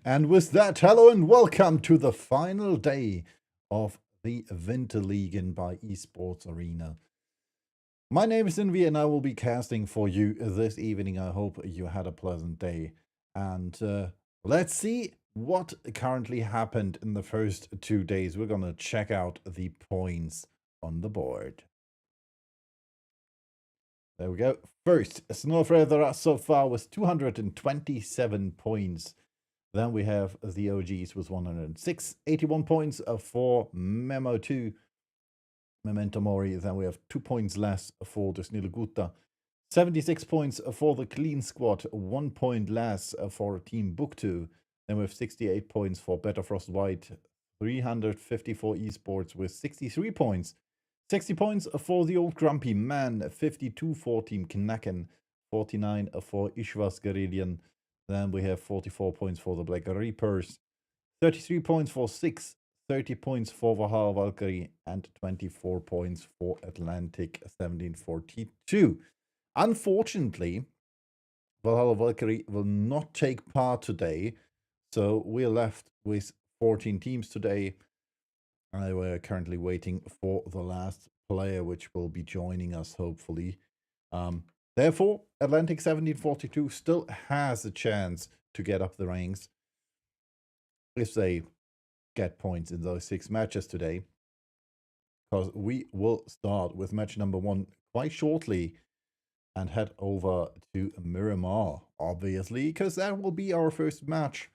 And with that, hello and welcome to the final day of the Vinterligaen by Esports Arena. My name is Invi and I will be casting for you this evening. I hope you had a pleasant day. And let's see what currently happened in the first 2 days. We're going to check out the points on the board. There we go. First, Snowfeather so far with 227 points. Then we have the OGs with 106, 81 points for Memo 2, Memento Mori. Then we have 2 points less for the Snilleguta, 76 points for the Clean Squad, 1 point less for Team Book2. Then we have 68 points for Better Frost White, 354 Esports with 63 points. 60 points for the Old Grumpy Man, 52 for Team Knacken, 49 for Ishwas Guerrillian. Then we have 44 points for the Black Reapers, 33 points for 6, 30 points for Valhalla Valkyrie, and 24 points for Atlantic 1742. Unfortunately, Valhalla Valkyrie will not take part today, so we're left with 14 teams today. We're currently waiting for the last player, which will be joining us, hopefully. Therefore, Atlantic 1742 still has a chance to get up the ranks if they get points in those 6 matches today. Because we will start with match number 1 quite shortly and head over to Miramar, obviously, because that will be our first match.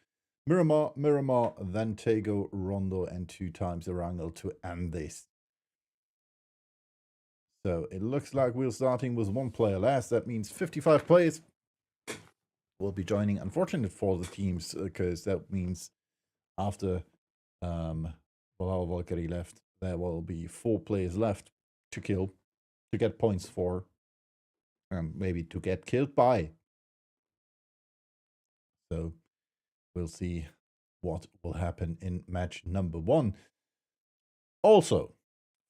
Miramar, then Tego, Rondo, and 2 times Erangel to end this. So it looks like we're starting with 1 player less. That means 55 players will be joining. Unfortunate for the teams, because that means after Valhalla Valkyrie left, there will be 4 players left to kill, to get points for, maybe to get killed by. So we'll see what will happen in match number 1. Also,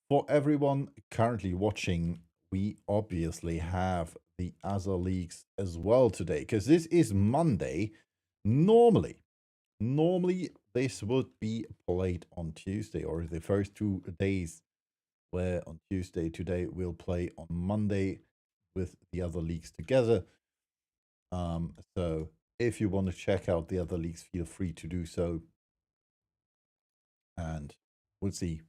for everyone currently watching, we obviously have the other leagues as well today, because this is Monday. Normally, this would be played on Tuesday, or the first 2 days where on Tuesday. Today we'll play on Monday with the other leagues together. So if you want to check out the other leagues, feel free to do so. And we'll see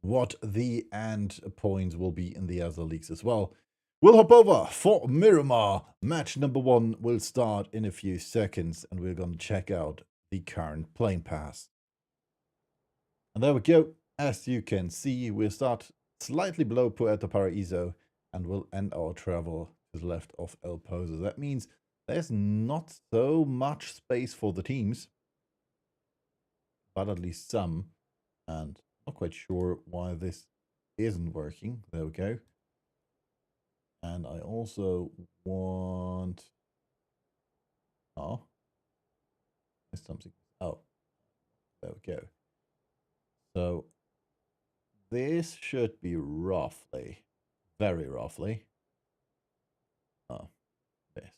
what the end points will be in the other leagues as well. We'll hop over for Miramar. Match number 1 will start in a few seconds, and we're going to check out the current playing pass. And there we go. As you can see, we'll start slightly below Puerto Paraíso and we'll end our travel to the left of El Pozo. That means there's not so much space for the teams, but at least some. And not quite sure why this isn't working. There we go. And I also want... Oh. There's something. Oh. There we go. So this should be roughly, very roughly. Oh. Yes.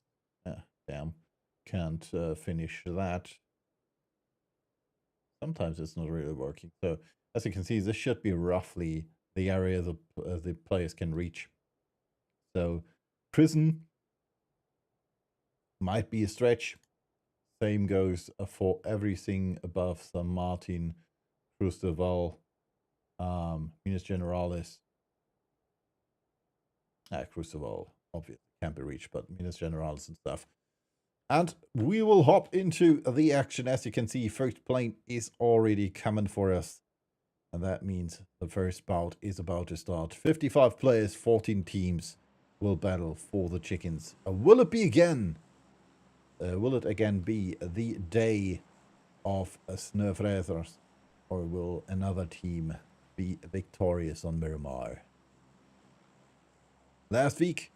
Damn. Can't finish that. Sometimes it's not really working. So as you can see, this should be roughly the area the players can reach. So prison might be a stretch. Same goes for everything above San Martin, Cruz del Val, Minas Generalis. Cruz del Val obviously can't be reached, but Minas Generalis and stuff. And we will hop into the action. As you can see, first plane is already coming for us. And that means the first bout is about to start. 55 players, 14 teams will battle for the chickens. Will it be again? Will it again be the day of Snöfräsers? Or will another team be victorious on Miramar? Last week,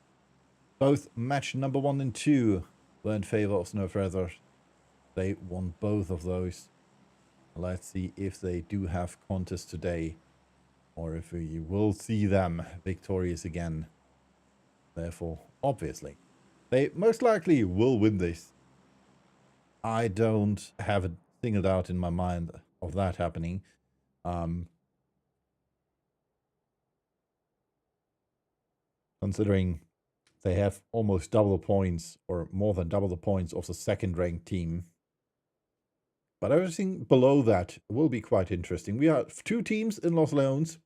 both match number 1 and 2 were in favor of Snöfräsers. They won both of those. Let's see if they do have contests today, or if we will see them victorious again. Therefore, obviously, they most likely will win this. I don't have it singled out in my mind of that happening. Considering they have almost double the points, or more than double the points of the second-ranked team. But everything below that will be quite interesting. We have 2 teams in Los Leones,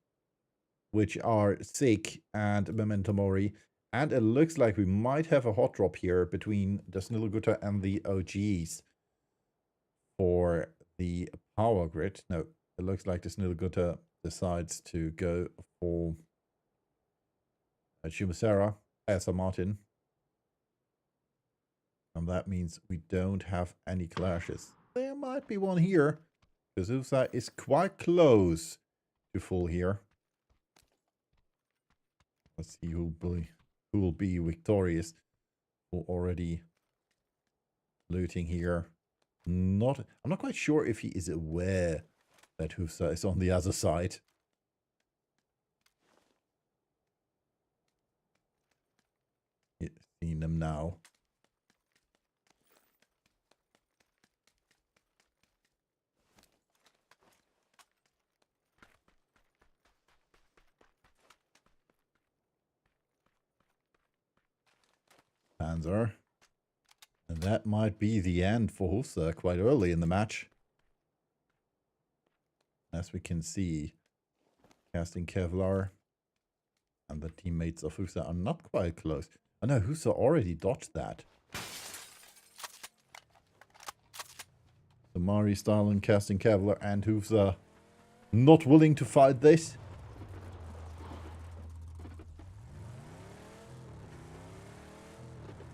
which are Sick and Memento Mori. And it looks like we might have a hot drop here between the Snillgutter and the OGs for the power grid. No, it looks like the Snillgutter decides to go for Chumasera, Asa Martin. And that means we don't have any clashes. There might be one here, because Usa is quite close to full here. Let's see who will be victorious. Who already looting here. I'm not quite sure if he is aware that Hufsa is on the other side. Seeing them now. Panzer. And that might be the end for Hufsa quite early in the match. As we can see, casting Kevlar and the teammates of Hufsa are not quite close. Oh no, Hufsa already dodged that. So Mari, Stalin, casting Kevlar, and Hufsa not willing to fight this.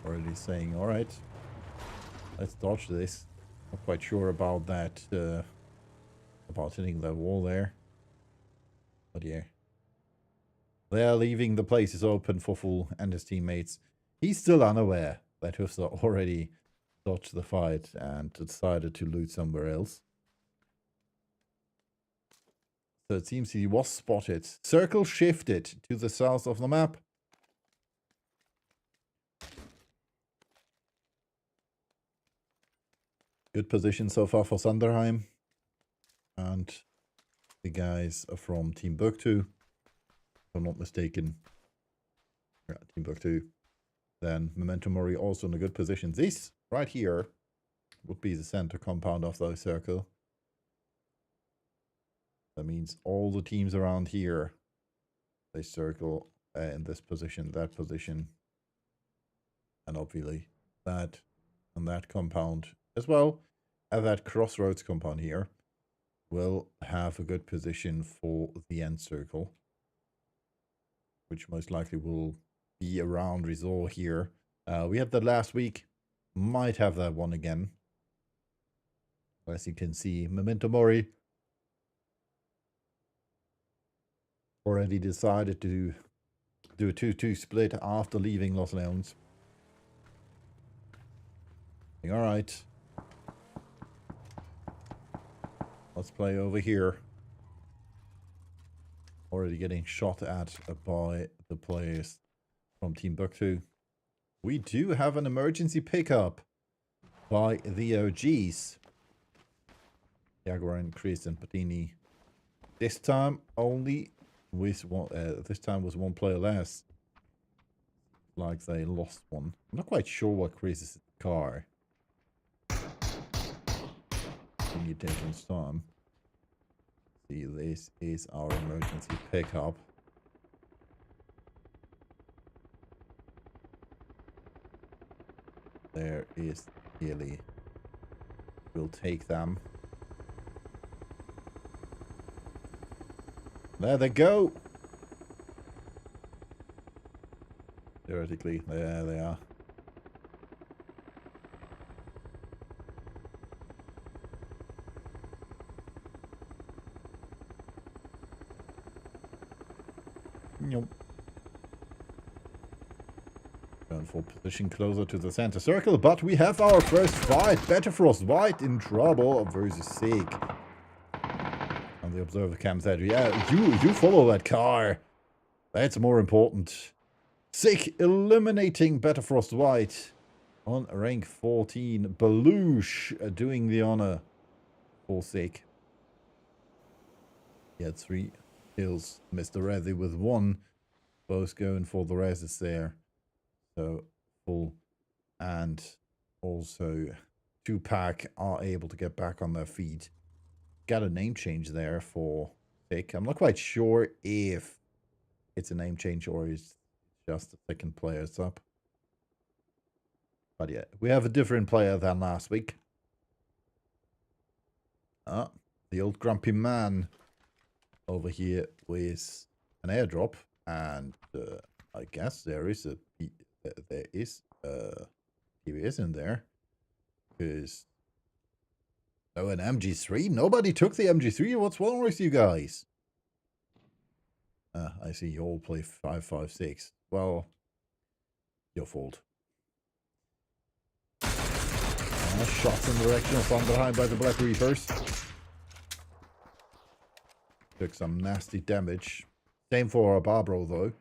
Already saying, alright, let's dodge this. Not quite sure about that, about hitting the wall there. But yeah. They're leaving the places open for Full and his teammates. He's still unaware that Hufsa already dodged the fight and decided to loot somewhere else. So it seems he was spotted. Circle shifted to the south of the map. Good position so far for Sanderheim. And the guys are from Team Buktu. If I'm not mistaken. Yeah, Team Buktu. Then Memento Mori also in a good position. This right here would be the center compound of the circle. That means all the teams around here, they circle in this position, that position. And obviously that and that compound as well as that crossroads compound here will have a good position for the end circle, which most likely will be around resort here. We had that last week, might have that one again. As you can see, Memento Mori already decided to do a 2-2 split after leaving Los Leones. All right. Let's play over here. Already getting shot at by the players from Team Buktu. We do have an emergency pickup by the OGs. Jaguar and Chris and Patini. This time only with one. This time was one player less. Like they lost one. I'm not quite sure what Chris's car. You take this time. See, this is our emergency pickup. There is Healy. We'll take them. There they go. Theoretically, there they are. Nope. Going for position closer to the center circle, but we have our first fight. Betterfrost White in trouble versus Sig. And the observer cam said, yeah, you follow that car. That's more important. Sig eliminating Betterfrost White. On rank 14, Belush doing the honor for Sick. He had 3 kills. Mr. Reddy with 1. Both going for the reses there. So full. And also 2-pack are able to get back on their feet. Got a name change there for Sick. I'm not quite sure if it's a name change or it's just the second player's up. But yeah, we have a different player than last week. The old grumpy man over here with an airdrop. And I guess there is a PVS in there. Because oh, an MG3? Nobody took the MG3. What's wrong with you guys? I see you all play 5.56. Well, your fault. Shots in the direction of from behind by the Black Reapers. Took some nasty damage. Same for Barbaro though.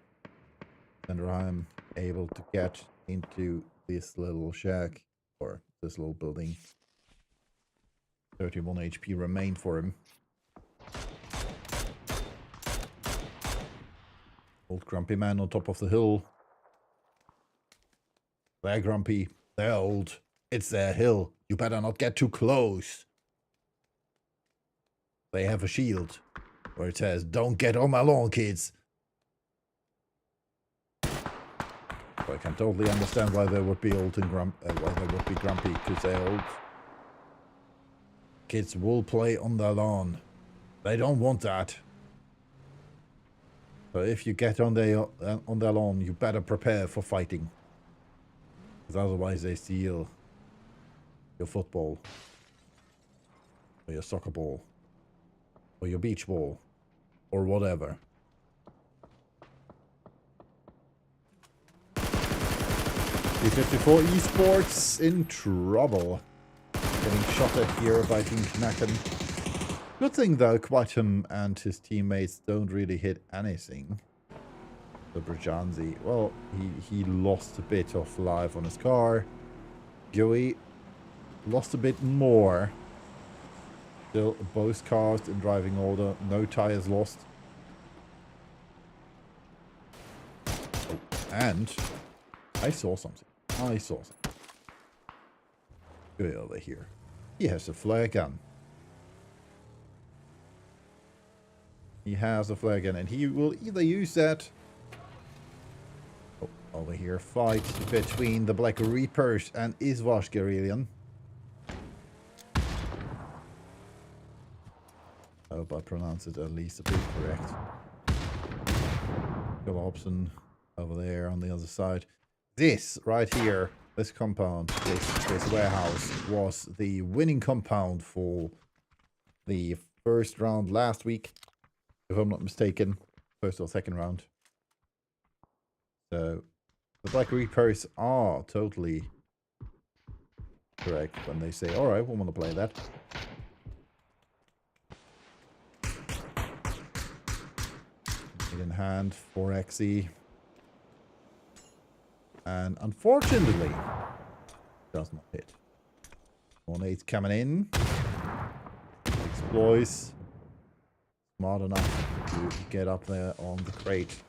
And I'm able to get into this little shack. Or this little building. 31 HP remained for him. Old grumpy man on top of the hill. They're grumpy. They're old. It's their hill. You better not get too close. They have a shield where it says, "Don't get on my lawn, kids." So I can totally understand why they would be old and why they would be grumpy, because they're old. Kids will play on their lawn. They don't want that. So if you get on their lawn, you better prepare for fighting. Because otherwise they steal your football, or your soccer ball, or your beach ball, or whatever. P54 Esports in trouble. Getting shot at here by Team Knacken. Good thing though, Quatum and his teammates don't really hit anything. The Brajanzi, well, he lost a bit of life on his car. Joey lost a bit more. Still both cars in driving order. No tires lost. Oh, and I saw something. Go over here. He has a flare gun. He has a flare gun and he will either use that. Oh, over here. Fight between the Black Reapers and Isvash Guerrillian. I hope I pronounce it at least a bit correct. Hobson over there on the other side. This right here, this compound, this warehouse was the winning compound for the first round last week, if I'm not mistaken. First or second round. So the Black Reapers are totally correct when they say, alright, we want to play that. In hand, 4xe. And unfortunately, does not hit. 1-8 coming in. Exploits. Smart enough to get up there on the crate.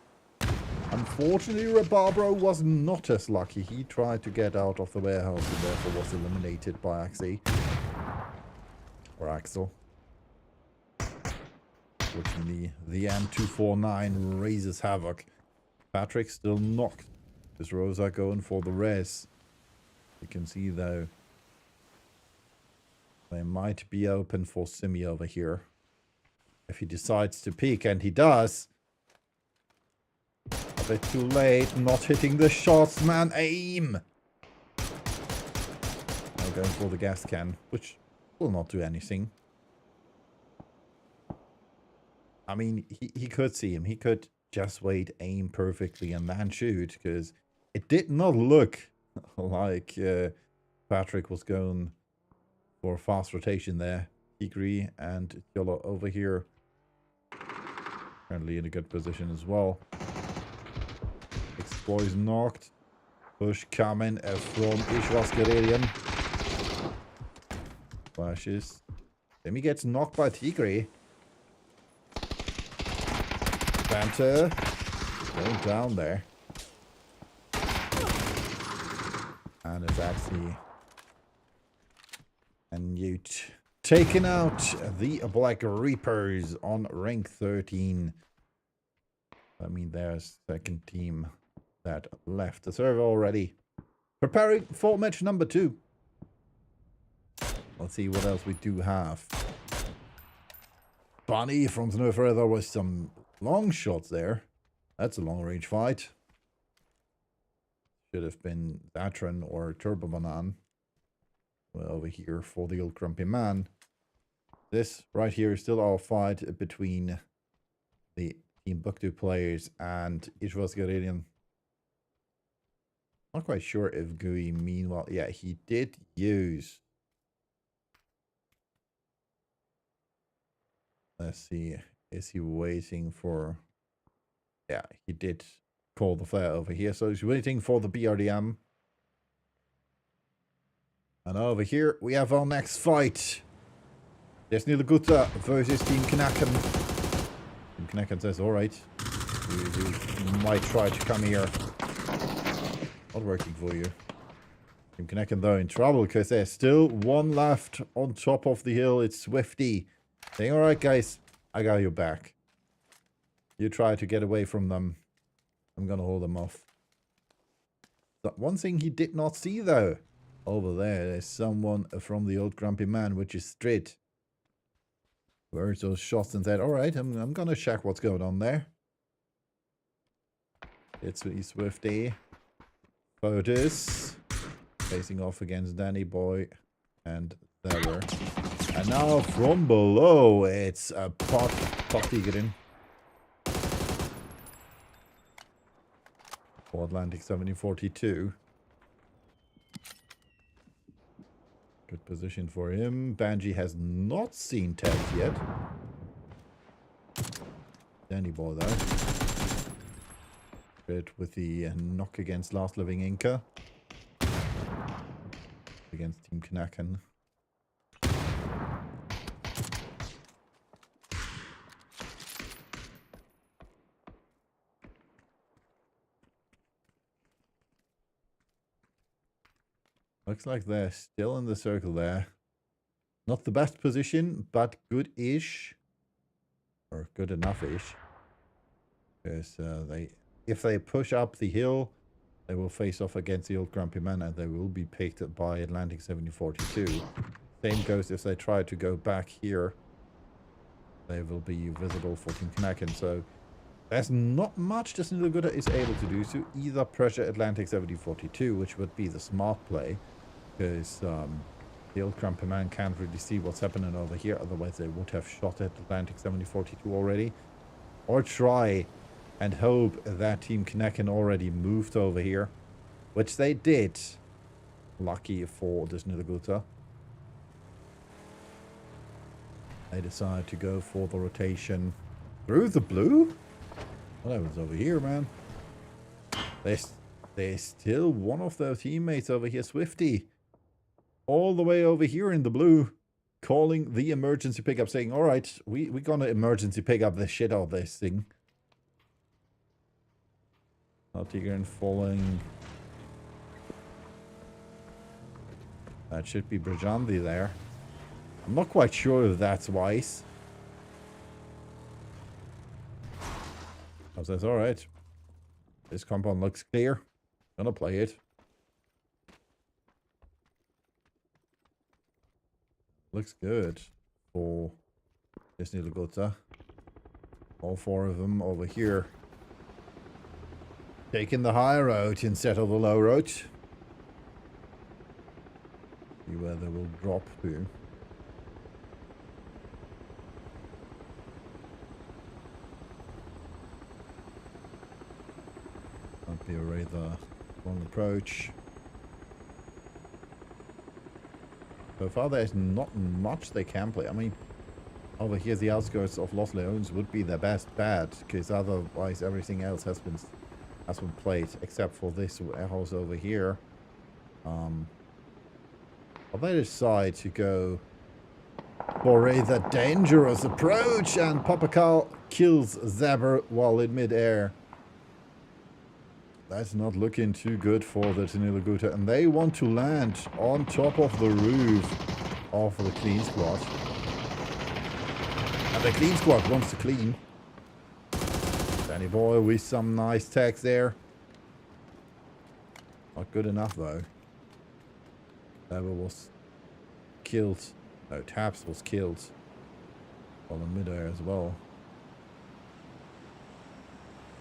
Unfortunately, Rabarbro was not as lucky. He tried to get out of the warehouse and therefore was eliminated by Axie. Or Axel. Fortunately, the M249 raises havoc. Patrick still knocked. This Rosa going for the res. You can see though, they might be open for Simi over here. If he decides to peek, and he does. A bit too late, not hitting the shots, man. Aim! Now going for the gas can, which will not do anything. I mean, he could see him. He could just wait, aim perfectly, and then shoot, because it did not look like Patrick was going for a fast rotation there. Tigri and Yolo over here. Currently in a good position as well. Exploit knocked. Push coming from Ishvaskarelian. Flashes. Demi gets knocked by Tigre. Banter. Going down there. And it's actually a Newt taking out the Black Reapers on rank 13. I mean, there's second team that left the server already. Preparing for match number 2. Let's see what else we do have. Bunny from no further with some long shots there. That's a long range fight. Should have been Zatran or Turbo Banan. Well, over here for the old grumpy man. This right here is still our fight between the Team Buktu players and Ishvaskarelian. Not quite sure if Gui meanwhile... Yeah, he did use... Let's see. Is he waiting for... Yeah, he did call the flare over here. So he's waiting for the BRDM. And over here we have our next fight. Destiny Laguta versus Team Knacken. Team Knacken says, alright. You might try to come here. Not working for you. Team Knacken though in trouble because there's still one left on top of the hill. It's Swifty. Saying, alright guys, I got your back. You try to get away from them. I'm gonna hold them off. But one thing he did not see though. Over there's someone from the old grumpy man, which is Strid. Heard those shots and said, alright, I'm gonna check what's going on there. It's Swifty. Fotis. Facing off against Danny Boy and Deller. And now from below, it's a pot Tigrin. For Atlantic 1742. Good position for him. Banji has not seen tags yet. Danny Boy though. Good with the knock against Last Living Inca. Against Team Knacken. Looks like they're still in the circle there. Not the best position, but good-ish. Or good enough-ish. Because if they push up the hill, they will face off against the old grumpy man and they will be picked by Atlantic 1742. Same goes if they try to go back here. They will be visible for Team Knacken. So there's not much that Nilaguta is able to do to either pressure Atlantic 1742, which would be the smart play. Because the old grumpy man can't really see what's happening over here. Otherwise they would have shot at Atlantic 1742 already. Or try and hope that Team Knacken already moved over here. Which they did. Lucky for this Nilaguta. They decide to go for the rotation through the blue. Well, that was over here, man. There's still one of their teammates over here, Swifty. All the way over here in the blue. Calling the emergency pickup, saying, alright, we're gonna emergency pick up the shit out of this thing. Tigran falling. That should be Brajandi there. I'm not quite sure if that's wise. I says, alright. This compound looks clear. Gonna play it. Looks good for this Nilaguta. All 4 of them over here. Taking the high road instead of the low road. See where they will drop to. Might be a rather long approach. So far there's not much they can play. I mean, over here the outskirts of Los Leones would be their best bet, because otherwise everything else has been has been played, except for this house over here. But they decide to go for the dangerous approach, and Papakal kills Zabber while in midair. That's not looking too good for the Tenilaguta, and they want to land on top of the roof of the clean squad. And the clean squad wants to clean. Danny Boy with some nice tags there. Not good enough though. Zabber was killed. No, Taps was killed while in midair as well.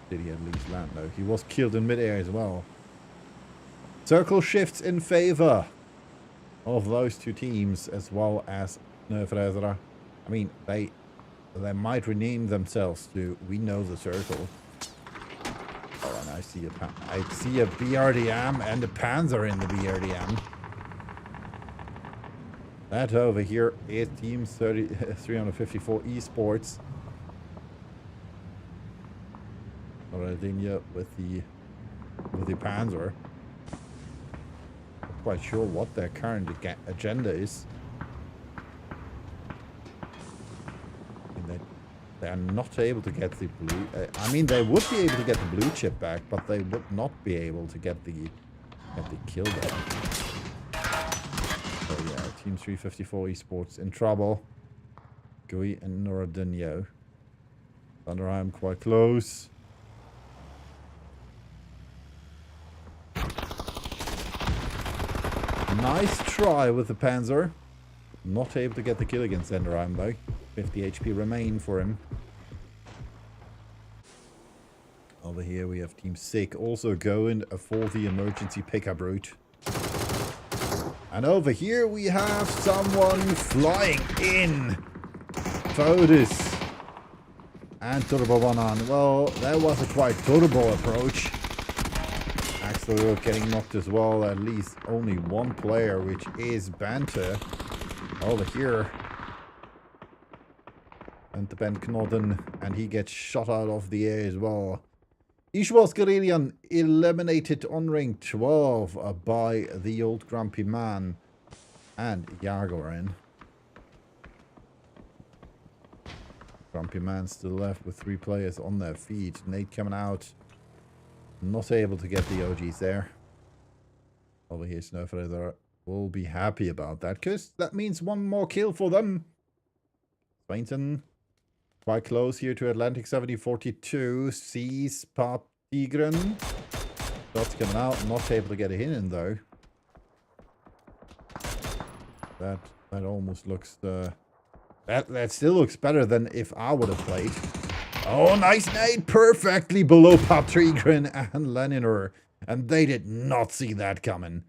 Did he at least land? No, he was killed in midair as well. Circle shifts in favor of those two teams, as well as Nerfrezera. I mean, they might rename themselves to We Know the Circle. Oh, and I see a BRDM and a Panzer in the BRDM. That over here is Team 354 Esports. Ronaldinho with the Panzer. Not quite sure what their current agenda is. I mean, they are not able to get the blue. I mean, they would be able to get the blue chip back, but they would not be able to get the kill back. So yeah, Team 354 Esports in trouble. Gui and Ronaldinho. Thunderheim quite close. Nice try with the Panzer. Not able to get the kill against Enderheim though. 50 HP remain for him. Over here we have Team Sick also going for the emergency pickup route. And over here we have someone flying in. Fodus and Turbo Banan. Well, that was a quite turbo approach. Axel getting knocked as well. At least only one player, which is Banter. Over here. And the Ben Knodden. And he gets shot out of the air as well. Ishwas Garelian eliminated on ring 12 by the old grumpy man and Jagorin. Grumpy man still left with 3 players on their feet. Nate coming out. Not able to get the OGs there. Over here, Snowfeather will be happy about that, because that means one more kill for them. Swainson quite close here to Atlantic 7042. Sees Pop Tigran. Shots coming out. Not able to get a hit in though. That almost looks that still looks better than if I would have played. Oh, nice nade. Perfectly below Pop Tigran and Leniner. And they did not see that coming.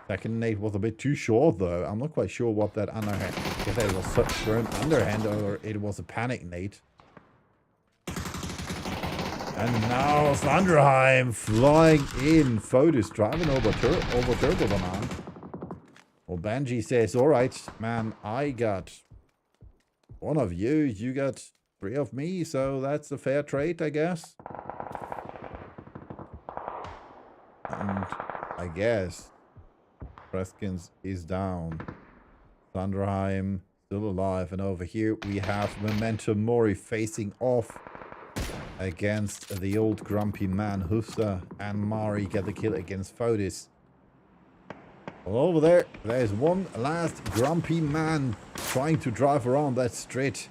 Second nade was a bit too short though. I'm not quite sure what that underhand, if it was such an underhand or it was a panic nade. And now Thunderheim flying in. Fodus driving over Turbo Banan. Well, Banji says, alright, man, I got 1 of you. You got 3 of me, so that's a fair trade, I guess. And I guess Preskins is down. Thunderheim still alive. And over here we have Momentum Mori facing off against the old grumpy man. Hufsa and Mari get the kill against Fodus. Well, over there, there's one last grumpy man trying to drive around that street,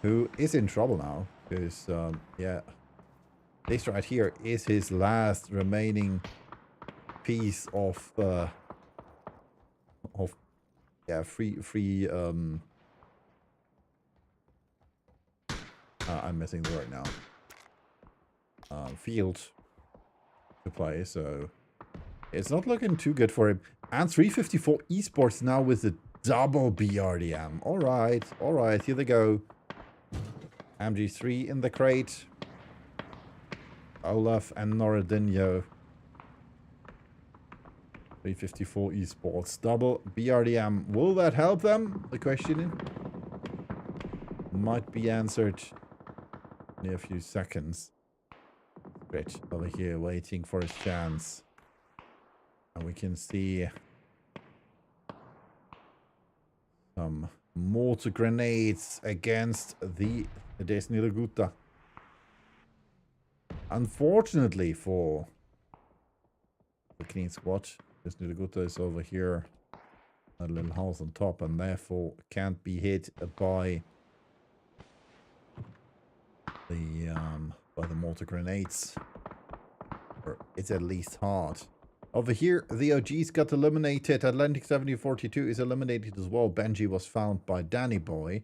who is in trouble now, because, yeah, this right here is his last remaining piece of free, I'm missing the word now, field to play, so it's not looking too good for him. And 354 Esports now with a double BRDM. Alright, here they go. MG3 in the crate. Olaf and Noradinho. 354 Esports. Double BRDM. Will that help them? The question might be answered in a few seconds. Rich over here waiting for his chance. And we can see some mortar grenades against the Desnilaguta. Unfortunately for the clean squad, Desnilaguta is over here, a little house on top, and therefore can't be hit by the mortar grenades. Or it's at least hard. Over here, the OGs got eliminated. Atlantic 7042 is eliminated as well. Benji was found by Danny Boy.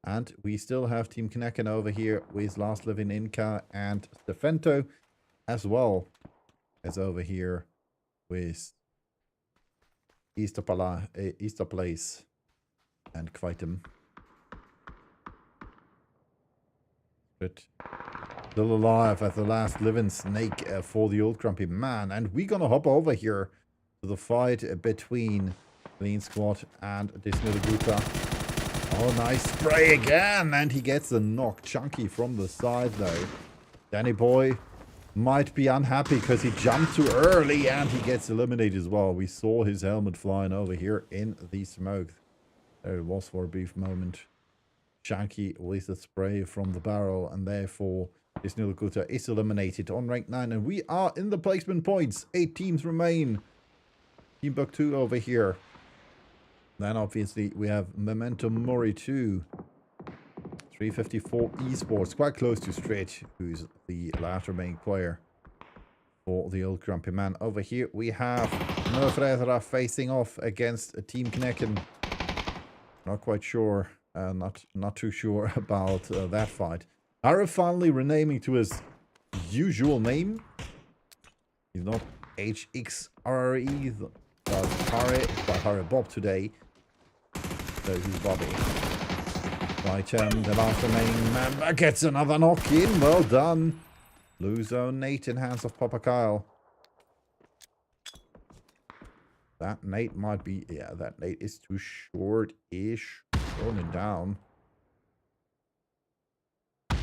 And we still have Team Knacken over here with Last Living Inca and Stefento, as well as over here with Easter Place and Kvitem. But still alive as the last living snake for the old grumpy man. And we're gonna hop over here to the fight between Clean Squad and Desnilaguta. Oh, nice spray again. And he gets a knock. Chunky from the side, though. Danny Boy might be unhappy because he jumped too early and he gets eliminated as well. We saw his helmet flying over here in the smoke. There it was for a brief moment. Chunky with a spray from the barrel, and therefore Desnilaguta is eliminated on rank 9. And we are in the placement points. 8 teams remain. Team Buck 2 over here. Then obviously we have Memento Mori 2. 354 Esports, quite close to Stretch, who's the last remaining player for the old grumpy man. Over here we have Nerfredra facing off against Team Knacken. Not quite sure, not too sure about that fight. Harry finally renaming to his usual name. He's not HXRE, but Harry Bob today. So he's Bobby. Right, the last remaining member gets another knock in. Well done. Blue zone Nate in hands of Papa Kyle. That Nate might be... Yeah, that Nate is too short-ish. Rolling down. You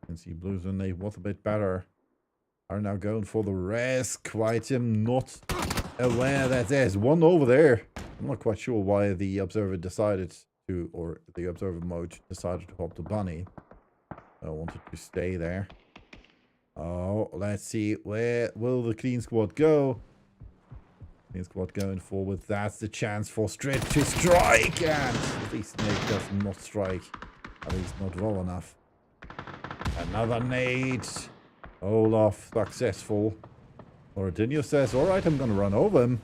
can see Blue zone Nate was a bit better. Are now going for the rest. Quite not aware that there's one over there. I'm not quite sure why the observer decided to, or the observer mode decided to hop the bunny. I wanted to stay there. Oh, let's see. Where will the clean squad go? Clean squad going forward. That's the chance for Strit to strike. And at least Nate does not strike. At least not well enough. Another nade. Olaf successful. Oradinho says, alright, I'm gonna run over him.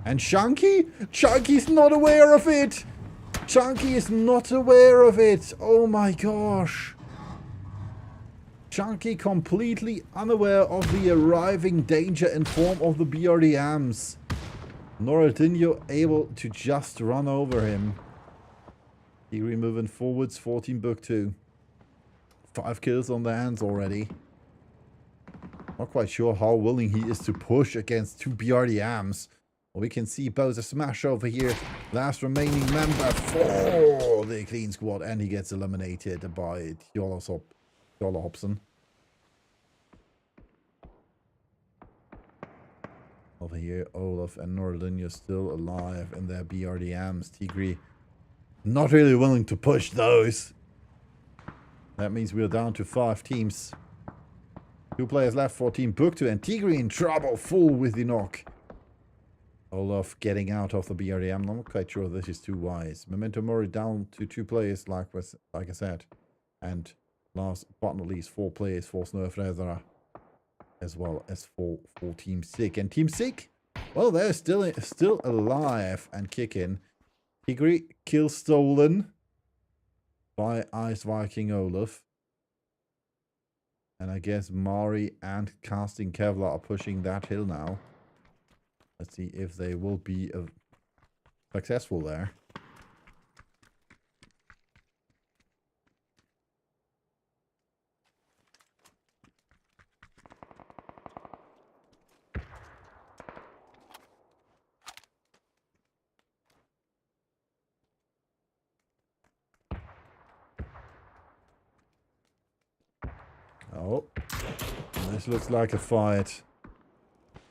And Chunky? Chunky's not aware of it! Chunky is not aware of it! Oh my gosh! Chunky completely unaware of the arriving danger in form of the BRDMs. Noradinho able to just run over him. Tigri moving forwards, 14 book 2. 5 kills on the hands already. Not quite sure how willing he is to push against 2 BRDMs. Well, we can see both a smash over here. Last remaining member for the clean squad. And he gets eliminated by Tjola Hobson. Over here, Olaf and Noradinho still alive in their BRDMs. Tigri not really willing to push those. That means we're down to 5 teams. 2 players left for Team Buktu, and Tigri in trouble, full with the knock. Olaf getting out of the BRDM. I'm not quite sure this is too wise. Memento Mori down to 2 players, like I said. And last but not least, 4 players for Snurfredra. As well as for Team Sick. And Team Sick, well, they're still alive and kicking. Tigri kill stolen by Ice Viking Olaf. And I guess Mari and Casting Kevlar are pushing that hill now. Let's see if they will be successful there. Oh, this looks like a fight.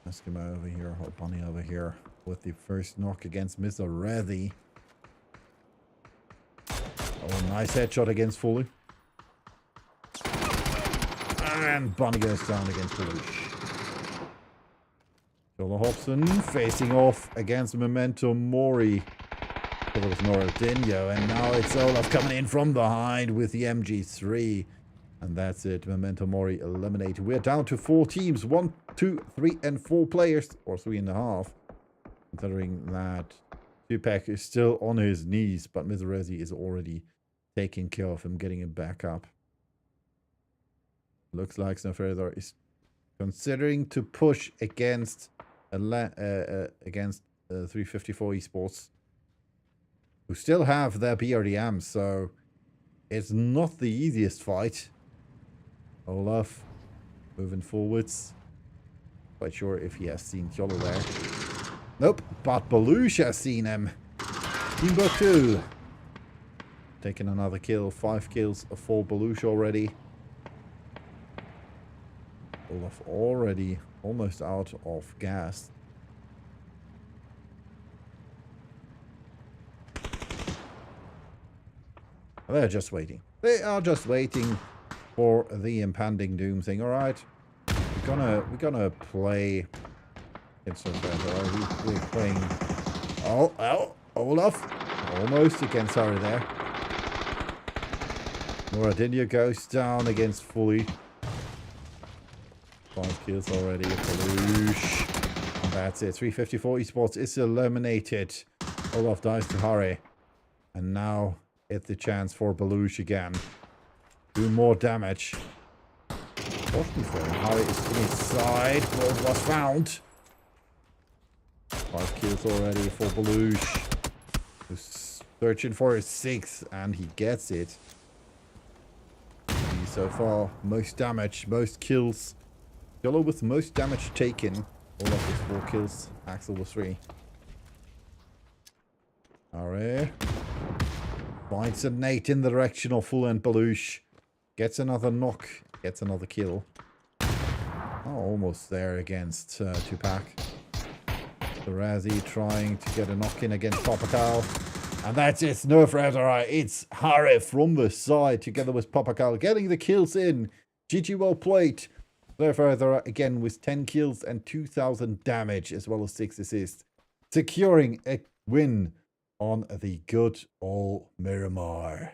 Eskimo over here, or Bunny over here, with the first knock against Mr. Reddy. Oh, nice headshot against Foley. And Bunny goes down against Belush. Jola Hobson facing off against Memento Mori. It was Noradinho, and now it's Olaf coming in from behind with the MG3. And that's it. Memento Mori eliminated. We're down to 4 teams. 1, 2, 3, and 4 players. Or 3.5. Considering that Tupac is still on his knees, but Mizrazi is already taking care of him, getting him back up. Looks like Snowfeather is considering to push against 354 Esports, who still have their BRDM, so it's not the easiest fight. Olaf moving forwards. Quite sure if he has seen Jolo there. Nope, but Belush has seen him. Timbuktu taking another kill. 5 kills for Belush already. Olaf already almost out of gas. They're just waiting. They are just waiting for the impending doom thing. All right, we're gonna play. It's so bad. We're playing. Oh, Olaf almost against Harry there. Noradinho goes down against Fully. 5 kills already. Belush. And that's it. 354 Esports is eliminated. Olaf dies to Harry. And now it's the chance for Belush again. Do more damage. Fortunately for him, Harry is inside. Gold was found. 5 kills already for Belush. Who's searching for his 6th, and he gets it. So far, most damage, most kills. Yellow with most damage taken. Olaf with 4 kills. Axel with 3. Harry finds a nade in the direction of Full and Belush. Gets another knock. Gets another kill. Oh, almost there against Tupac. Razzie trying to get a knock in against Papakal. And that's it. Nerf Razorite. It's Harry from the side together with Papakal getting the kills in. GG well played. Nerf Razorite again with 10 kills and 2,000 damage as well as 6 assists. Securing a win on the good old Miramar.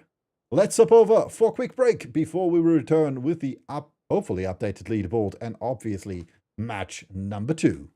Let's hop over for a quick break before we return with the hopefully updated leaderboard and obviously match number 2.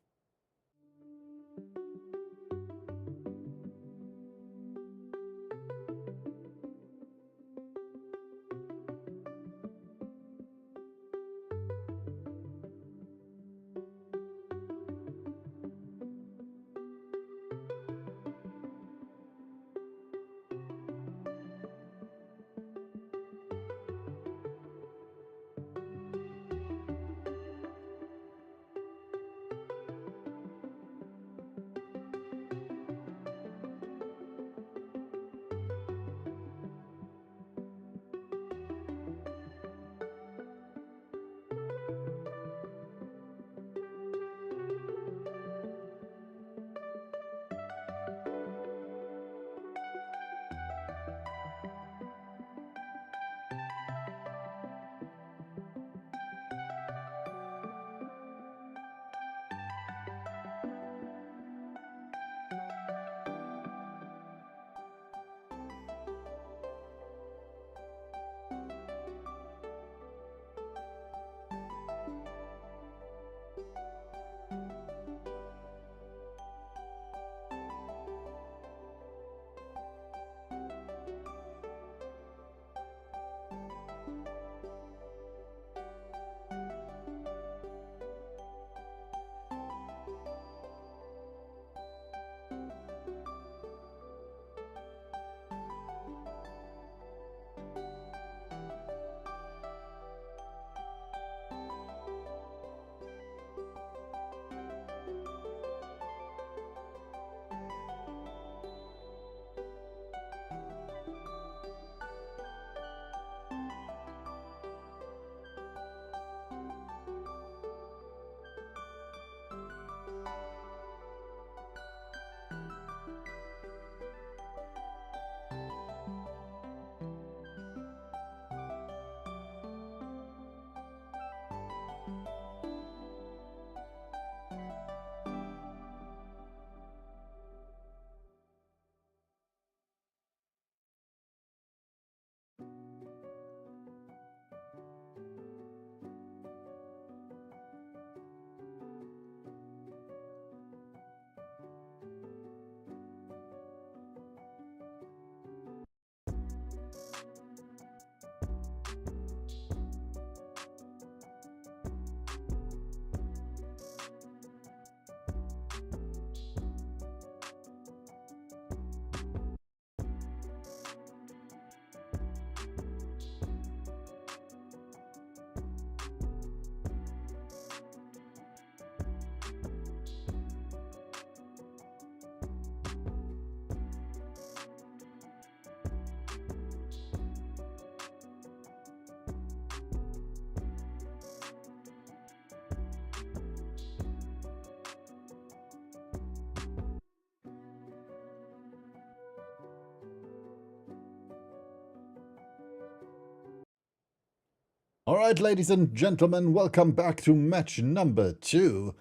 All right, ladies and gentlemen, welcome back to match number 2.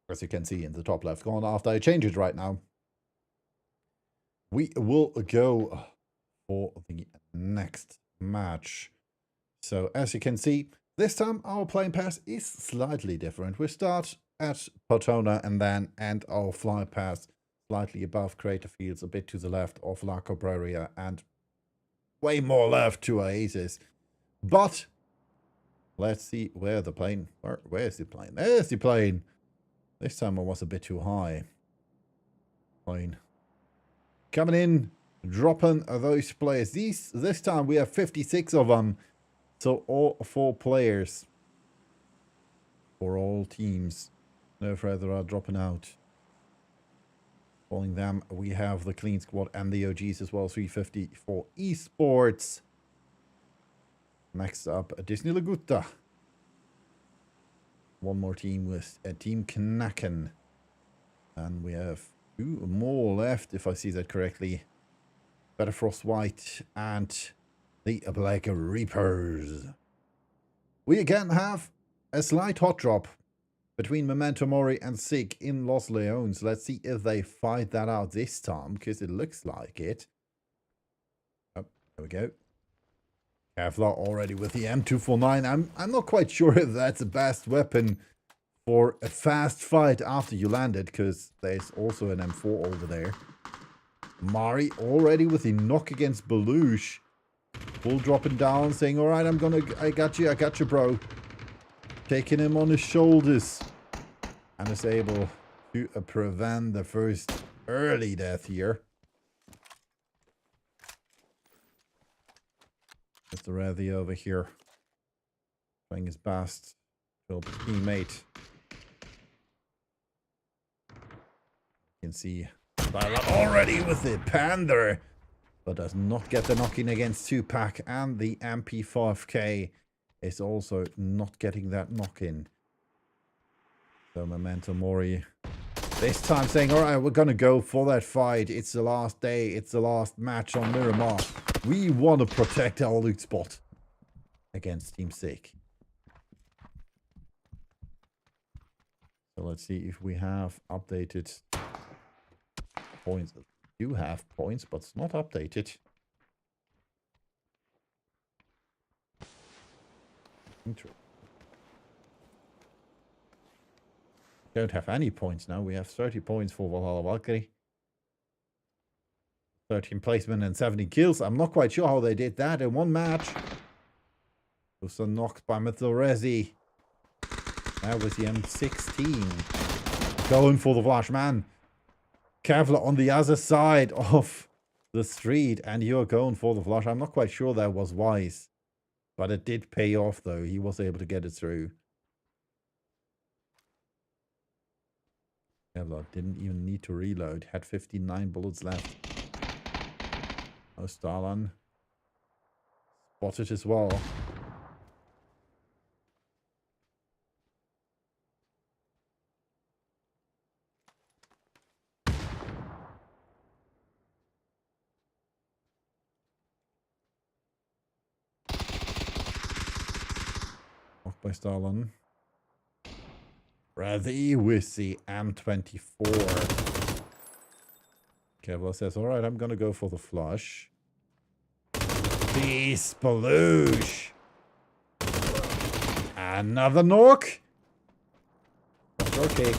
As you can see in the top left corner, after I change it right now, we will go for the next match. So as you can see, this time our playing path is slightly different. We start at Portona and then end our fly path slightly above Crater Fields, a bit to the left of La Cabrera and way more left to Oasis. But let's see where the plane... Where is the plane? There's the plane! This time I was a bit too high. Plane. Coming in, dropping those players. This time we have 56 of them. So all 4 players for all teams. No further are dropping out. Following them, we have the Clean Squad and the OGs as well. 350 for Esports. Next up, Disney Laguta. One more team with Team Knacken. And we have 2 more left, if I see that correctly. Better Frost White and the Black Reapers. We again have a slight hot drop between Memento Mori and Sig in Los Leones. Let's see if they fight that out this time, because it looks like it. Oh, there we go. Kevlar already with the M249. I'm not quite sure if that's the best weapon for a fast fight after you landed, because there's also an M4 over there. Mari already with the knock against Belush. Full dropping down, saying, alright, I got you, bro. Taking him on his shoulders. And is able to prevent the first early death here. Mr. Reddy over here. Trying his best to help his teammate. You can see Tyler already with the Panther. But does not get the knock-in against 2-pack. And the MP5K is also not getting that knock-in. So Memento Mori this time saying, alright, we're going to go for that fight. It's the last day. It's the last match on Miramar. We want to protect our loot spot against Team Sick. So let's see if we have updated points. We do have points, but it's not updated. Interesting. Don't have any points now. We have 30 points for Valhalla Valkyrie. 13 placement and 70 kills. I'm not quite sure how they did that in one match. Was knocked by Mythorezi. That was the M16. Going for the flash, man. Kevlar on the other side of the street. And you're going for the flash. I'm not quite sure that was wise. But it did pay off, though. He was able to get it through. Kevlar didn't even need to reload. Had 59 bullets left. Oh, Starlan. Spotted as well. Off by Starlan. Rather with the M24. Kevlar says, alright, I'm gonna go for the flush. Beast Belush. Another knock. Okay.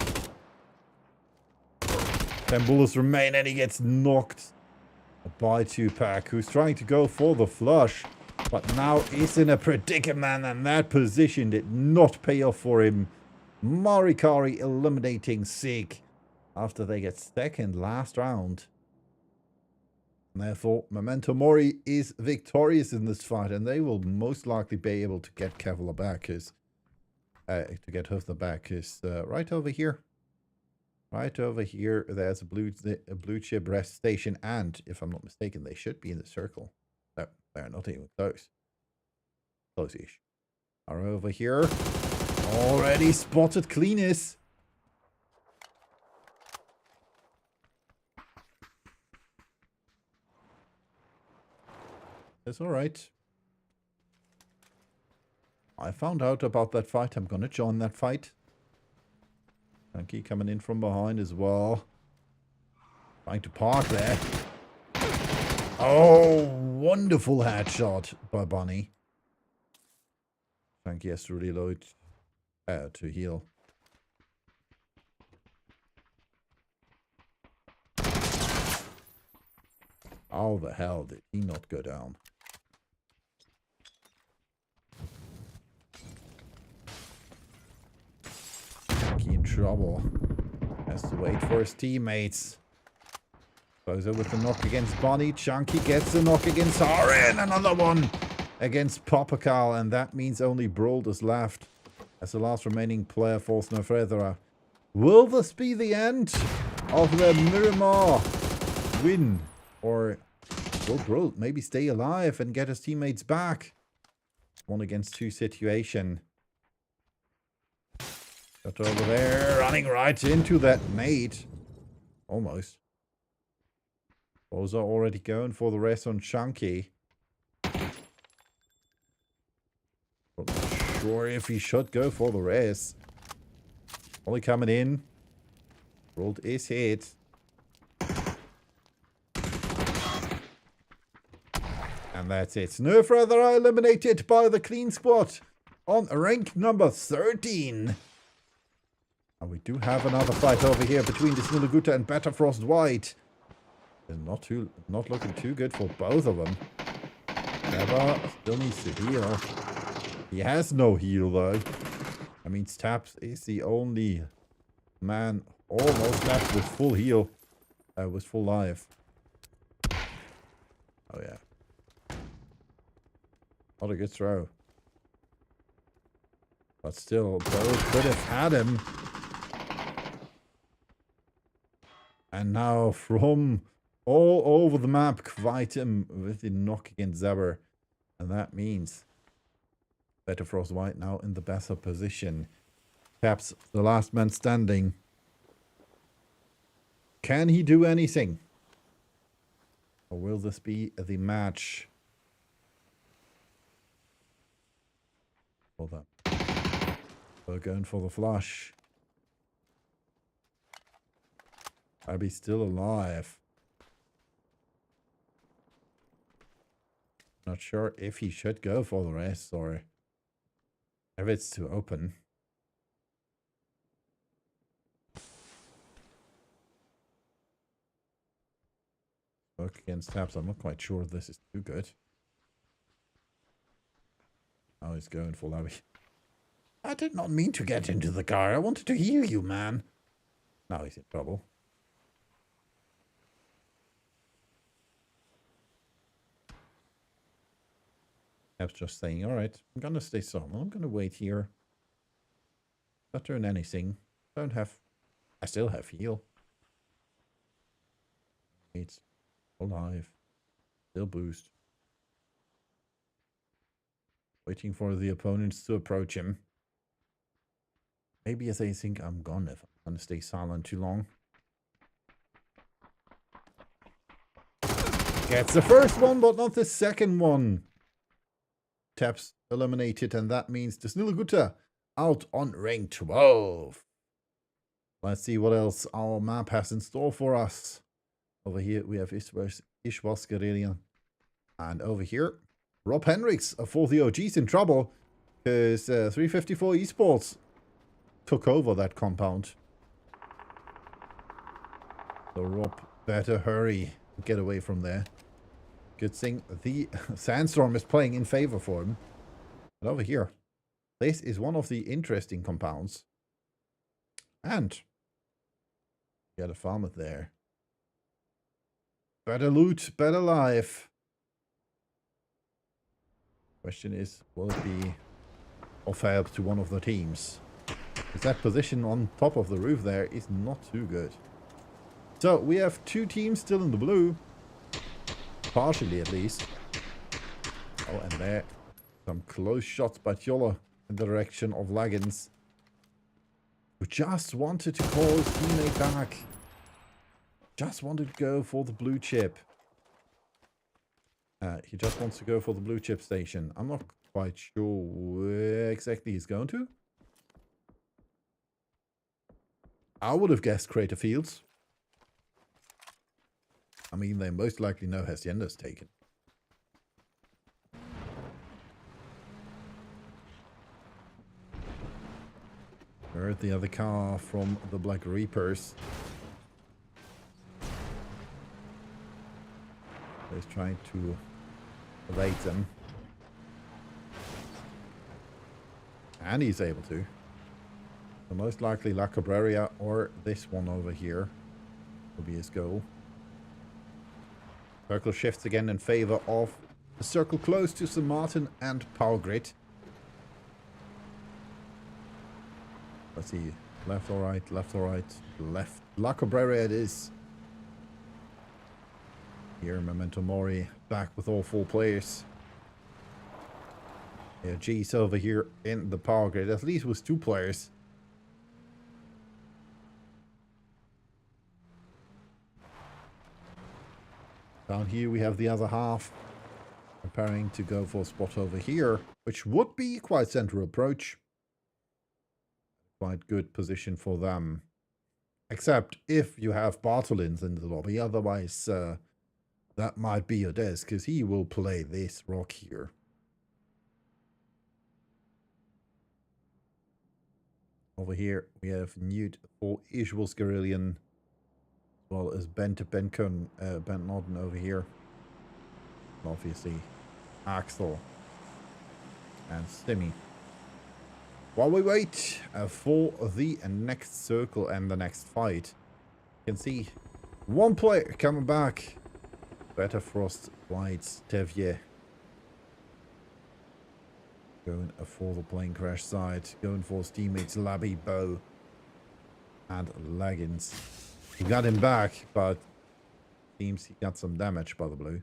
10 bullets remain and he gets knocked by 2-pack, who's trying to go for the flush. But now he's in a predicament and that position did not pay off for him. Marikari eliminating Sig after they get second last round. And therefore, Memento Mori is victorious in this fight, and they will most likely be able to get Kevlar back, to get Hufner back, is right over here. Right over here, there's a blue chip rest station, and if I'm not mistaken, they should be in the circle. No, they're not even close. Close-ish. Are over here. Already spotted Cleanest. That's alright. I found out about that fight. I'm gonna join that fight. Chunky coming in from behind as well. Trying to park there. Oh, wonderful headshot by Bunny. Chunky has to reload to heal. How the hell did he not go down? Chunky in trouble. Has to wait for his teammates. Bozo with the knock against Bonnie. Chunky gets the knock against Harin. Another one against Popakal. And that means only Brold is left as the last remaining player for Snowfeather. Will this be the end of the Miramar win? Or will Brold maybe stay alive and get his teammates back? 1 against 2 situation. Got over there, running right into that mate. Almost. Those are already going for the rest on Chunky. Not sure if he should go for the rest. Only coming in. Rolled is hit. And that's it. Snowfeather are eliminated by the clean squad on rank number 13. And we do have another fight over here between the Snilluguta and Betterfrost White. Not looking too good for both of them. Trevor still needs to heal. He has no heal though. That means Taps is the only man almost left with full heal. With full life. Oh yeah. Not a good throw. But still, both could have had him. And now from all over the map, quite him with the knock against Zaber. And that means Betterfrost White now in the better position. Perhaps the last man standing. Can he do anything? Or will this be the match? For them. We're going for the flush. Abby's still alive. Not sure if he should go for the rest or if it's too open. Work against Taps. I'm not quite sure this is too good. Now he's going for Labby. I did not mean to get into the car. I wanted to heal you, man. Now he's in trouble. Taps just saying, alright, I'm gonna stay silent. I'm gonna wait here. Not doing anything. I still have heal. It's alive. Still boost. Waiting for the opponents to approach him. Maybe they think I'm gone if I'm gonna stay silent too long. Gets the first one, but not the second one. Taps eliminated, and that means the Snilluguta out on rank 12. Let's see what else our map has in store for us. Over here we have Ishwas. And over here, Rob Henricks for the OGs in trouble because 354 Esports took over that compound. So Rob better hurry and get away from there. Good thing the Sandstorm is playing in favor for him. But over here, this is one of the interesting compounds. And got a farmer there. Better loot, better life. Question is, will it be of help to one of the teams? Because that position on top of the roof there is not too good. So we have 2 teams still in the blue. Partially at least. Oh, and there. Some close shots by Tjolla in the direction of Laggins. Who just wanted to call his teammate back. Just wanted to go for the blue chip. He just wants to go for the blue chip station. I'm not quite sure where exactly he's going to. I would have guessed Crater Fields. I mean, they most likely know Hacienda's taken. Heard the other car from the Black Reapers. He's trying to evade them. And he's able to. So most likely La Cabrera or this one over here will be his goal. Circle shifts again in favor of the circle close to St. Martin and Power Grid. Let's see. Left or right, left or right, left. La Cabrera it is. Here, Memento Mori back with all 4 players. Yeah, G's over here in the Power Grid. At least with 2 players. Down here we have the other half. Preparing to go for a spot over here. Which would be quite central approach. Quite good position for them. Except if you have Bartolins in the lobby. Otherwise, that might be your desk. Because he will play this rock here. Over here we have Newt for Usual Scarillion. As well as Bent Norden over here. Obviously Axel and Stimmy. While we wait for the next circle and the next fight, you can see 1 player coming back. Better Frost, White, Tevier. Going for the plane crash side. Going for his teammates Labby, Bow, and Leggins. He got him back, but seems he got some damage by the blue.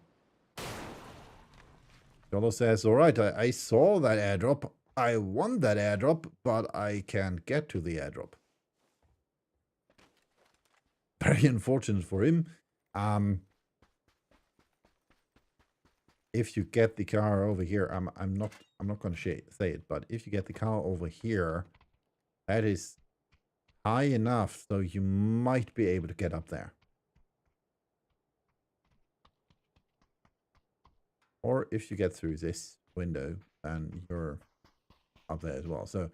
Jolo says, alright, I saw that airdrop. I won that airdrop, but I can't get to the airdrop. Very unfortunate for him. If you get the car over here, I'm not going to say it, but if you get the car over here, that is high enough so you might be able to get up there. Or if you get through this window, then you're up there as well. So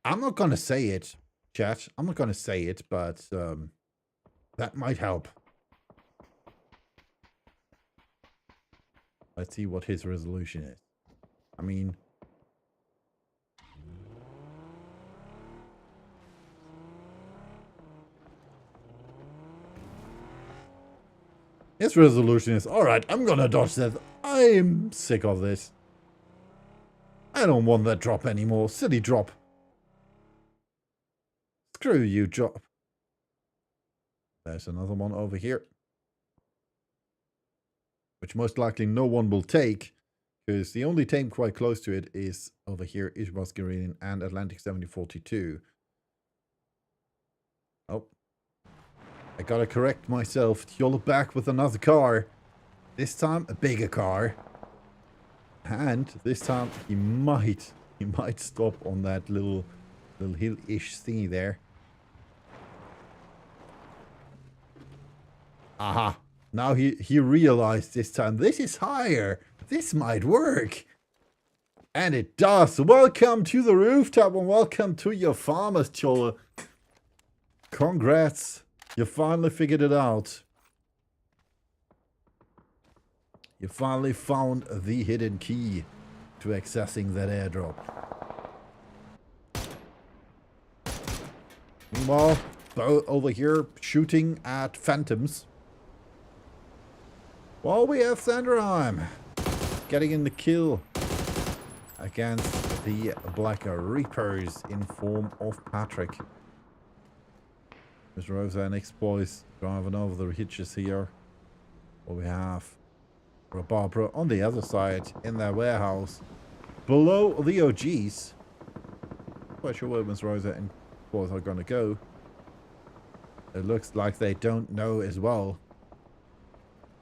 I'm not going to say it, chat. I'm not going to say it, but that might help. Let's see what his resolution is. I mean, his resolution is, alright, I'm gonna dodge that. I'm sick of this. I don't want that drop anymore. Silly drop. Screw you, drop. There's another one over here. Which most likely no one will take. Because the only team quite close to it is over here, Ishbasgarian and Atlantic 7042. Oh. I gotta correct myself. You're back with another car. This time a bigger car. And this time he might stop on that little hill-ish thingy there. Aha. Now he realized this time this is higher. This might work. And it does. Welcome to the rooftop and welcome to your farmers, Chola. Congrats. You finally figured it out. You finally found the hidden key to accessing that airdrop. Meanwhile, Bo over here shooting at phantoms. While we have Sanderheim getting in the kill against the Black Reapers in form of Patrick. Mr. Rosa and X-Boys driving over the hitches here. What we have Barbara on the other side in their warehouse below the OGs. Quite sure where Mr. Rosa and X-Boys are going to go. It looks like they don't know as well.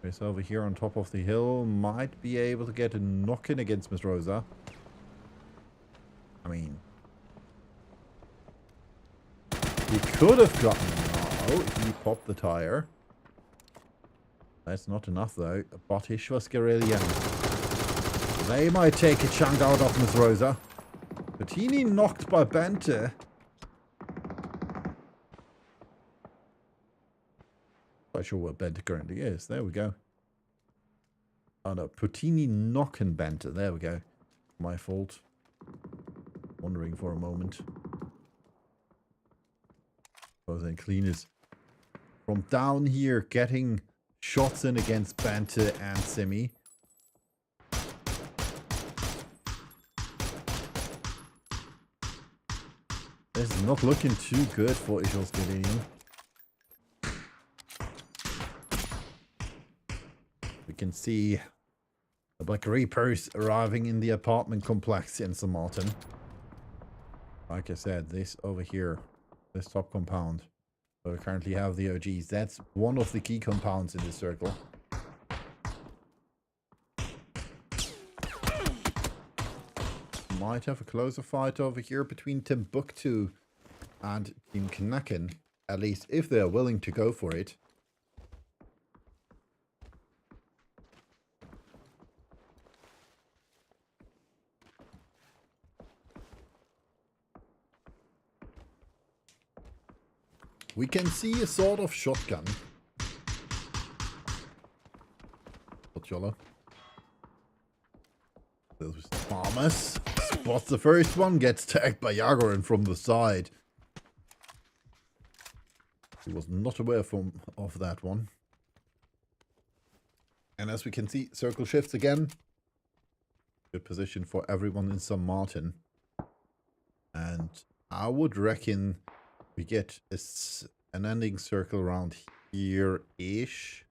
Chris over here on top of the hill might be able to get a knock in against Miss Rosa. I mean, he could have gotten now. He popped the tire. That's not enough though. Botish was Guerrillian. They might take a chunk out of Miss Rosa. Bettini knocked by Bente. Not sure what Bente currently is. There we go. Oh no, Puttini knocking Bente. There we go. My fault. Wondering for a moment. Jose Cleaners from down here getting shots in against Bente and Simi. This is not looking too good for Ishos Gideon. We can see the Black Reapers arriving in the apartment complex in St. Martin. Like I said, this over here, this top compound. So we currently have the OGs. That's one of the key compounds in this circle. Might have a closer fight over here between Timbuktu and Team Knacken. At least if they are willing to go for it. We can see a sort of shotgun. Pochola. Those farmers. Spots the first one, gets tagged by Jagorin from the side. He was not aware of that one. And as we can see, circle shifts again. Good position for everyone in St. Martin. And I would reckon we get an ending circle around here-ish.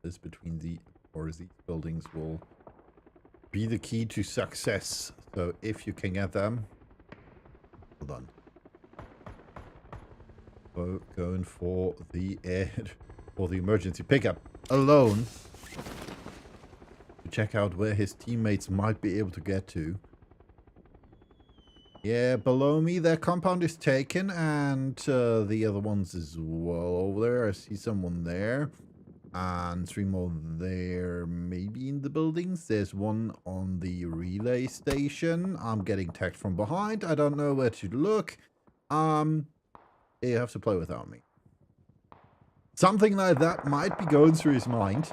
This between these buildings will be the key to success. So if you can get them, well done. So going for the emergency pickup alone to check out where his teammates might be able to get to. Yeah, below me, their compound is taken, and the other ones as well over there. I see someone there. And 3 more there, maybe in the buildings. There's one on the relay station. I'm getting tagged from behind. I don't know where to look. You have to play without me. Something like that might be going through his mind.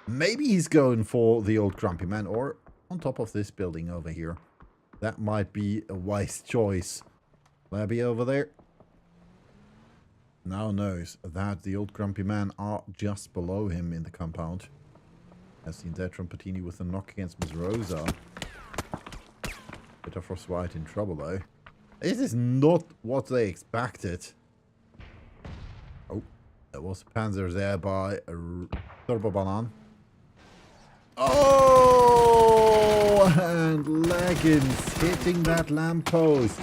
Maybe he's going for the old grumpy man, or on top of this building over here. That might be a wise choice. Labby over there now knows that the old grumpy man are just below him in the compound. I've seen that from Patini with a knock against Miss Rosa. Bit of Frostwhite in trouble though. This is not what they expected. Oh, there was a Panzer there by a Turbo Banan. Oh, and leggings hitting that lamppost.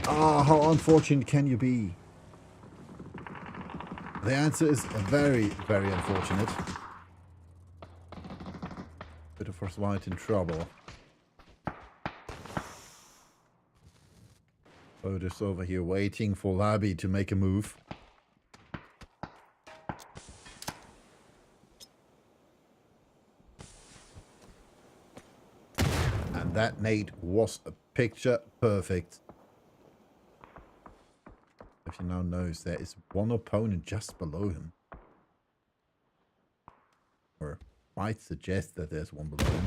Ah, how unfortunate can you be? The answer is very, very unfortunate. Bit of Frostwhite in trouble. Otis over here waiting for Labby to make a move. And that nade was a picture perfect. If you now notice, there is one opponent just below him. Or might suggest that there's one below him.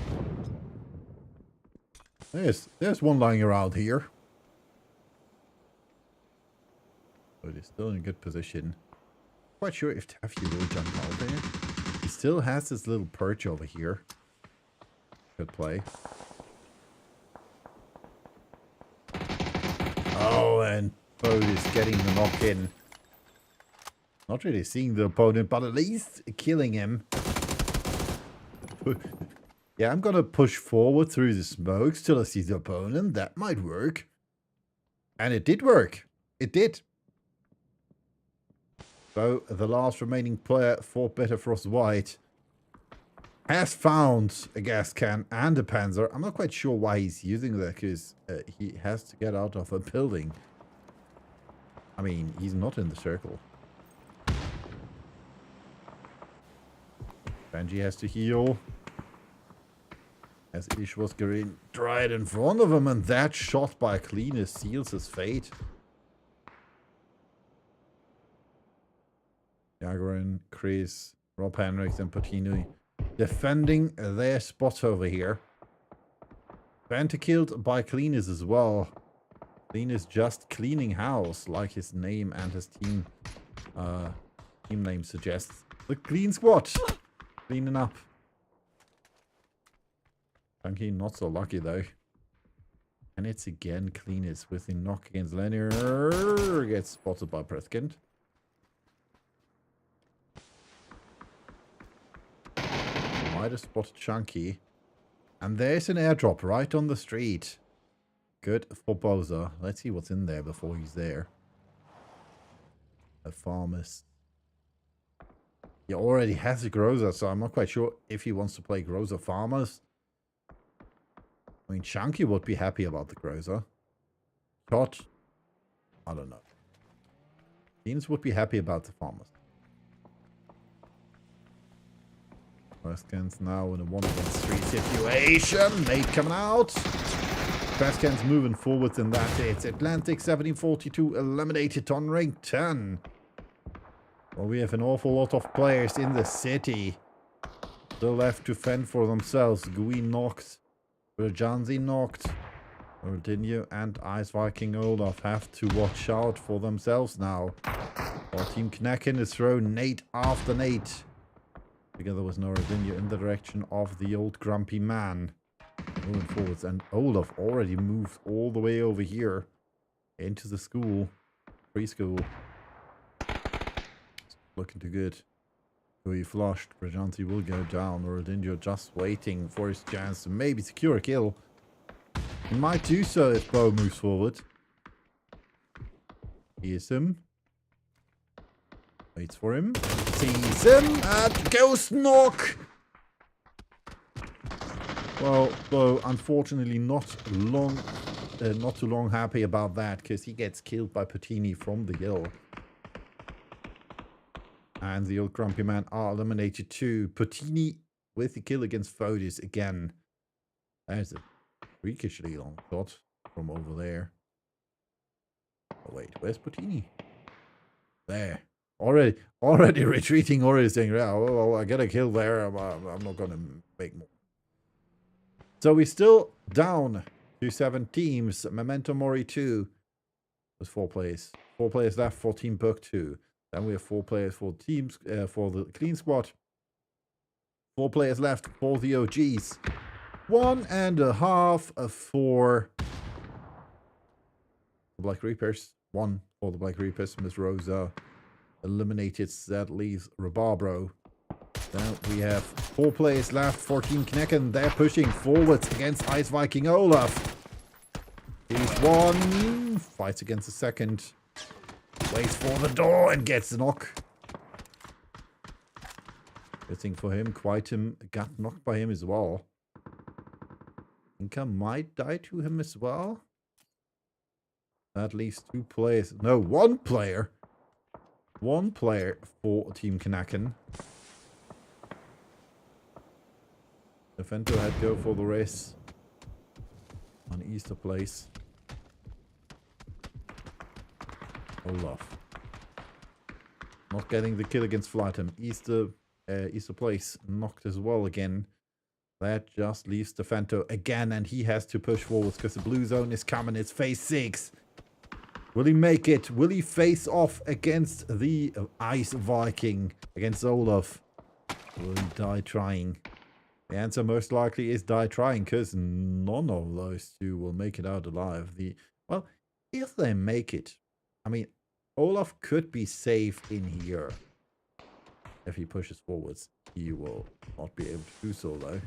There's one lying around here. But he's still in a good position. Quite sure if Taffy will jump out there. He still has this little perch over here. Good play. Oh, and Bode is getting the knock in. Not really seeing the opponent, but at least killing him. Yeah, I'm gonna push forward through the smokes till I see the opponent. That might work. And it did work. It did. So the last remaining player for Bitterfrost White has found a gas can and a Panzer. I'm not quite sure why he's using that, because he has to get out of a building. I mean, he's not in the circle. Benji has to heal. As Ish was getting right in front of him, and that shot by Cleanest seals his fate. Jagarin, Chris, Rob Henriks, and Patino defending their spot over here. Banta killed by Cleanest as well. Cleanest just cleaning house, like his name and his team name suggests. The clean squad. Cleaning up. Chunky not so lucky though. And it's again Cleanest with the knock against Lanier. Gets spotted by Prethkind. Might have spotted Chunky. And there's an airdrop right on the street. Good for Bowser. Let's see what's in there before he's there. A farmer's. He already has a Groza, so I'm not quite sure if he wants to play Groza Farmers. I mean, Chunky would be happy about the Groza. Shot. I don't know. Teams would be happy about the Farmers. Prescan's now in a 1-against-3 situation. Nate coming out. Prescan's moving forwards in that. It's Atlantic 1742 eliminated on ring 10. Well, we have an awful lot of players in the city. Still left to fend for themselves. Gui knocked. Berjanzi knocked. Ordinio and Ice Viking Olaf have to watch out for themselves now. While Team Knacken is thrown Nate after Nate. Together with Noradinho in the direction of the old grumpy man. Moving forwards. And Olaf already moved all the way over here. Into the school. Preschool. Looking too good. So he flushed. Brajanti will go down. Noradinho just waiting for his chance to maybe secure a kill. He might do so if Bo moves forward. Here's him. Waits for him. Sees him. And ghost knock! Well, Bo, unfortunately not too long happy about that, because he gets killed by Patini from the hill. And the old grumpy man are eliminated too. Patini with the kill against Fodis again. There's a freakishly long shot from over there. Oh wait, where's Patini? There. Already retreating, already saying, yeah, well, I get a kill there. I'm not going to make more. So we're still down to 7 teams. Memento Mori 2 with 4 players. 4 players left for Team Book 2. Then we have 4 players for teams for the clean squad. 4 players left for the OGs. 1.5 for the Black Reapers. 1 for the Black Reapers. Miss Rosa eliminated. That leaves Rabarbro. Then we have 4 players left for Team Knecken. They're pushing forwards against Ice Viking Olaf. He's 1. Fights against the second. Waits for the door and gets the knock. Good thing for him. Quaitum got knocked by him as well. Inca might die to him as well. That leaves 2 players. No, 1 player. 1 player for Team Knacken. Defento had go for the race on Easter Place. Olaf. Not getting the kill against Flightham. Easter Place knocked as well again. That just leaves Defento again, and he has to push forwards because the blue zone is coming. It's phase 6. Will he make it? Will he face off against the Ice Viking? Against Olaf? Will he die trying? The answer most likely is die trying, because none of those 2 will make it out alive. Well, if they make it, I mean, Olaf could be safe in here. If he pushes forwards, he will not be able to do so, though.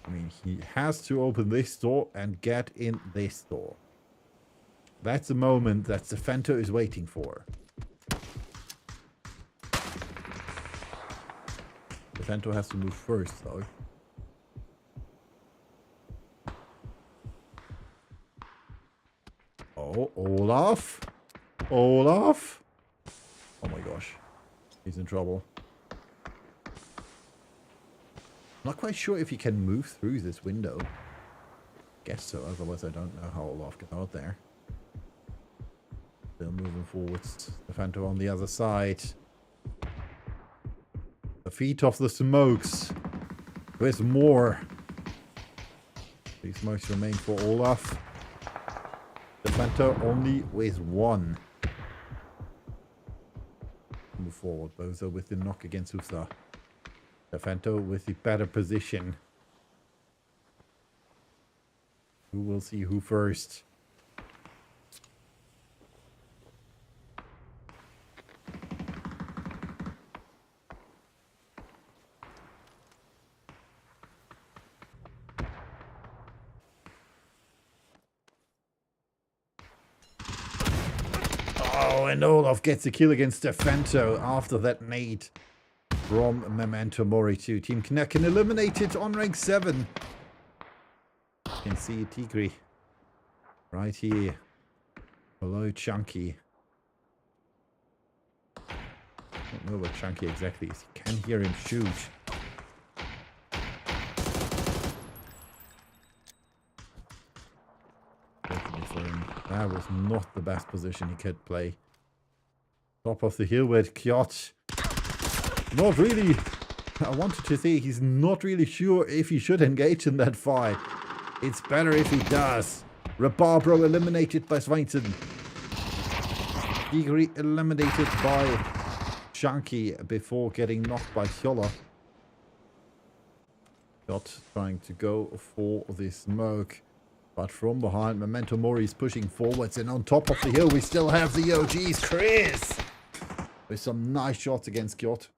I mean, he has to open this door and get in this door. That's the moment that Defento is waiting for. Defento has to move first, though. Oh, Olaf. Olaf. Oh my gosh. He's in trouble. Not quite sure if he can move through this window. Guess so, otherwise I don't know how Olaf got out there. Still moving forwards. Defento on the other side. The feet of the smokes. There's more. These smokes remain for Olaf. Defento only with one. Move forward. Bozo with the knock against Husa. Defento with the better position. Who will see who first? Oh, and Olaf gets a kill against Defento after that nade from Memento Mori 2. Team Knacken eliminated on rank 7. You can see Tigri right here below Chunky. I don't know what Chunky exactly is. You can hear him shoot. That was not the best position he could play. Top of the hill with Kjot. Not really. I wanted to say he's not really sure if he should engage in that fight. It's better if he does. Rabarbro eliminated by Sveinson. Tigri eliminated by Chunky before getting knocked by Hjolla. Kjot trying to go for the smoke. But from behind, Memento Mori is pushing forwards, and on top of the hill, we still have the OGs. Chris! With some nice shots against Kjot.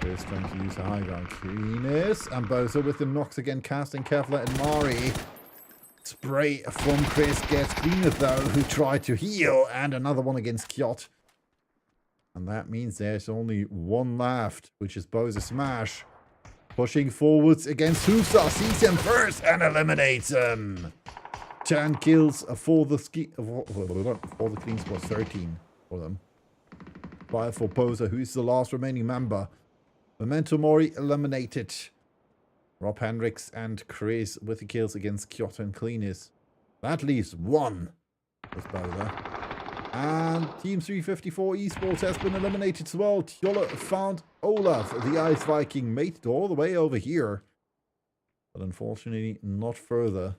Chris trying to use the high ground. Cleanest. And Bozo with the knocks again, casting Kevlar and Mari. Spray from Chris gets Cleanest, though, who tried to heal. And another one against Kjot. And that means there's only one left, which is Boza Smash. Pushing forwards against Husa. Sees him first and eliminates him. 10 kills for the clean squad. 13 for them. 5 for Boza, who's the last remaining member. Memento Mori eliminated. Rob Hendricks and Chris with the kills against Kjot and Cleanest. That leaves 1 with Boza. And Team 354 Esports has been eliminated as well. Hjolla found Olaf, the Ice Viking, made it all the way over here. But unfortunately, not further.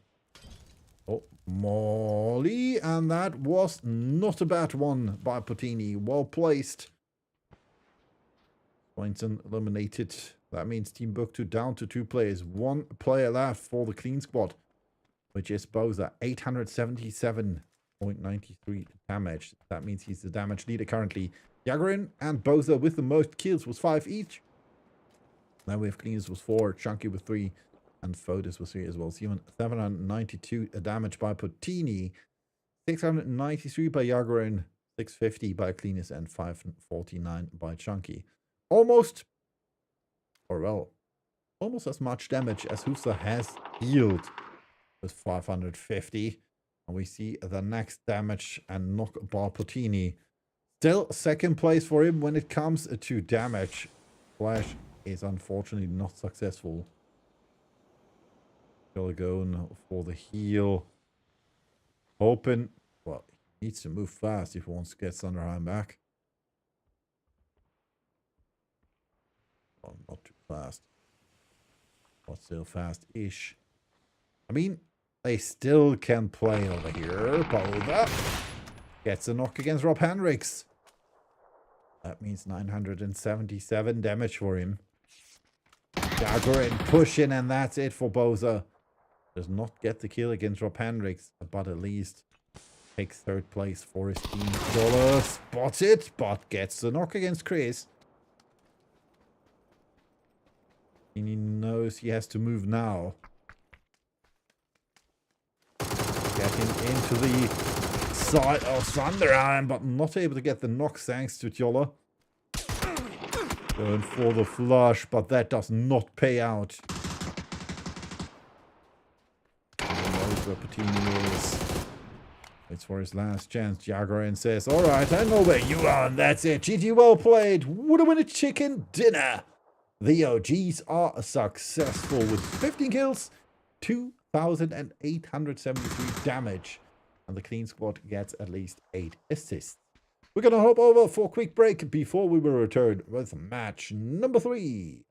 Oh, Molly. And that was not a bad one by Potini. Well placed. Swinton eliminated. That means Team Book2 down to 2 players. 1 player left for the clean squad, which is Boza. 877.93 damage. That means he's the damage leader currently. Jagrin and Boza with the most kills was 5 each. Then we have Cleanest was 4, Chunky with 3, and Fotis was 3 as well. 792 damage by Potini, 693 by Jagrin, 650 by Cleanest, and 549 by Chunky. Almost, or well, almost as much damage as Husa has healed with 550. And we see the next damage and knock by Potini. Still second place for him when it comes to damage. Flash is unfortunately not successful. Still going for the heal. Hoping, well, he needs to move fast if he wants to get Sunderheim back. Well, not too fast. But still fast-ish. I mean, they still can play over here. Boulder gets a knock against Rob Hendricks. That means 977 damage for him. Jagrin pushing, and that's it for Boza. Does not get the kill against Rob Hendricks, but at least takes 3rd place for his team. Dollar spotted, but gets the knock against Chris. And he knows he has to move now. Getting into the side of Sunderland, but not able to get the knock thanks to Tjolla. Going for the flush, but that does not pay out. The opportunity is. Waits for his last chance. Jagarin says, alright, I know where you are, and that's it. GG, well played. Would have win a chicken dinner. The OGs are successful with 15 kills, 2,873 damage. And the clean squad gets at least 8 assists. We're going to hop over for a quick break before we will return with match number 3.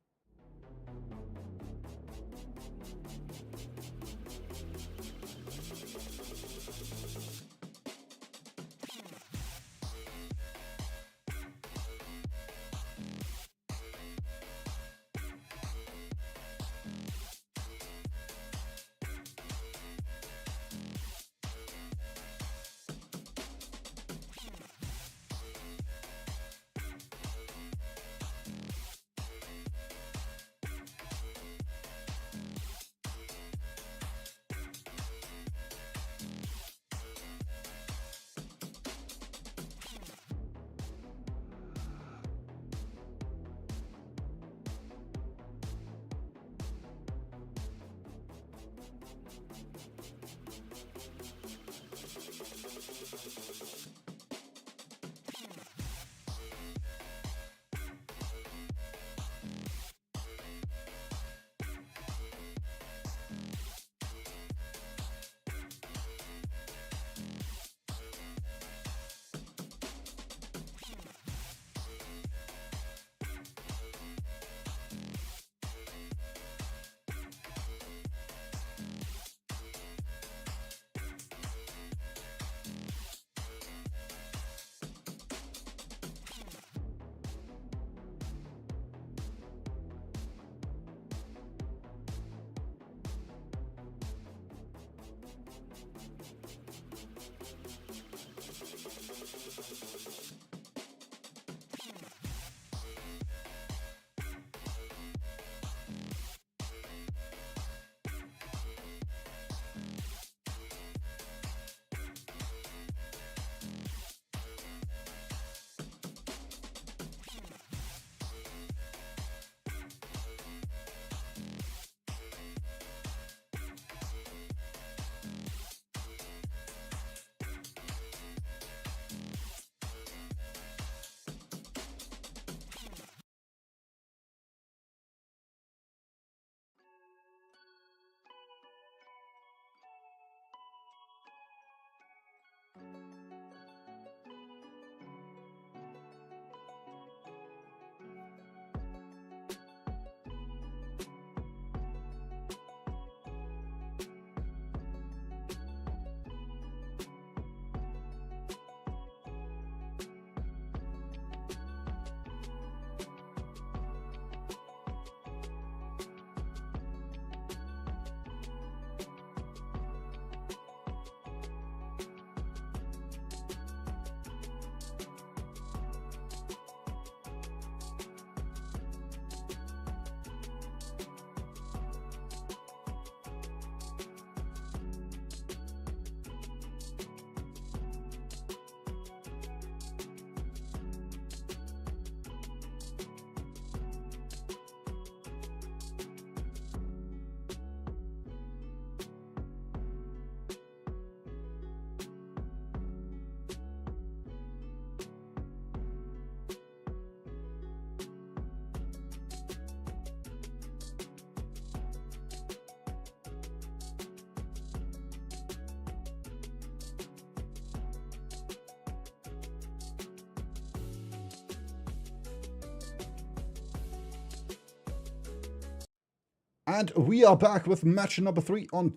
And we are back with match number 3 on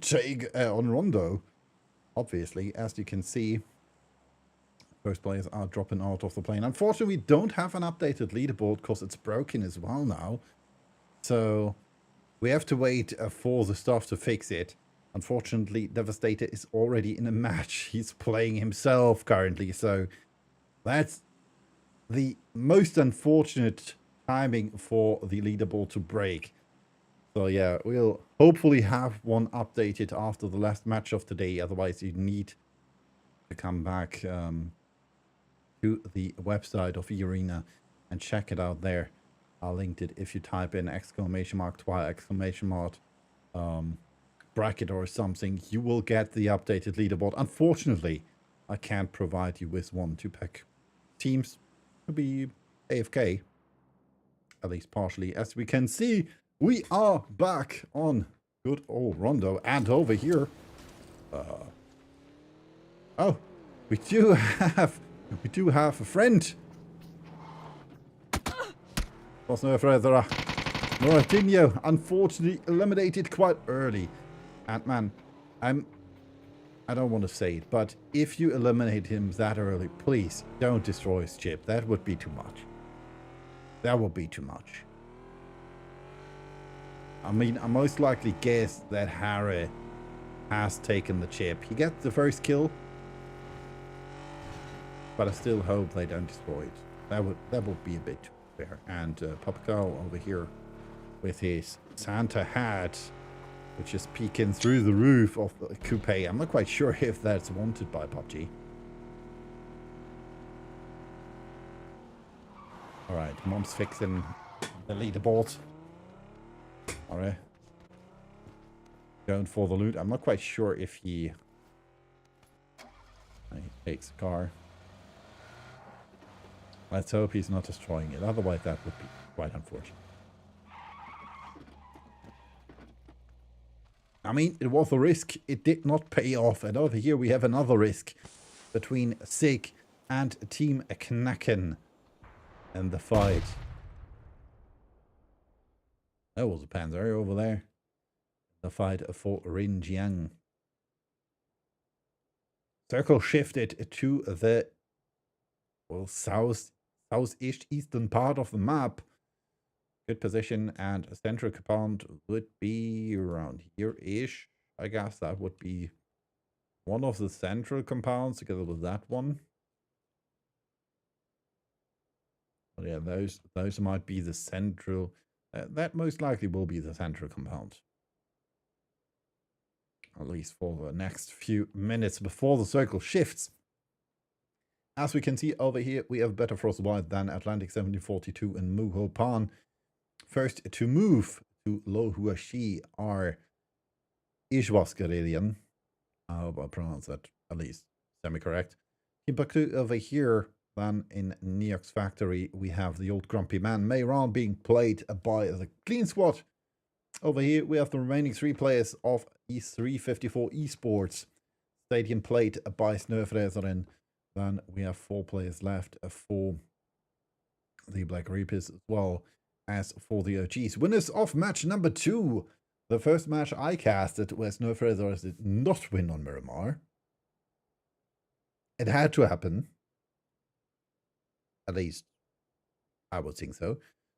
on Rondo. Obviously, as you can see, first players are dropping out of the plane. Unfortunately, we don't have an updated leaderboard because it's broken as well now. So we have to wait for the staff to fix it. Unfortunately, Devastator is already in a match. He's playing himself currently. So that's the most unfortunate timing for the leaderboard to break. So yeah, we'll hopefully have one updated after the last match of today. Otherwise, you need to come back to the website of eArena and check it out there. I'll link it if you type in !twi! Bracket or something, you will get the updated leaderboard. Unfortunately, I can't provide you with one to pick. Teams to be AFK, at least partially. As we can see, we are back on good old Rondo, and over here, oh, we do have a friend. Was no further. Ronaldinho, unfortunately, eliminated quite early. And man, I don't want to say it, but if you eliminate him that early, please don't destroy his chip. That would be too much. That would be too much. I mean, I most likely guess that Harry has taken the chip. He gets the first kill, but I still hope they don't destroy it. That would be a bit too fair. And Papaco over here with his Santa hat, which is peeking through the roof of the coupe. I'm not quite sure if that's wanted by PUBG. Alright, Mom's fixing the leaderboard. Alright. Going for the loot. I'm not quite sure if he takes the car. Let's hope he's not destroying it. Otherwise, that would be quite unfortunate. I mean, it was a risk. It did not pay off. And over here we have another risk between Sig and Team Knacken in the fight. That was a Panzer over there. The fight for Rinjiang. Circle shifted to the southeast eastern part of the map. Good position, and a central compound would be around here-ish. I guess that would be one of the central compounds together with that one. But yeah, those might be the central. That most likely will be the central compound. At least for the next few minutes before the circle shifts. As we can see over here, we have better frostbite than Atlantic 1742 and Muho Pan. First to move to Lo Huaxi are Ishwaskarelian. I hope I pronounce that at least semi-correct. Timbuktu over here, then in Neox Factory, we have the old grumpy man Mayron being played by the Clean Squad. Over here, we have the remaining 3 players of E354 Esports. Stadium played by Snöfräsaren. Then we have 4 players left for the Black Reapers as well as for the OGs. Winners of match number 2. The first match I casted where Snöfräsaren did not win on Miramar. It had to happen. At least, I would think so.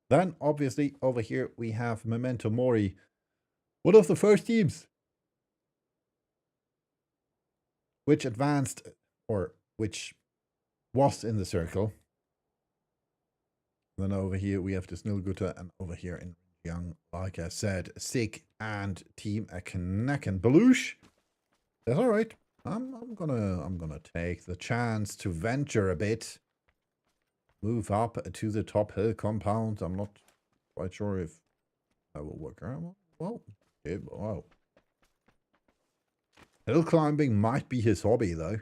Then, obviously, over here we have Memento Mori. One of the first teams which advanced, or which was in the circle. Then over here we have the Snillgutter, and over here in Young, like I said, Sig and Team Knacken. Belush. That's alright. I'm gonna take the chance to venture a bit. Move up to the top hill compound. I'm not quite sure if that will work out. Well, wow. Hill climbing might be his hobby, though.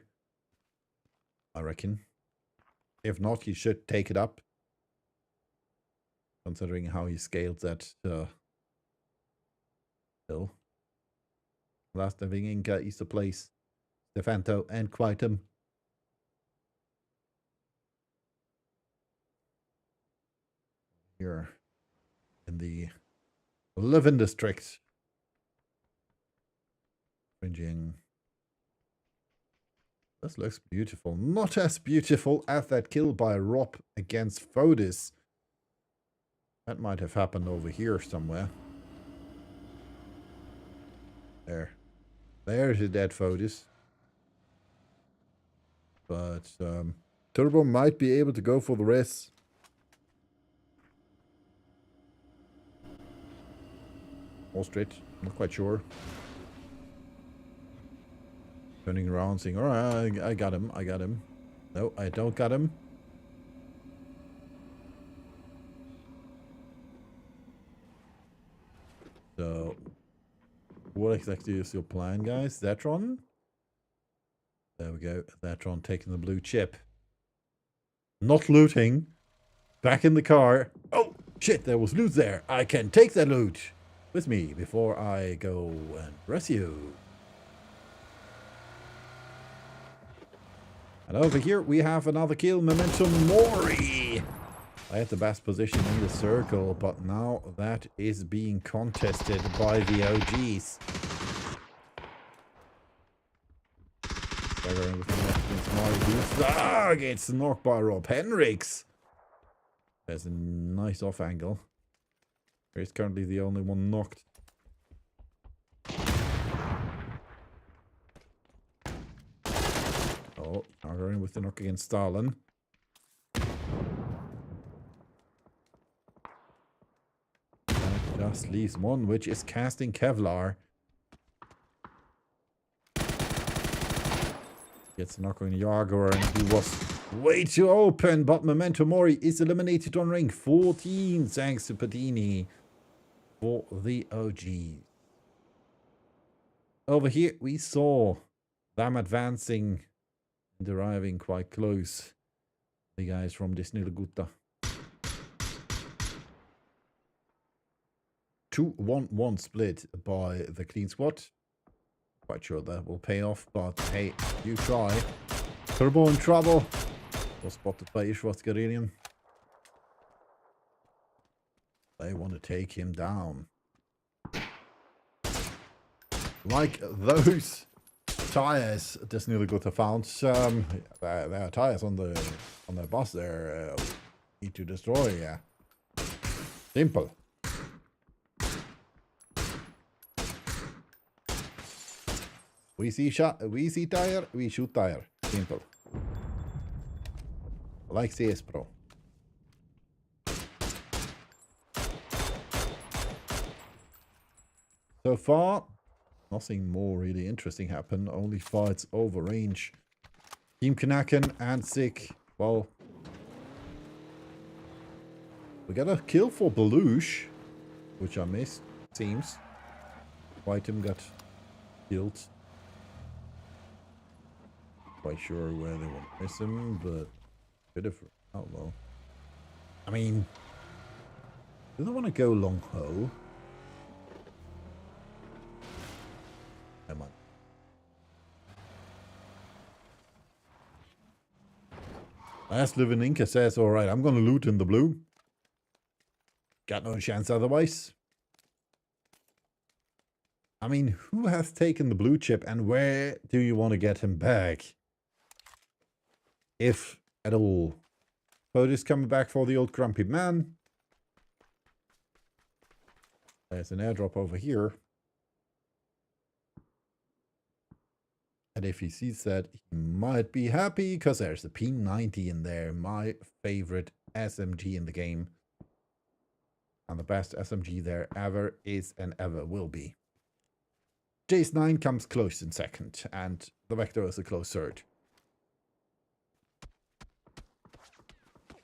I reckon. If not, he should take it up. Considering how he scaled that hill. Last living Inca is the place. Stefanto and Quitem. Here in the Living District. Cringing. This looks beautiful. Not as beautiful as that kill by Rob against Fodis. That might have happened over here somewhere. There. There's a dead Fodis. But Turbo might be able to go for the rest. All straight. Not quite sure. Turning around saying, all right, I got him. I got him. No, I don't got him. So, what exactly is your plan, guys? Zetron? There we go. Zetron taking the blue chip. Not looting. Back in the car. Oh, shit, there was loot there. I can take that loot with me before I go and rescue. And over here we have another kill. Memento Mori. I had the best position in the circle, but now that is being contested by the OGs. Gets knocked by Rob Henriks. There's a nice off angle. He's currently the only one knocked. Oh, arguing with the knock against Stalin. That just leaves one, which is casting Kevlar. Gets a knock on Jaguar, and he was way too open, but Memento Mori is eliminated on ring 14, thanks to Padini for the OG. Over here, we saw them advancing and arriving quite close. The guys from Disney-Lagutta. 2-1-1 split by the clean squad. Quite sure that will pay off, but hey, you try. Turbo in trouble. Was spotted by Ishwas. They want to take him down. Like those tires Disney-Lagutta found. There are tires on the bus there. Need to destroy. Yeah. Simple. We see tire, we shoot tire. Simple. Like CS Pro. So far, nothing more really interesting happened. Only fights over range. Team Knacken and Sick. Well, we got a kill for Belush, which I missed, seems. Whiteum got killed. Quite sure where they want to miss him, but bit of outlaw. I mean, do they want to go long ho? Never mind. Last Living Inca says, alright, I'm going to loot in the blue. Got no chance otherwise. I mean, who has taken the blue chip and where do you want to get him back? If at all. Fotis coming back for the old grumpy man. There's an airdrop over here. And if he sees that, he might be happy because there's a P90 in there. My favorite SMG in the game. And the best SMG there ever is and ever will be. Jace 9 comes close in second. And the Vector is a close third.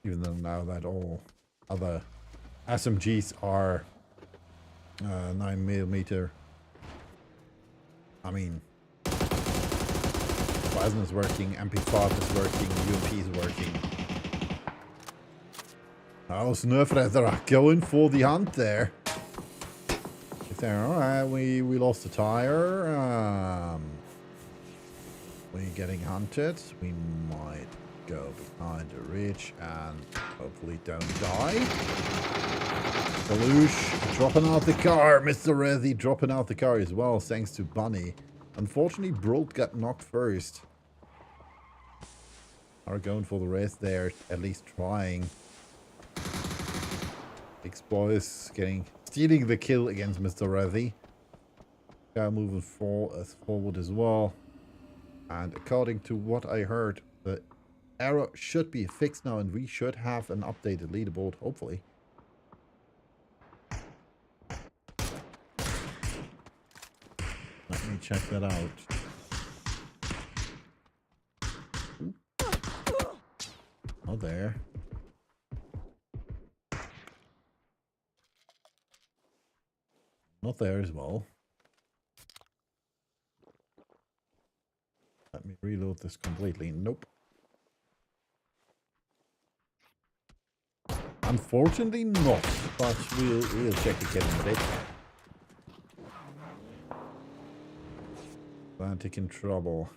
Even though now that all other SMGs are 9mm. I mean, Plasma is working, MP5 is working, UMP is working. Oh, Snurfredder going for the hunt there. Alright, we lost a tire. We're getting hunted. We might go behind a ridge and hopefully don't die. Belush dropping out the car. Mr. Rezi dropping out the car as well, thanks to Bunny. Unfortunately, Brolt got knocked first. Are going for the rest there, at least trying. X-Boys stealing the kill against Mr. Rezi. Guy moving forward as well. And according to what I heard, the error should be fixed now and we should have an updated leaderboard, hopefully. Let me check that out. Not there. Not there as well. Let me reload this completely. Nope. Unfortunately not, but we'll check again in a bit. Atlantic in trouble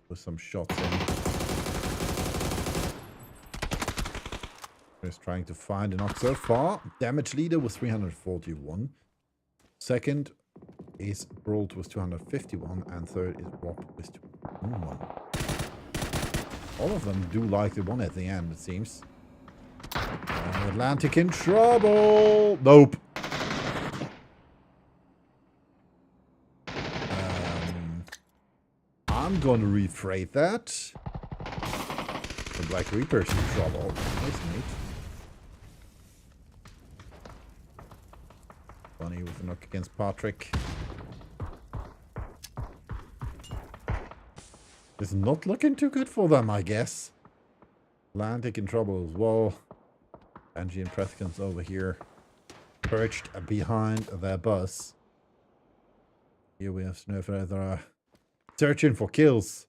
with some shots in. Just trying to find a knock so far. Damage leader was 341. Second is Brolt with 251, and third is Rob with 201. All of them do like the one at the end, it seems. Atlantic in trouble. Nope. I'm going to rephrase that. The Black Reaper's in trouble. Nice, mate. Bunny with a knock against Patrick. It's not looking too good for them, I guess. Atlantic in trouble as well. Angie and Preston's over here, perched behind their bus. Here we have Snowfeather searching for kills.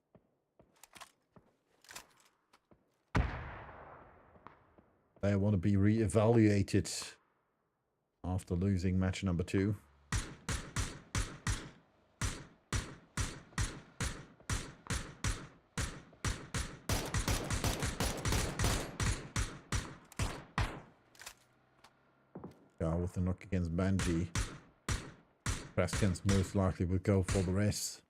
They want to be re-evaluated after losing match number 2. With the knock against Banji. Praskins most likely would go for the rest.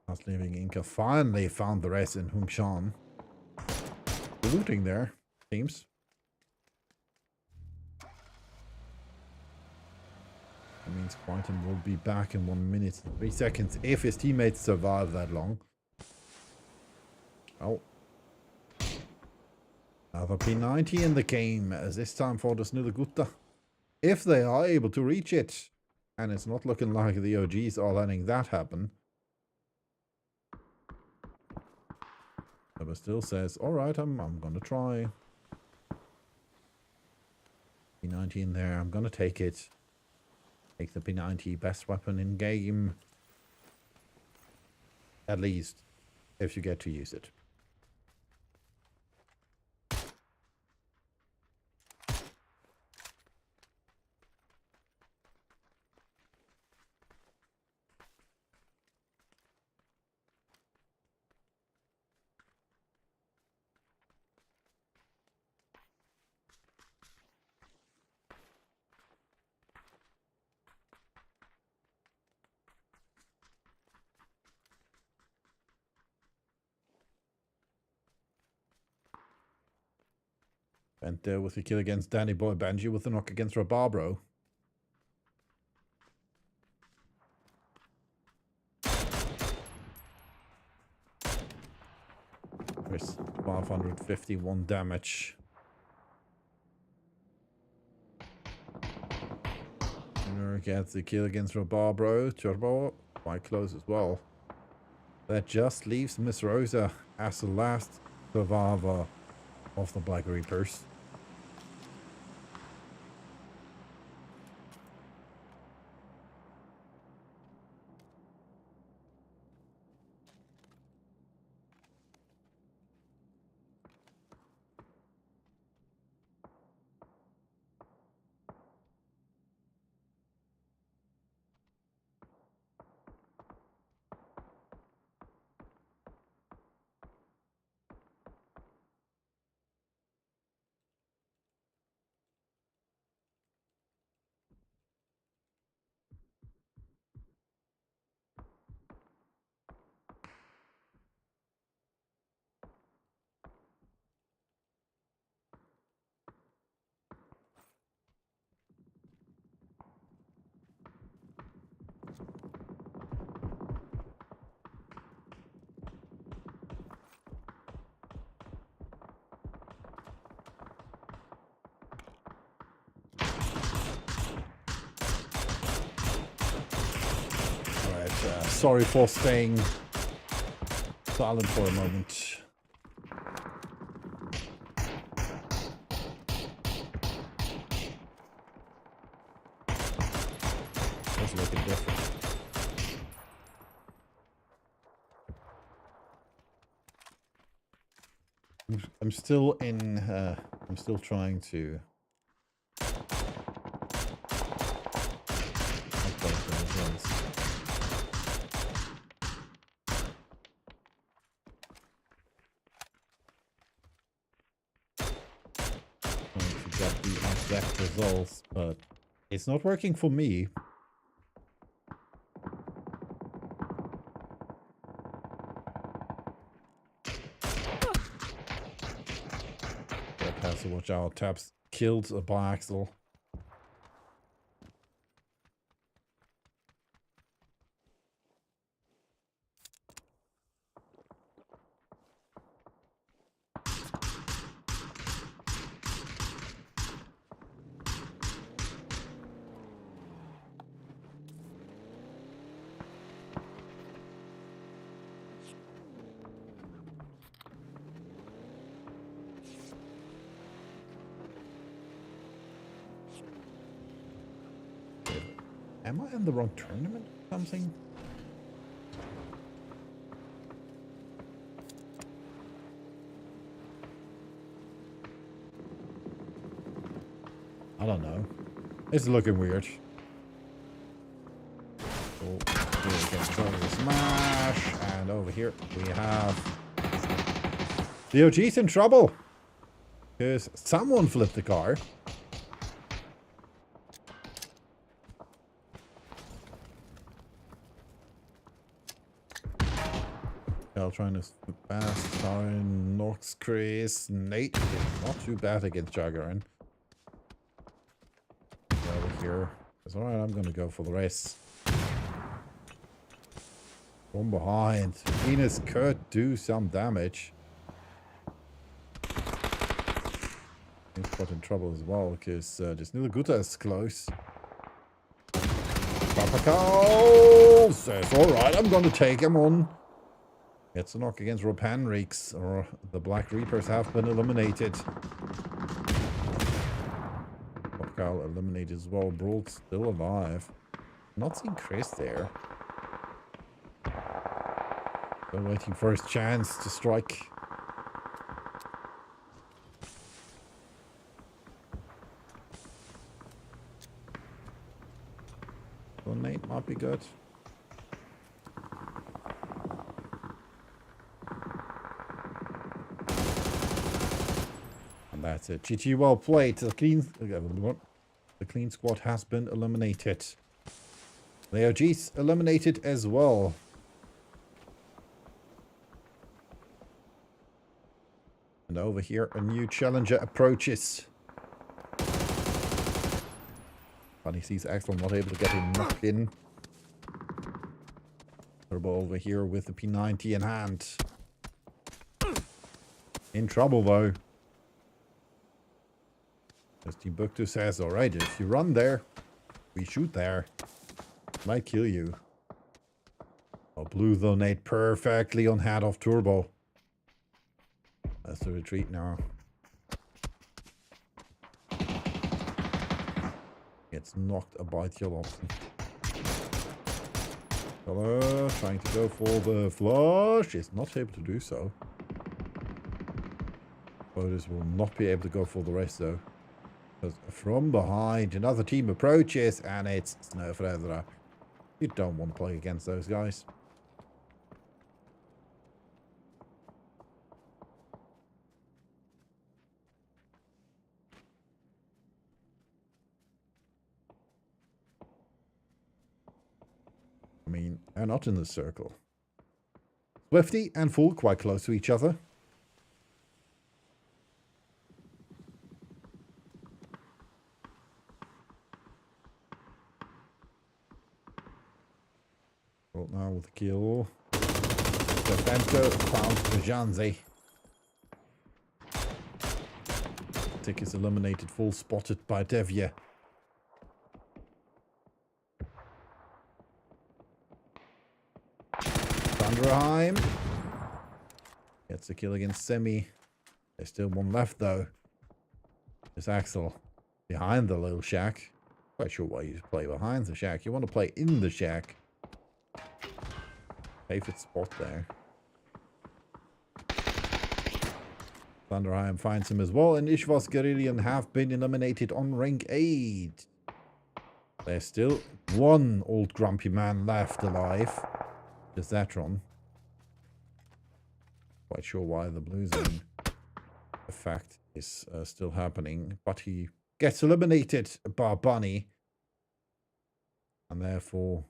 Last leaving Inca finally found the rest in Humshan. Looting there, seems. That means Quantum will be back in 1 minute and 3 seconds if his teammates survive that long. Oh. Another P90 in the game, as this time for the Snudagutta. If they are able to reach it. And it's not looking like the OGs are letting that happen. But still says, alright, I'm gonna try. P90 in there, I'm gonna take it. Take the P90, best weapon in game. At least, if you get to use it. And with a kill against Danny Boy Banji with a knock against Rabarbro. There's 551 damage. Winner gets the kill against Rabarbro. Turbo quite close as well. That just leaves Miss Rosa as the last survivor of the Black Reapers. Sorry for staying silent for a moment. That's looking different. I'm still in, I'm still trying to... to get the exact results, but it's not working for me. Has to watch out. Taps killed a biaxle. Am I in the wrong tournament or something? I don't know. It's looking weird. Oh, here we go. The smash. And over here we have the OG's in trouble. Because someone flipped the car. Trying to fast down Nox, Chris, Nate. Not too bad against Jaggerin. Over here. It's alright, I'm gonna go for the race. From behind. Venus could do some damage. He's got in trouble as well, because this Nilaguta is close. Papakal says, alright, I'm gonna take him on. Gets a knock against Rob Henriks, or the Black Reapers have been eliminated. Popcal eliminated as well. Brawl still alive. Not seeing Chris there. Still waiting for his chance to strike. So Nate might be good. That's it. GG, well played. The clean squad has been eliminated. The OG's eliminated as well. And over here, a new challenger approaches. Funny sees Axel not able to get him knocked in. Turbo over here with the P90 in hand. In trouble though. As Timbuktu says, alright, if you run there, we shoot there. Might kill you. Oh, blue donate perfectly on head of Turbo. That's the retreat now. Gets knocked by Tjolopsen. Hello, trying to go for the flush. Is not able to do so. Voters will not be able to go for the rest though. From behind, another team approaches, and it's Snowfeather. You don't want to play against those guys. I mean, they're not in the circle. Swifty and Fool quite close to each other. Now with the kill. Defento found Janzi. Tick is eliminated, full spotted by Devia. Thunderheim. Gets a kill against Semi. There's still one left though. There's Axel behind the little shack. Quite sure why you play behind the shack. You want to play in the shack. Favorite spot there. Thunderheim finds him as well, and Ishvas Guerrillion have been eliminated on rank 8. There's still one old grumpy man left alive. Just Zatron. Quite sure why the blue zone effect is still happening, but he gets eliminated by Bunny. And therefore,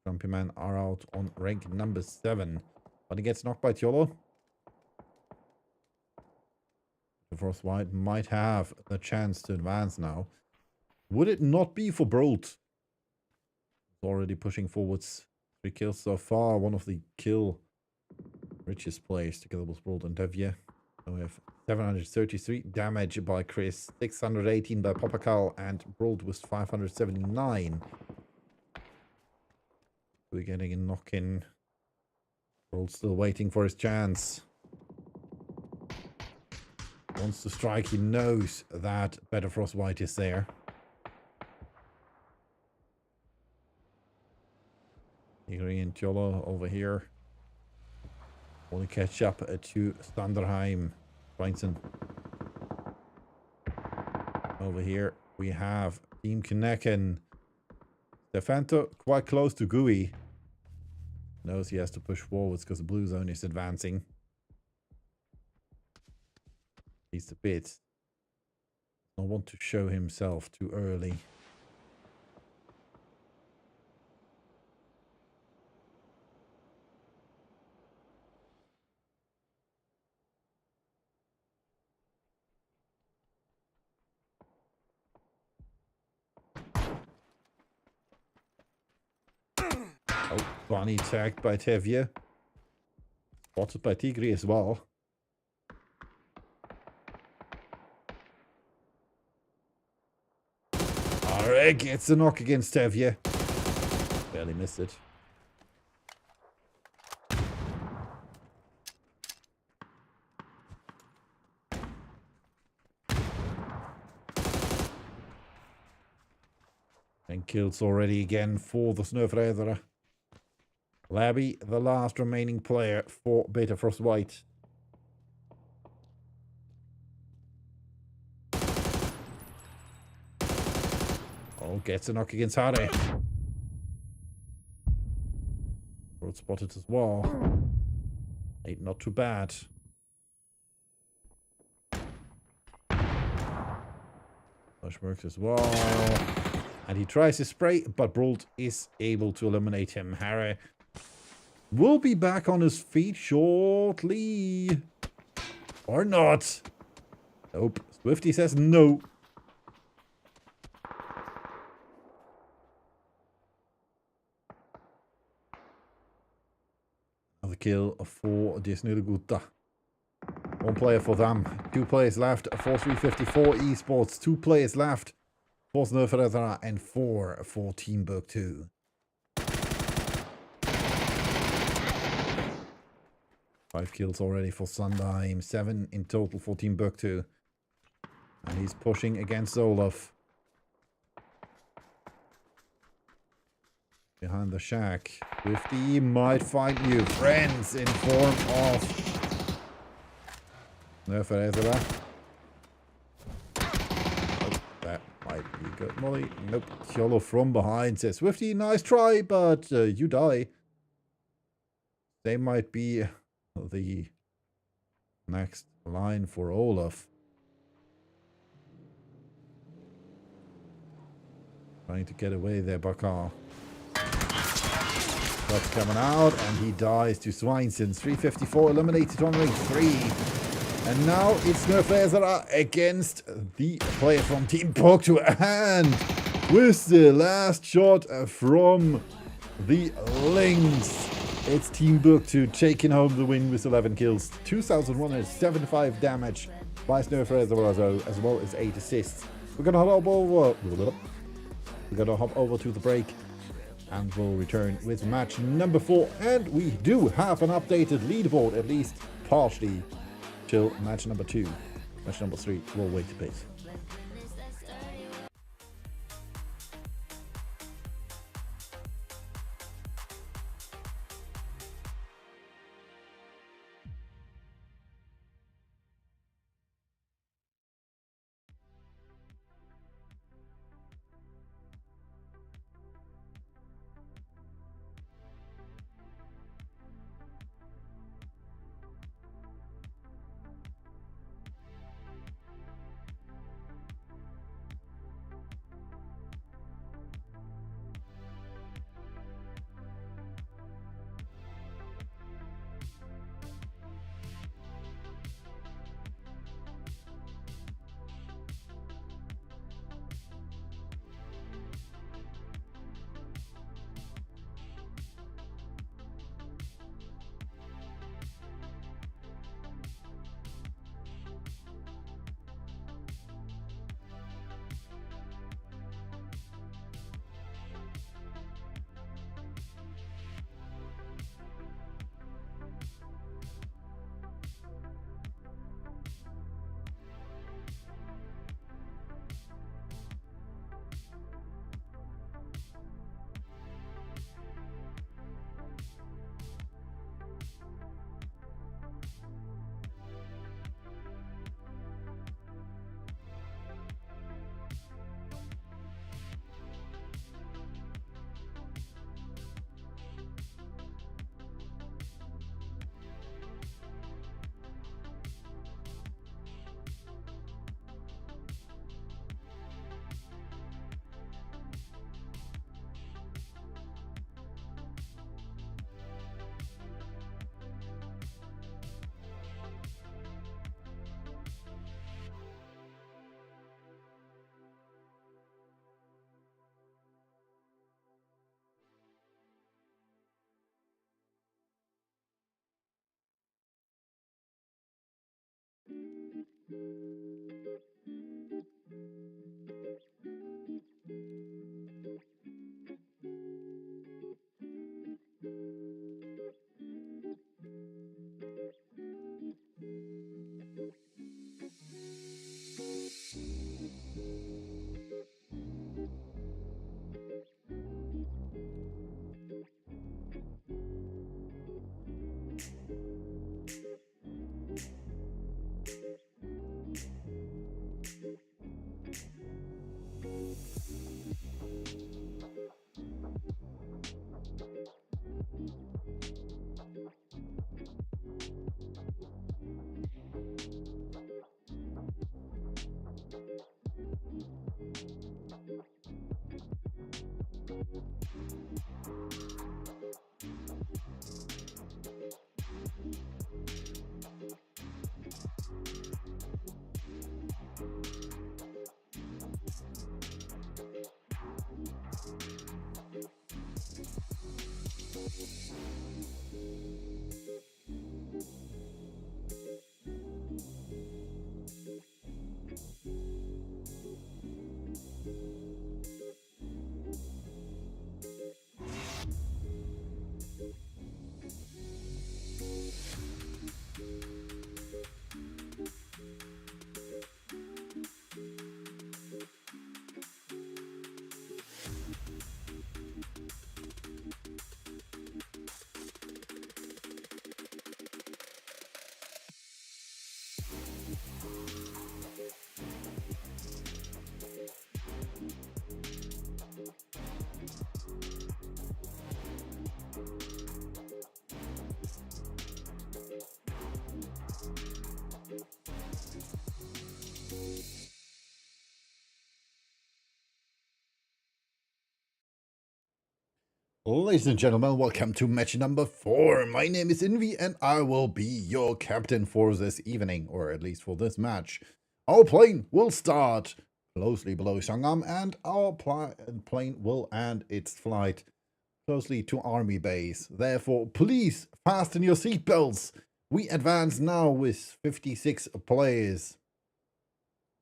grumpy men are out on rank number 7. Bunny gets knocked by Tiolo. The Frostbite might have the chance to advance now. Would it not be for Brolt? Already pushing forwards. 3 kills so far. One of the kill richest players together with Brolt and Devia. So we have 733 damage by Chris, 618 by Popakal, and Brolt with 579. We're getting a knock-in. Brolt still waiting for his chance. Wants to strike, he knows that Better Frostbite is there. Igri and Tiolo over here. Want to catch up to Standerheim. Sveinson. Over here we have Team Kneken. Stefanto quite close to Gui. Knows he has to push forwards because the blue zone is advancing. He's a bit. I want to show himself too early. Oh, Bunny tagged by Tevye. Spotted by Tigri as well. Areg gets a knock against Tevye. Barely missed it. And kills already again for the Snöfrädare. Labby, the last remaining player for Beta Frostbite. Oh, gets a knock against Harry. Road spotted as well. Ain't not too bad. Flash works as well. And he tries to spray, but Brolt is able to eliminate him. Harry will be back on his feet shortly. Or not. Nope. Swifty says no. Another kill for Disneylegutta. 1 player for them. 2 players left for 354 Esports. 2 players left for Snöfrädare and 4 for Team Book 2. Five kills already for Sundheim. 7 in total for Team Book 2. And he's pushing against Olaf. Behind the shack. 50 might find new friends in form of Snöfrädare. Oh, that might be good. Molly. Nope. Tiolo from behind says, Swifty, nice try, but you die. They might be the next line for Olaf. Trying to get away there, Bakar. Shots coming out, and he dies to Sveinson. 354 eliminated on ring 3. And now it's Snöfrädare against the player from Team Book 2. And with the last shot from the Lynx, it's Team Book 2 taking home the win with 11 kills. 2,175 damage by Snöfrädare as well as 8 assists. We're gonna hop over to the break. and we'll return with match number 4. And we do have an updated leaderboard, at least partially, till match number 2. Match number 3 will wait a bit. Ladies and gentlemen, welcome to match number 4. My name is Invi and I will be your captain for this evening, or at least for this match. Our plane will start closely below Sangam and our plane will end its flight closely to Army Base. Therefore, please fasten your seatbelts. We advance now with 56 players,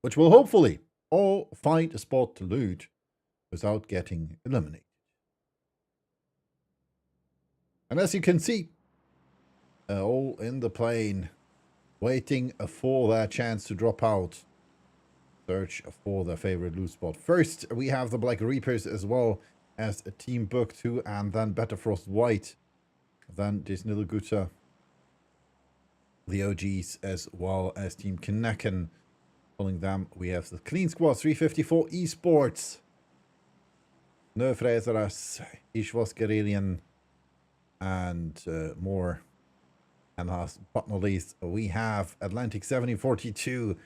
which will hopefully all find a spot to loot without getting eliminated. And as you can see, all in the plane, waiting for their chance to drop out. Search for their favorite loot spot. First, we have the Black Reapers as well as a Team Book 2, and then Betterfrost White. Then Disneyluguta, the OGs, as well as Team Knacken. Following them, we have the Clean Squad 354 Esports. Nerfrezaras, Ishwas Guerrillian, and more. And last but not least, we have Atlantic 7042,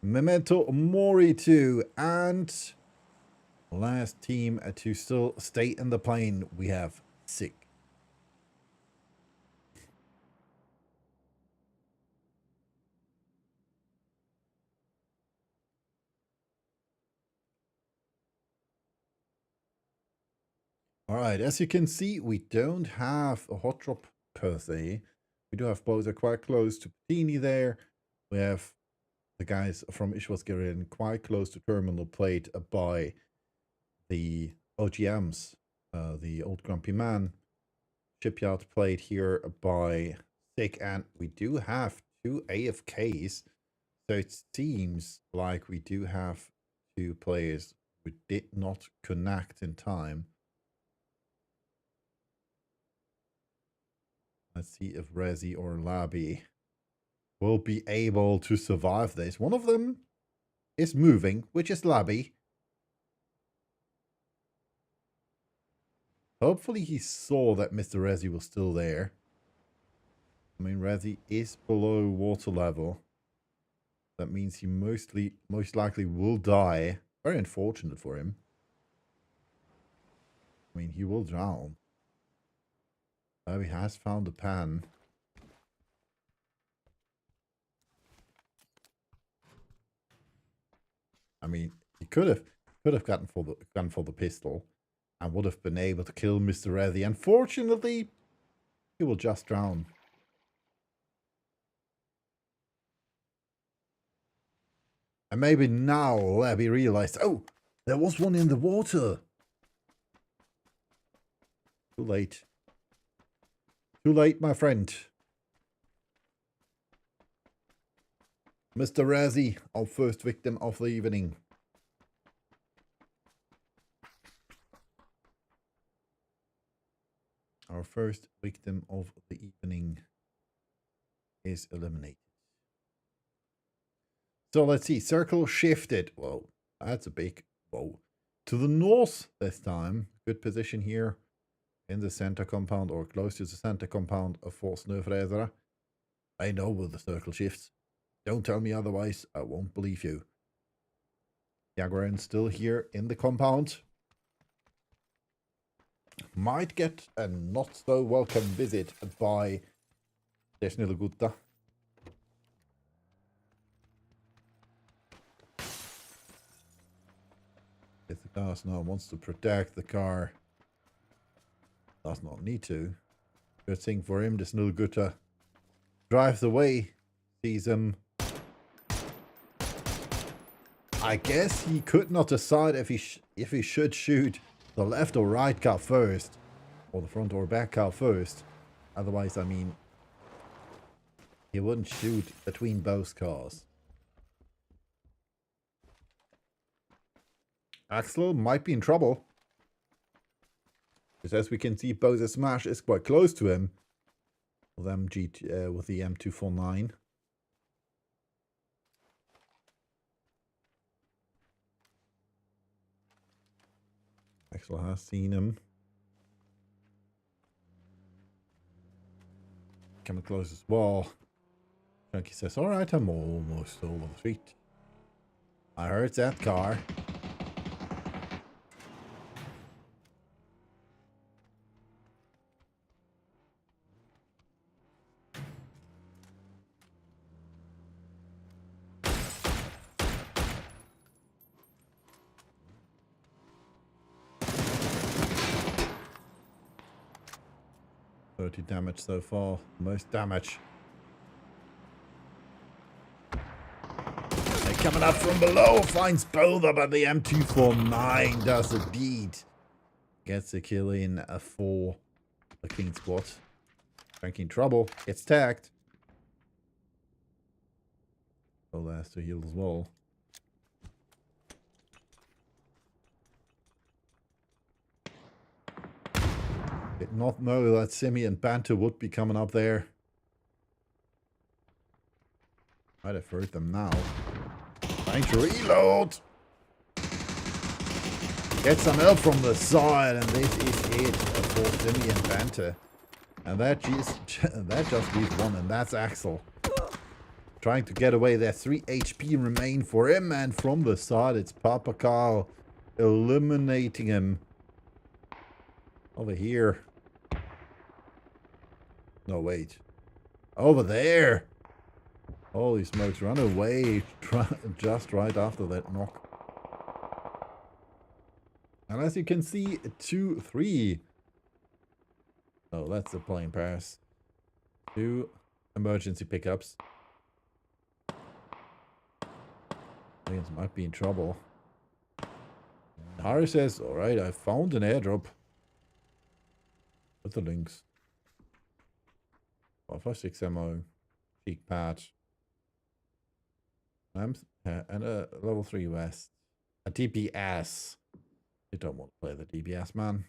Memento Mori 2, and last team to still stay in the plane, we have Sig. Alright, as you can see, we don't have a hot drop per se. We do have Boza quite close to Patini there. We have the guys from Ishwas Guerrillian quite close to Terminal Plate by the OGMs, the Old Grumpy Man. Shipyard Plate here by Sig, and we do have 2 AFKs. So it seems like we do have 2 players who did not connect in time. Let's see if Rezi or Labi will be able to survive this. One of them is moving, which is Labi. Hopefully he saw that Mr. Rezi was still there. I mean, Rezi is below water level. That means he most likely will die. Very unfortunate for him. I mean, he will drown. Oh, he has found a pan. I mean, he could have gone for the pistol and would have been able to kill Mr. Rezi. Unfortunately, he will just drown. And maybe now Labby realized, oh, there was one in the water. Too late. Too late, my friend. Mr. Rezi, our first victim of the evening. Our first victim of the evening is eliminated. So let's see. Circle shifted. Whoa, that's a big whoa. To the north this time. Good position here in the center compound or close to the center compound of Force Nerfrezer. I know where the circle shifts. Don't tell me otherwise. I won't believe you. Jaguarin still here in the compound. Might get a not so welcome visit by Desnilagutta. If the car now wants to protect the car, does not need to. Good thing for him, Desnilagutta drives away, sees him. I guess he could not decide if he should shoot the left or right car first, or the front or back car first. Otherwise, I mean, he wouldn't shoot between both cars. Axel might be in trouble, because as we can see, Bowser Smash is quite close to him with with the M249. Axel has seen him. Coming close as well. Chunky says, alright, I'm almost over the street. I heard that car. Damage so far, most damage. They're coming up from below, finds both up at the M249, does the deed. Gets a kill in a 4 The King squad. Frankie trouble. It's tagged. Oh, has to heal as well. Did not know that Simi and Banter would be coming up there. Might have heard them now. Trying to reload. Get some help from the side, and this is it for Simi and Banter. And that just leaves one, and that's Axel. Trying to get away there. 3 HP remain for him, and from the side it's Papa Carl eliminating him. Over here. No, wait. Over there. Holy smokes, run away just right after that knock. And as you can see, 2-3. Oh, that's a plain pass. 2 emergency pickups. Lions might be in trouble. Harry says, alright, I found an airdrop. With the links. 556 ammo. Cheek patch. And a level 3 vest. A DPS. You don't want to play the DPS, man.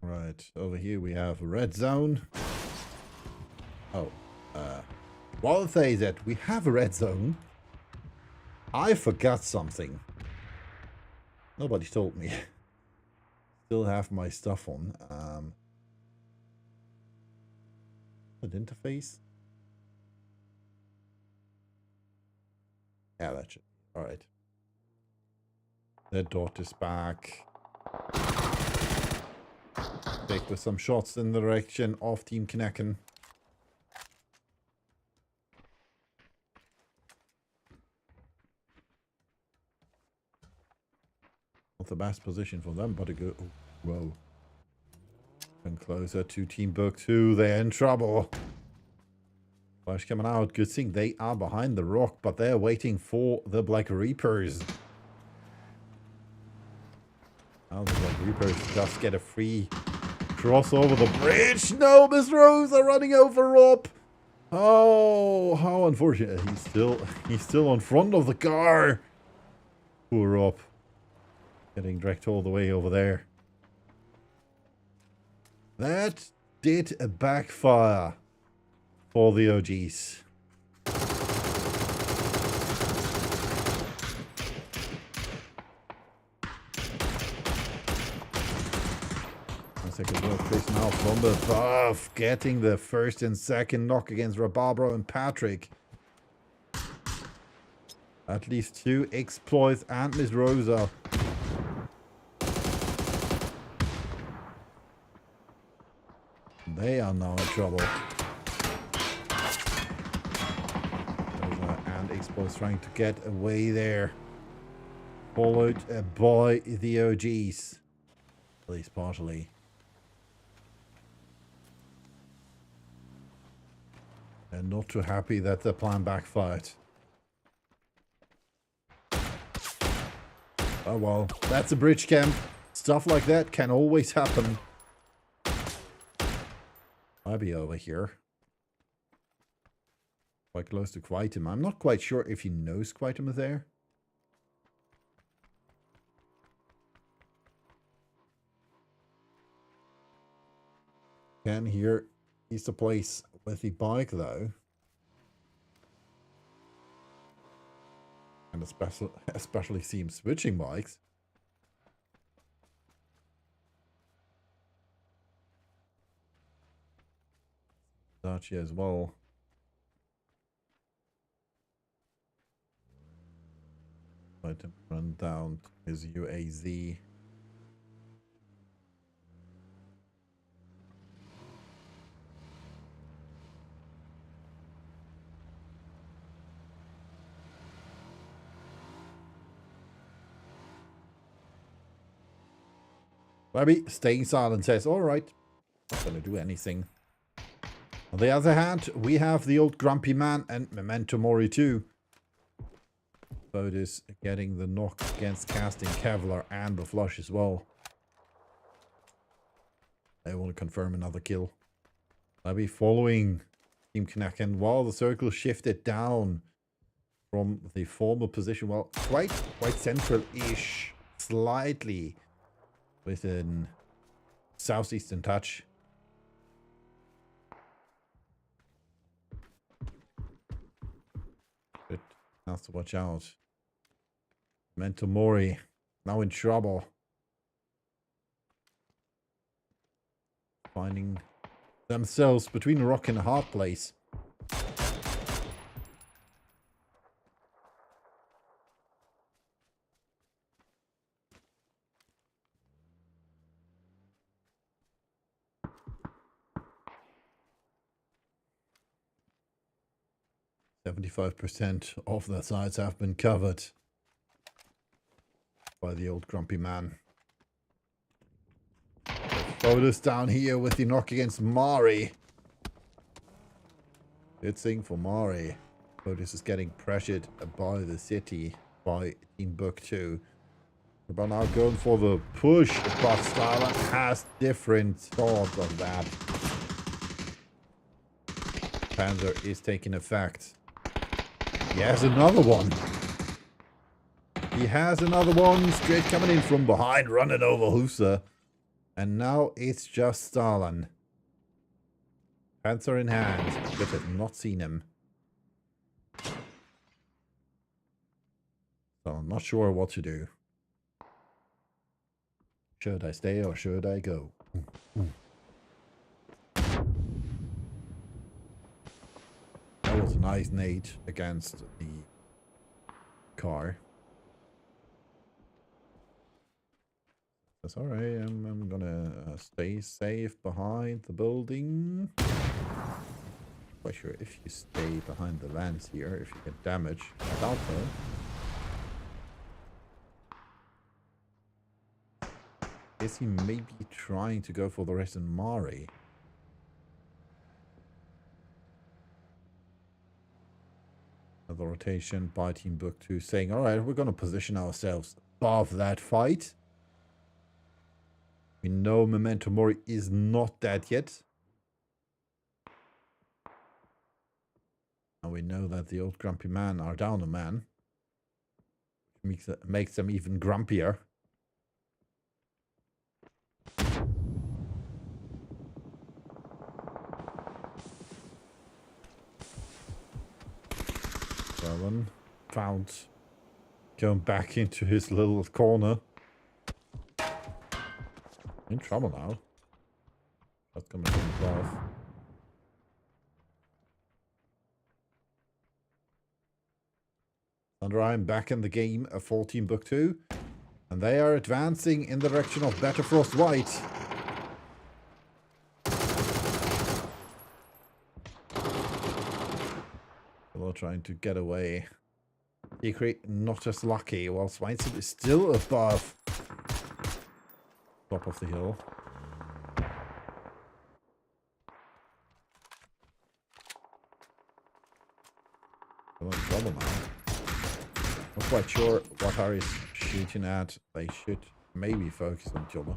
Right, over here we have a red zone. Oh, while I say that we have a red zone, I forgot something. Nobody told me. Still have my stuff on. An interface? Yeah, that should be alright. The dot is back. Take with some shots in the direction of Team Knacken. Not the best position for them, but a good. Oh, whoa. And closer to Team Book 2. They're in trouble. Flash coming out. Good thing they are behind the rock, but they're waiting for the Black Reapers. Now the Black Reapers just get a free cross over the bridge. No, Miss Rose are running over Rob. Oh, how unfortunate. He's still on front of the car. Poor Rob. Getting dragged all the way over there. That did a backfire for the OGs. Second work Chris now from above, getting the first and second knock against Rabarbro and Patrick. At least 2 exploits and Miss Rosa. They are now in trouble. Rosa and exploits trying to get away there. Followed by the OGs. At least partially. And not too happy that the plan backfired. Oh well, that's a bridge camp. Stuff like that can always happen. I'll be over here. Quite close to Quaitum. I'm not quite sure if he knows Quaitum is there. Can hear he's the place with the bike though. And especially see him switching bikes. Dacia as well. Let him run down to his UAZ. Webby staying silent says, all right, not going to do anything. On the other hand, we have the old Grumpy Man and Memento Mori too. Both is getting the knock against casting Kevlar and the flush as well. I want to confirm another kill. Webby following Team Knacken while the circle shifted down from the former position. Well, quite central-ish. Slightly within southeastern touch. But has to watch out. Memento Mori now in trouble. Finding themselves between a rock and a hard place. %75% of the sides have been covered by the old Grumpy Man. Photos down here with the knock against Mari. Good thing for Mari. Photos is getting pressured by the city, by Team Book 2. But now going for the push, but Starland has different thoughts of that. Panzer is taking effect. He has another one. He has another one straight coming in from behind, running over Husa. And now it's just Stalin. Panzer in hand, but have not seen him. So I'm not sure what to do. Should I stay or should I go? That was a nice nade against the car. That's alright, I'm gonna stay safe behind the building. Quite sure if you stay behind the vans here, if you get damage. I doubt so. Is he maybe trying to go for the rest in Mari? Another rotation by Team Book 2 saying, alright, we're gonna position ourselves above that fight. We know Memento Mori is not dead yet. And we know that the old Grumpy Man are down a man. Which makes them even grumpier. Well, found going back into his little corner. In trouble now. That's coming from above. Sunderheim back in the game of 14 Book 2. And they are advancing in the direction of Betterfrost White. They're trying to get away. Decree not as lucky, while Swinson is still above top of the hill. They're in trouble now. Not quite sure what Harry's shooting at. They should maybe focus on each other.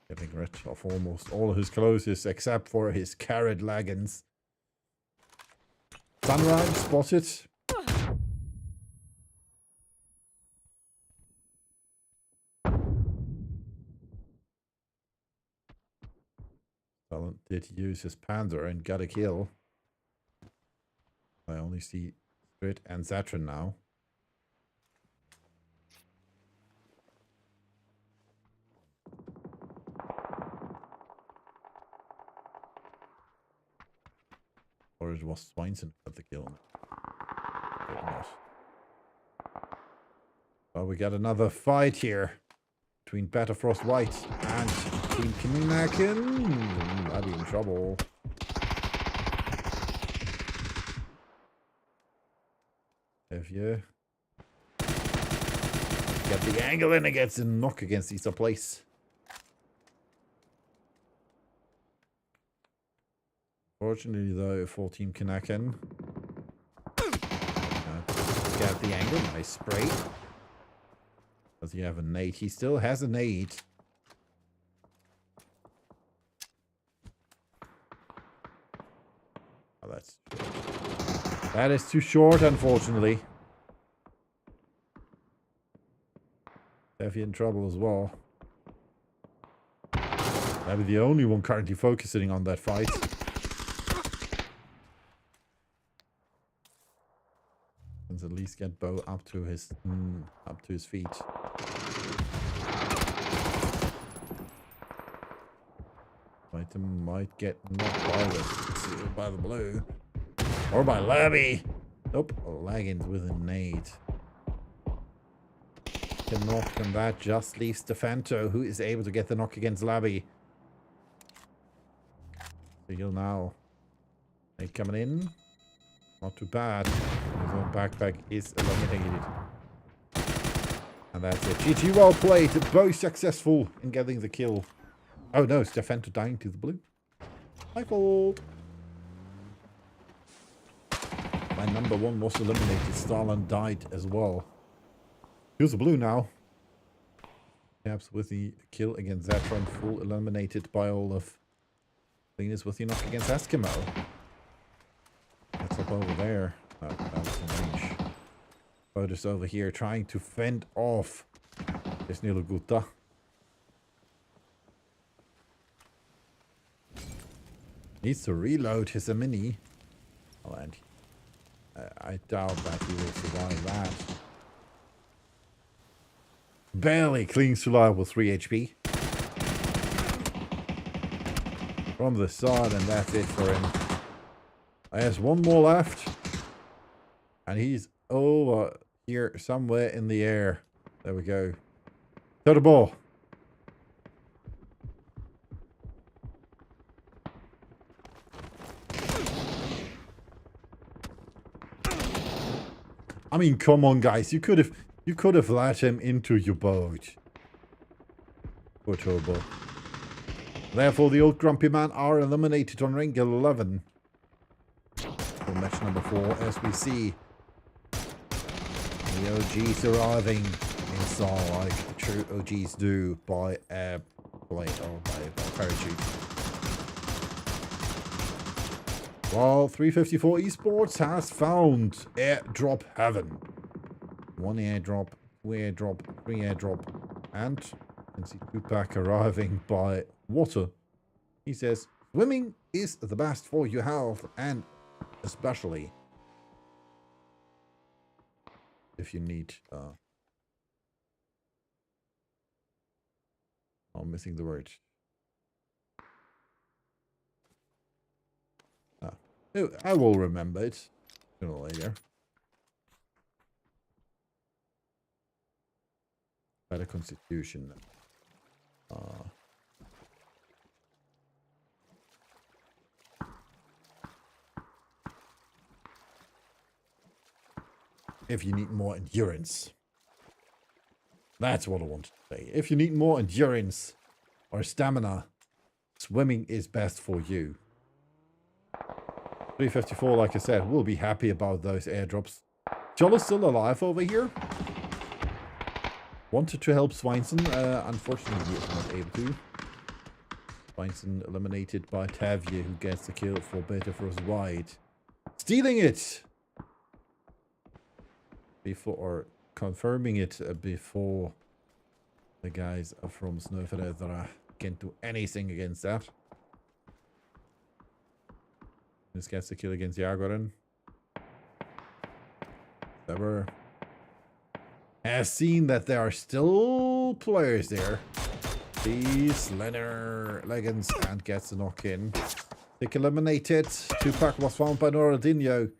Getting rid of almost all of his clothes except for his carrot leggings. Sunrise spotted. Talent did use his Panzer and got a kill. I only see Spirit and Zatran now. Or it was Swainson at the kill. Well, we got another fight here between Betterfrost White and Team Knacken. I'll be in trouble. If you get the angle in, it gets a knock against Easter Place. Fortunately, though, full team Kanaken. Get the angle. Nice spray. Does he have a nade? He still has a nade. Oh, that is too short, unfortunately. Definitely in trouble as well. That'd be the only one currently focusing on that fight. Let's at least get Bo up to his feet. Item might get knocked by the blue. Or by Labby. Nope. Laggins with a nade. The knock, and that just leaves Stefanto, who is able to get the knock against Labby. So he'll now. Nade coming in. Not too bad. His own backpack is eliminated. And that's it. GG, well played. Both successful in getting the kill. Oh no, Stefanto dying to the blue. My fault. My number one was eliminated. Starland died as well. Here's the blue now. Perhaps with the kill against Zatron, full eliminated by all of Linus with the knock against Eskimo. That's up over there. Oh, that was in range. Botus over here trying to fend off this Niluguta. Needs to reload his mini. Oh, and I doubt that he will survive that. Barely clings to life with 3 HP. From the side, and that's it for him. There's one more left. And he's over here somewhere in the air. There we go. To the ball. I mean, come on, guys. You could have let him into your boat. Poor Turbo. Therefore, the old grumpy man are eliminated on ring 11. For match number 4, as we see the OGs arriving in style like true OGs do by airplane or by parachute. While 354 Esports has found airdrop heaven. 1 airdrop, 2 airdrop, 3 airdrop, and you can see Tupac arriving by water. He says, swimming is the best for your health, and especially if you need I'm missing the word. I will remember it sooner or later. Better constitution. If you need more endurance. That's what I want to say. If you need more endurance or stamina, swimming is best for you. 354, like I said, we'll be happy about those airdrops. Jolo's still alive over here. Wanted to help Swineson. Unfortunately, he was not able to. Swineson eliminated by Tavia, who gets the kill for Beta Frost White. Stealing it! Or confirming it before the guys from Snowfeather can't do anything against that. This gets the kill against Jagoran. Ever has seen that there are still players there. These Leonard Leggins and gets the knock in. Tick eliminated. Tupac was found by Noradinho.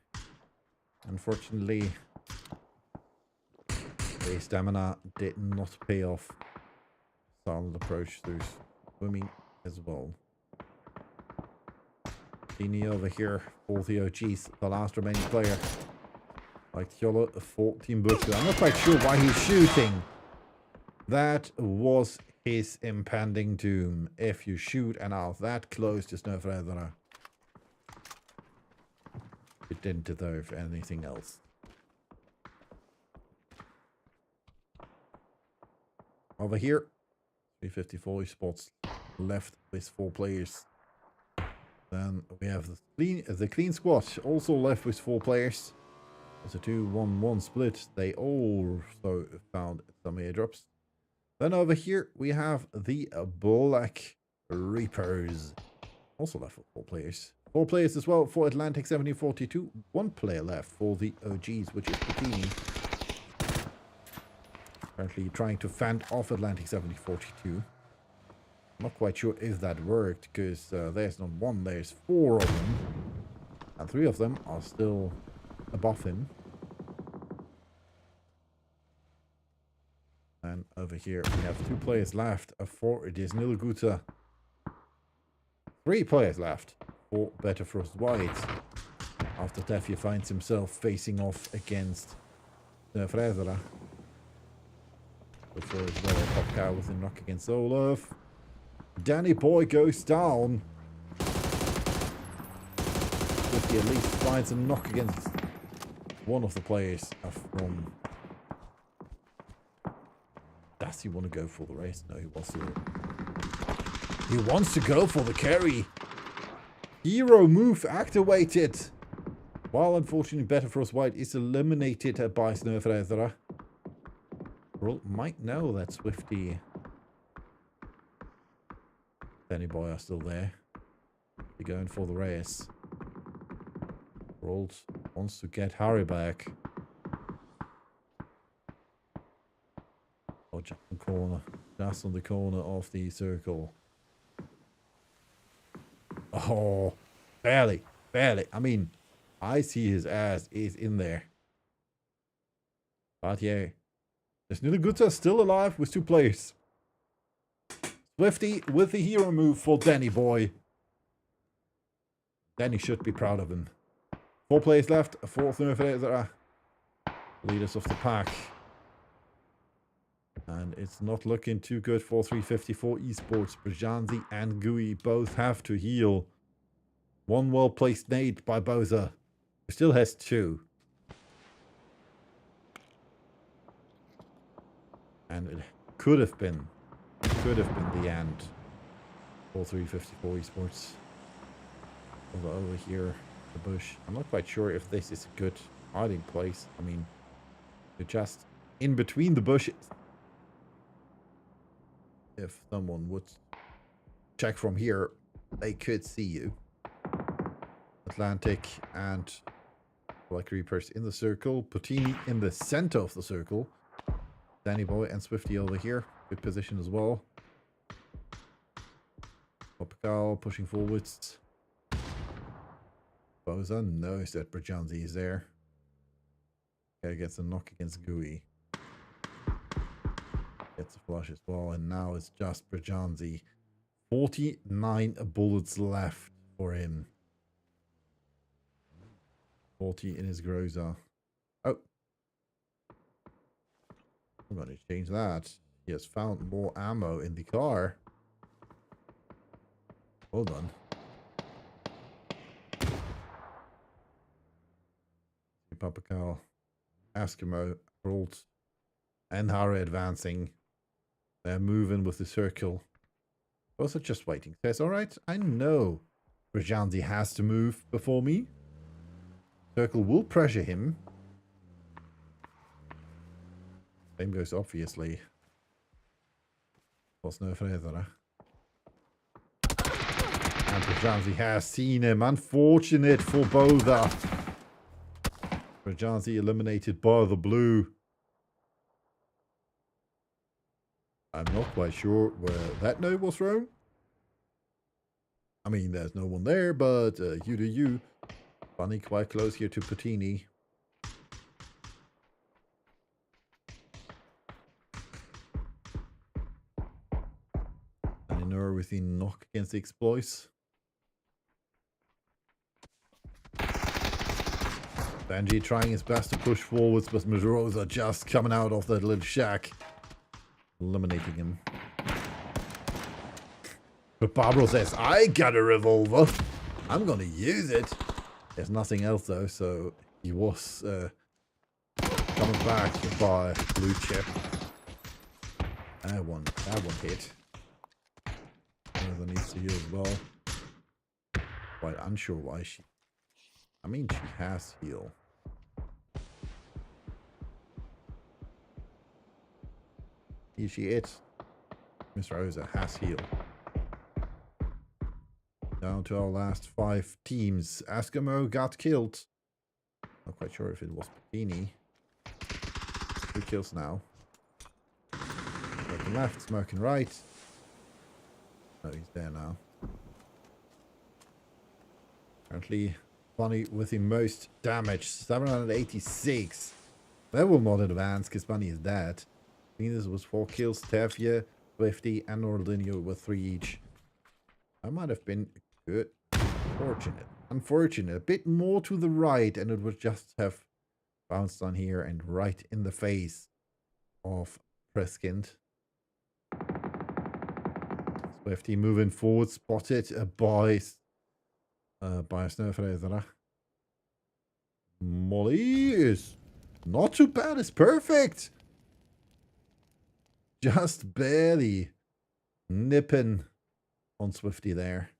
Unfortunately, the stamina did not pay off. Silent approach through swimming as well. Dini over here for the OGs, the last remaining player. Like Jolle, 14 bucks. I'm not quite sure why he's shooting. That was his impending doom. If you shoot and out that close to Snöfrädare, it didn't deserve anything else. Over here, 354 spots left with 4 players. Then we have the clean squad, also left with 4 players. It's a 2-1-1 split. They also found some airdrops. Then over here we have the Black Reapers, also left with 4 players. 4 players as well for Atlantic 1742. 1 player left for the OGs, which is Bikini. Currently trying to fend off Atlantic 1742. Not quite sure if that worked, because there's not 1, there's 4 of them. And 3 of them are still above him. And over here we have 2 players left for it is Nilguta. 3 players left for Better Frost White. After Tefje finds himself facing off against Fredera. Before as well, Pop Cow with a knock against Olaf. Danny Boy goes down. 50 at least finds a knock against one of the players from. Does he want to go for the race? No, he wants to go for the carry. Hero move activated. While unfortunately Better Frost White is eliminated by Snöfrädare. Well, might know that Swifty Danny Boy are still there. They're going for the race. Rold wants to get Harry back. Oh, just on the corner. Just on the corner of the circle. Oh, barely. Barely. I mean, I see his ass is in there. But yeah. There's Nilguta still alive with 2 players. Swifty with the hero move for Danny Boy. Danny should be proud of him. 4 players left. 4 Snöfrädare. Leaders of the pack. And it's not looking too good for 354 Esports. Brjanzi and Gui both have to heal. 1 well-placed nade by Boza, who still has 2. And it could have been the end for 354 Esports. Over here, the bush. I'm not quite sure if this is a good hiding place. I mean, you're just in between the bushes. If someone would check from here, they could see you. Atlantic and Black Reapers in the circle. Puttini in the center of the circle. Danny Boy and Swifty over here. Good position as well. Popcal pushing forwards. Boza knows that Brjanzi is there. Okay, gets a knock against Gui. Gets a flush as well, and now it's just Brjanzi. 49 bullets left for him. 40 in his Groza. Oh. I'm going to change that. He has found more ammo in the car. Well done. Papakal, Eskimo, Rolt, and Hara advancing. They're moving with the circle. Also just waiting. Says, alright, I know Brjanzi has to move before me. Circle will pressure him. Same goes obviously for Snöfrädare. And Brjanzi has seen him. Unfortunate for Boza. Brjanzi eliminated by the blue. I'm not quite sure where that note was thrown. I mean, there's no one there, but you do you. Funny, quite close here to Puttini. And Inur with the knock against the exploits. Benji trying his best to push forwards, but Marosa just coming out of that little shack, eliminating him. But Barbaro says, I got a revolver. I'm gonna use it. There's nothing else though, so he was coming back by blue chip. That one hit. Marosa needs to heal as well. Quite unsure why she... I mean, she has heal. Here she is. Miss Rosa has heal. Down to our last 5 teams. Eskimo got killed. Not quite sure if it was Bikini. 2 kills now. Smoking left, smoking right. Oh, he's there now. Currently, Bunny with the most damage. 786. That will not advance because Bunny is dead. Venus was 4 kills. Tevye, Swifty, and Nordinho with 3 each. I might have been good. Unfortunate. A bit more to the right, and it would just have bounced on here and right in the face of Preskind. Swifty moving forward, spotted by Snöfräsare. Molly is not too bad. It's perfect. Just barely nipping on Swifty there.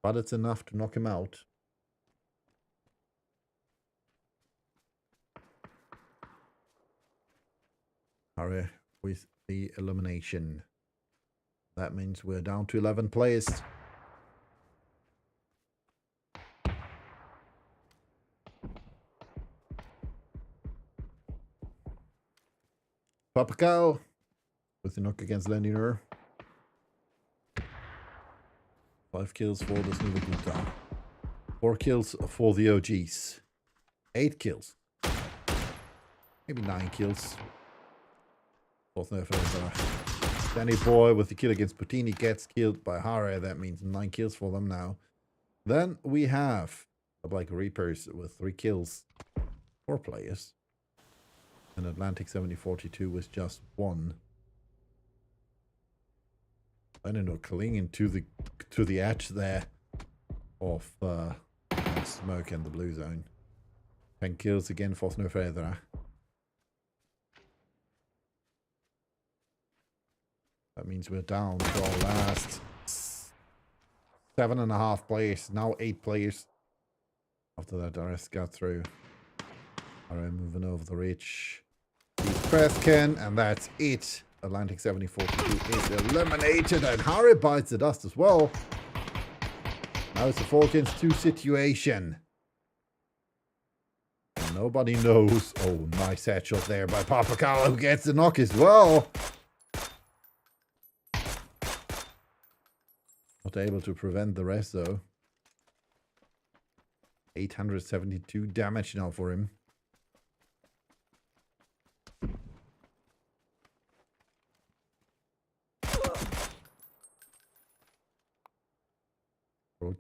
But it's enough to knock him out. Harry with the elimination. That means we're down to 11 players. Papakao with the knock against Lendiner. 5 kills for the Snuvaguta. 4 kills for the OGs. 8 kills. Maybe 9 kills. Both Danny Boy with the kill against Putini gets killed by Hare. That means 9 kills for them now. Then we have the Black Reapers with 3 kills. 4 players. And Atlantic 7042 with just 1. I don't know, clinging to the edge there of smoke and the blue zone. 10 kills again for Snöfräsare. That means we're down to our last 7.5 players. Now 8 players. After that, the rest got through. Alright, moving over the ridge. Preskin, and that's it. Atlantic 7042 is eliminated, and Harry bites the dust as well. Now it's a 4 against 2 situation. And nobody knows. Oh, nice headshot there by Papakalo, who gets the knock as well. Not able to prevent the rest though. 872 damage now for him.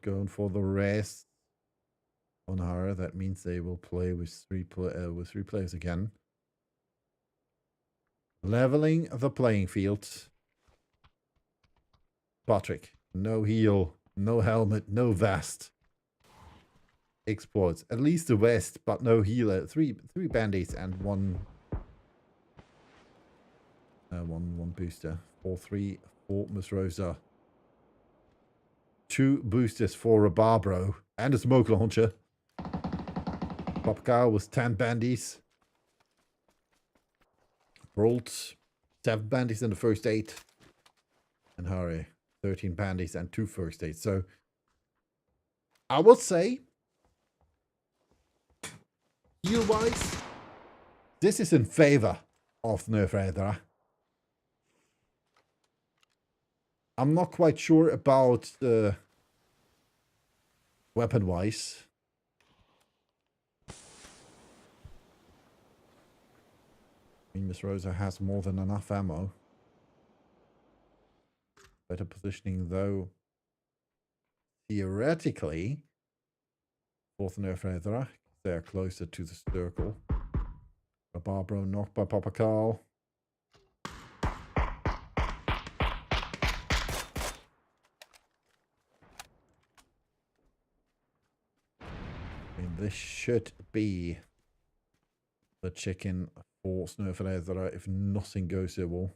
Going for the rest on her. That means they will play with 3 players again. Leveling the playing field. Patrick, no heal, no helmet, no vest. Exports, at least the vest, but no healer. 3 band-aids and one booster. 4-3 for Miss Rosa. 2 boosters for a Barbaro and a smoke launcher. Popcar was 10 bandies. Brolt, 7 bandies in the first 8. And Harry, 13 bandies and 2 first 8. So, I would say, heal-wise, this is in favor of Snöfräsare. I'm not quite sure about weapon-wise. I mean, Miss Rosa has more than enough ammo. Better positioning, though. Theoretically, for Snöfräsare, They're closer to the circle. Barbaro knocked by Papa Carl. And this should be the chicken for Snöfjällrädare if nothing goes so well.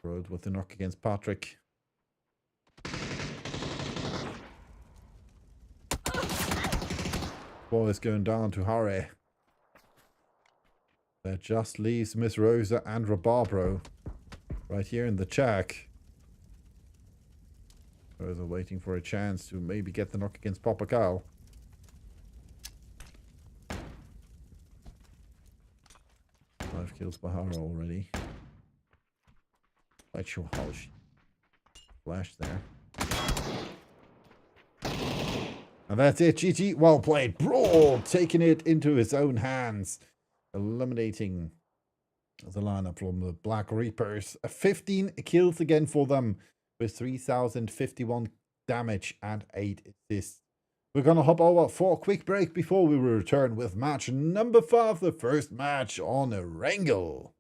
Road with the knock against Patrick. Ball is going down to Harry. That just leaves Miss Rosa and Rabarbro right here in the check. Rosa waiting for a chance to maybe get the knock against Papa Carl. Five kills by Hara already. Quite sure how she flashed there. And that's it. GG. Well played. Brawl taking it into his own hands. Eliminating the lineup from the Black Reapers. 15 kills again for them with 3,051 damage and 8 assists. We're going to hop over for a quick break before we return with match number 5, the first match on Wrangle.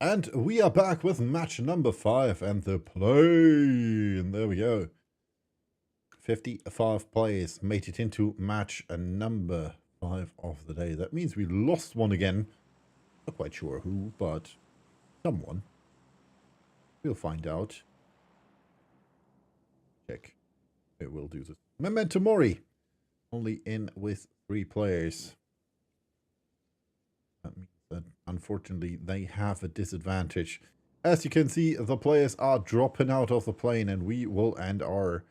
And we are back with match number 5 and the play. And there we go. 55 players made it into match number 5 of the day. That means we lost one again. Not quite sure who, but someone. We'll find out. Check. It will do this. Memento Mori. Only in with 3 players. That means that unfortunately they have a disadvantage. As you can see, the players are dropping out of the plane and we will end our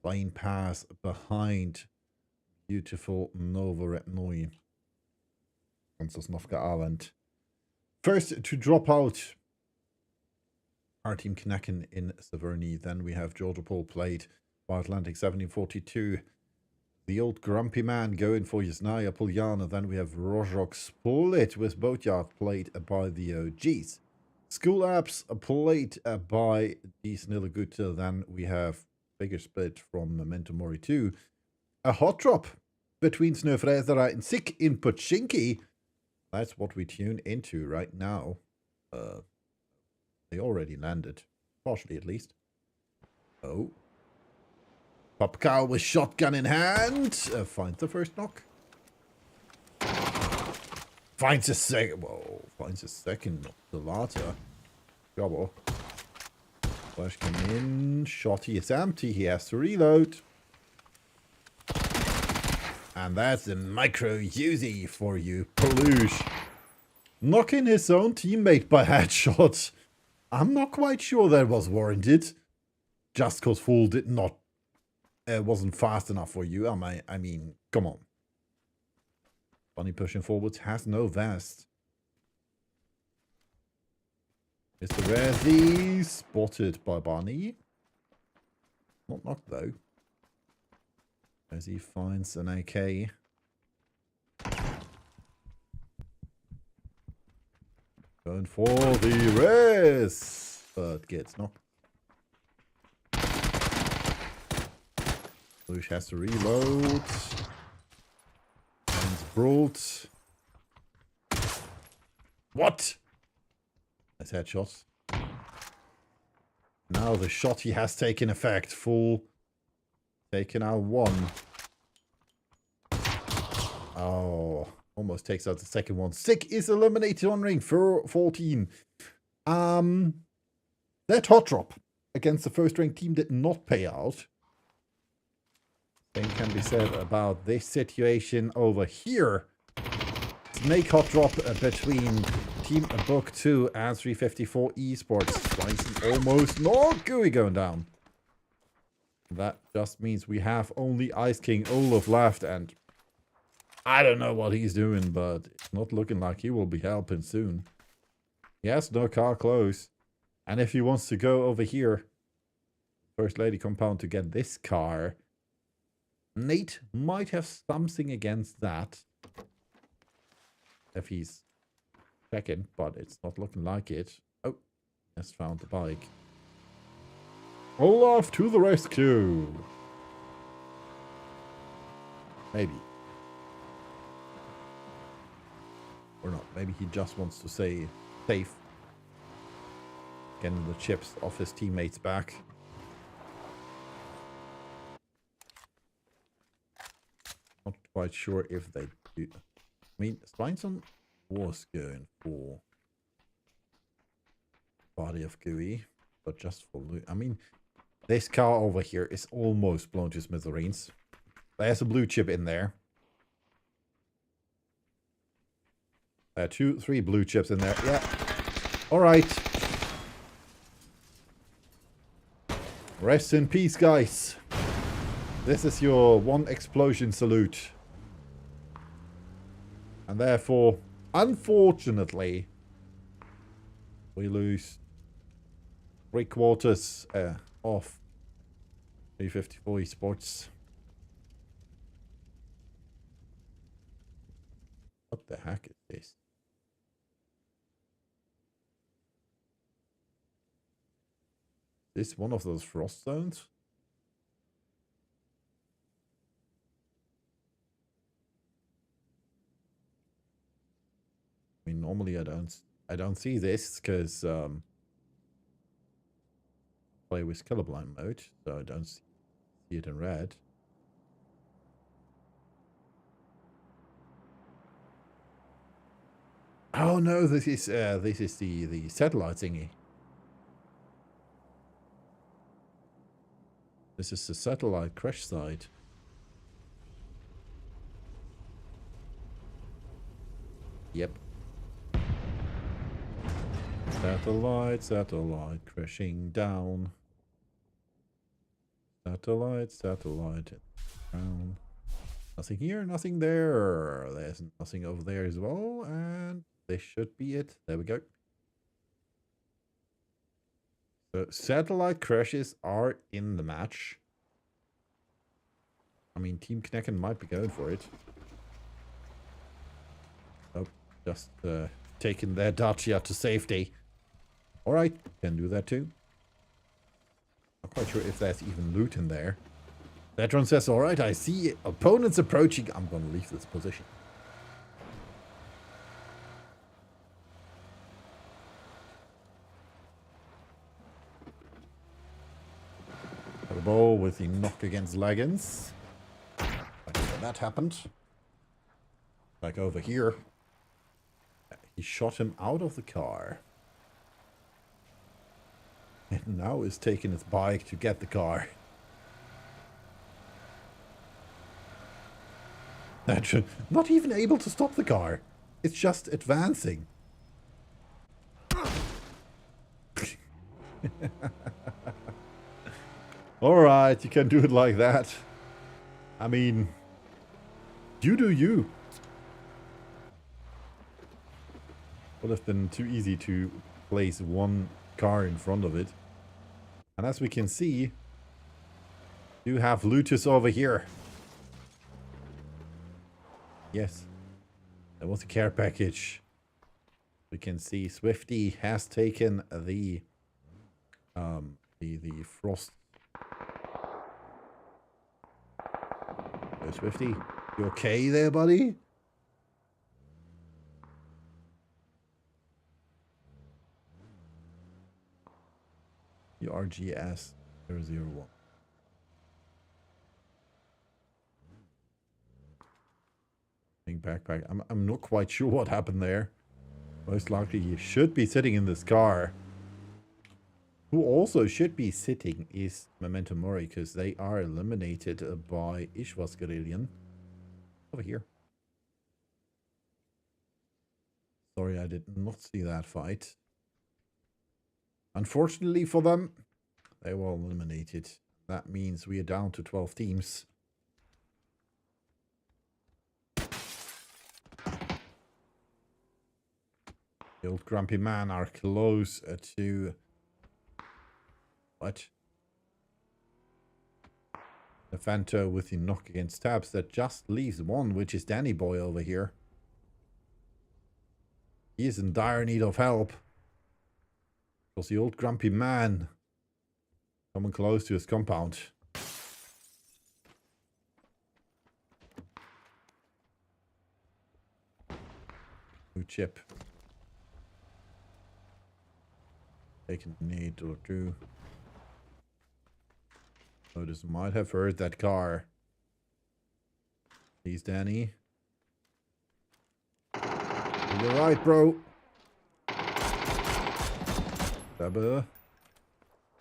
plane pass behind beautiful Novoretnoy on Sosnovka Island. First to drop out, our team Knacken in Severny. Then we have Georgia Paul played by Atlantic 1742. The old grumpy man going for Yasnaya Polyana. Then we have Rozhok split with Boatyard played by the OGs. School Apps played by the Snillegutta. Then we have bigger split from Memento Mori 2. A hot drop between Snöfräsare and Sick in Pochinki. That's what we tune into right now. They already landed. Partially at least. Oh. Popcow with shotgun in hand. Finds the first knock. Finds a second. Whoa. Finds a second knock. The latter. Trouble. Flash come in. Shotty is empty. He has to reload. And that's a micro Uzi for you, Peluche. Knocking his own teammate by headshot. I'm not quite sure that was warranted. Just cause Fool did not wasn't fast enough for you. I mean, come on. Bunny pushing forwards, has no vest. Mr. Rezi spotted by Bunny. Not knocked though. As he finds an AK. Going for the res, but gets knocked. Lush has to reload. And brought. What? Nice headshots. Now the shot he has taken effect. Full. Taken out 1. Oh. Almost takes out the second one. Sick is eliminated on ring for 14. That hot drop against the first ranked team did not pay out. Same can be said about this situation over here. Snake hot drop between Team Book 2 and 354 Esports. Spicy almost not gooey going down. That just means we have only Ice King Olaf left, and I don't know what he's doing, but it's not looking like he will be helping soon. He has no car close. And if he wants to go over here, First Lady compound to get this car, Nate might have something against that. If he's checking, but it's not looking like it. Oh, has found the bike. Olaf to the rescue. Maybe. Or not. Maybe he just wants to say safe. Getting the chips off his teammates' back. Not quite sure if they do. I mean, Svensson was going for body of GUI, but just for loot. I mean, this car over here is almost blown to smithereens. There's a blue chip in there. There are 2, 3 blue chips in there. Yeah. All right. Rest in peace, guys. This is your 1 explosion salute. And therefore, unfortunately, we lose 3/4 of 354 Esports. What the heck is this? Is this one of those frost zones? I mean, normally I don't I don't see this because play with colorblind mode, so I don't see it in red. Oh no, this is the satellite thingy. This is the satellite crash site. Yep. Satellite crashing down. Satellite down. Nothing here, nothing there. There's nothing over there as well, and this should be it. There we go. So satellite crashes are in the match. I mean, Team Knecken might be going for it. Oh, just taking their Dacia to safety. Alright, can do that too. Not quite sure if there's even loot in there. Veteran says, alright, I see opponents approaching. I'm gonna leave this position. The ball with the knock against Leggins. Like that happened. Like over here. He shot him out of the car. And now is taking his bike to get the car. Not even able to stop the car. It's just advancing. Alright, you can do it like that. I mean, you do you. Would have been too easy to place one car in front of it. And as we can see, you have looters over here. Yes, there was a care package. We can see Swifty has taken the frost. Hey, Swifty, you okay there, buddy? URGS 001. Backpack. I'm not quite sure what happened there. Most likely he should be sitting in this car. Who also should be sitting is Memento Mori, because they are eliminated by Ishwas Guerrillion. Over here. Sorry, I did not see that fight. Unfortunately for them, they were eliminated. That means we are down to 12 teams. The old grumpy man are close to... What? The Fanto with the knock against tabs that just leaves one, which is Danny Boy over here. He is in dire need of help. Because the old grumpy man coming close to his compound. New chip. Taking a need or two. Otis might have heard that car. Please, Danny. You're right, bro. Stabber.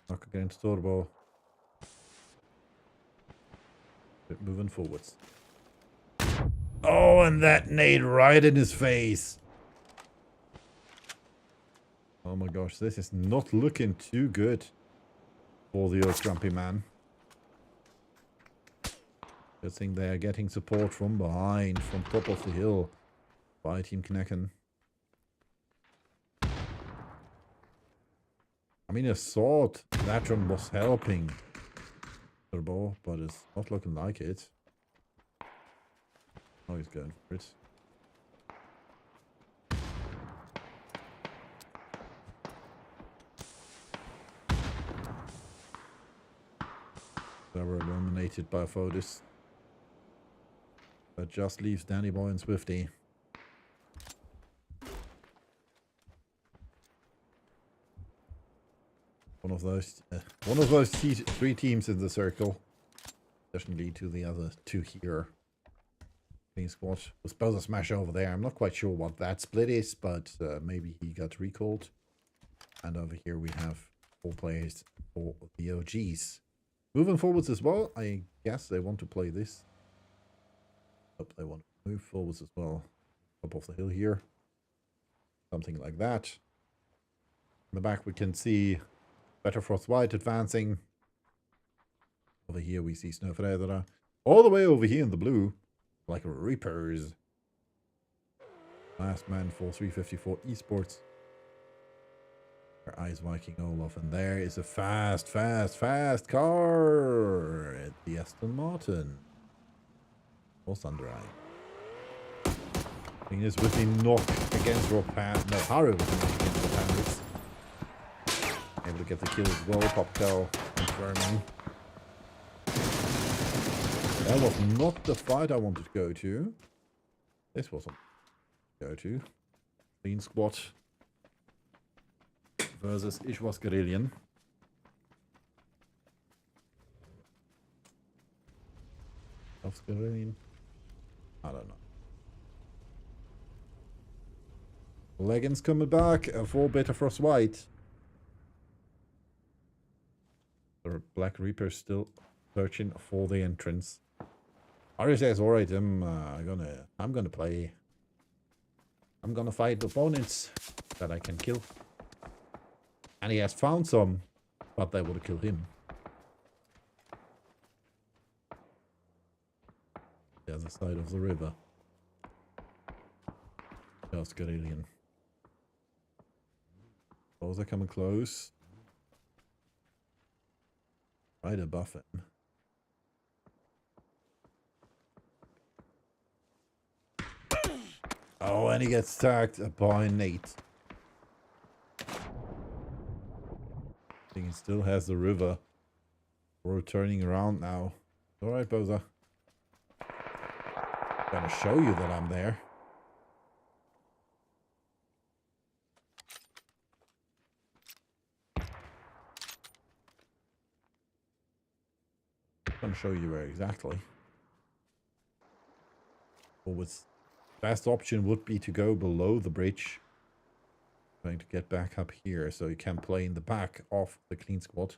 Knock against Turbo. Keep moving forwards. Oh, and that nade right in his face. Oh my gosh, this is not looking too good for the old grumpy man. Good thing they are getting support from behind, from top of the hill by Team Knecken. I mean, I thought Latron was helping Turbo, but it's not looking like it. Oh, he's going for it. They were eliminated by Fotis. That just leaves Danny Boy and Swifty. One of those three teams in the circle doesn't lead to the other two here. Clean squad was supposed to smash over there. I'm not quite sure what that split is, but maybe he got recalled. And over here we have 4 players for the OGs. Moving forwards as well, I guess they want to play this. Oh, they want to move forwards as well. Top of the hill here. Something like that. In the back we can see Better Frost White advancing. Over here we see Snowfredera. All the way over here in the blue, like Reapers. Last man for 354 Esports. Our Ice Viking Olaf, and there is a fast car at the Aston Martin. Or Sunderine. Thing is with the knock against Rob Pan. No, Haru with the knock against Rob Pandas. Able to get the kill as well. Poptail confirming. That was not the fight I wanted to go to. This wasn't go to. Clean squad versus Ishwas Guerrillian. Of Guerrillian? I don't know. Leggings coming back for Better Frost White. The Black Reaper still searching for the entrance. Ari says, alright, I'm gonna play. I'm gonna fight opponents that I can kill. And he has found some, but they would kill him. The other side of the river. Just Guerrillian. Those are coming close. Right above him. Oh, and he gets tagged by Nate. I think he still has the river. We're turning around now. Alright, Boza. I'm gonna show you that I'm there. I'm gonna show you where exactly. Forwards. Best option would be to go below the bridge. Trying to get back up here so you can play in the back of the clean squad.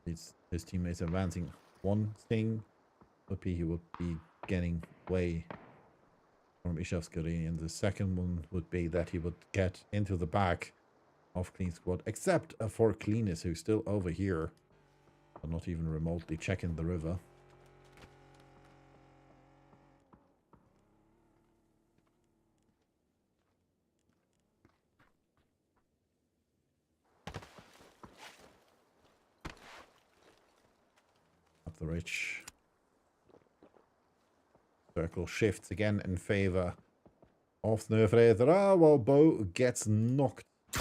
His teammates advancing. One thing would be he would be getting away from Ishavskari, and the second one would be that he would get into the back of clean squad, except for Cleanus, who's still over here, but not even remotely checking the river. The ridge. Circle shifts again in favor of Snöfredera while Bo gets knocked. He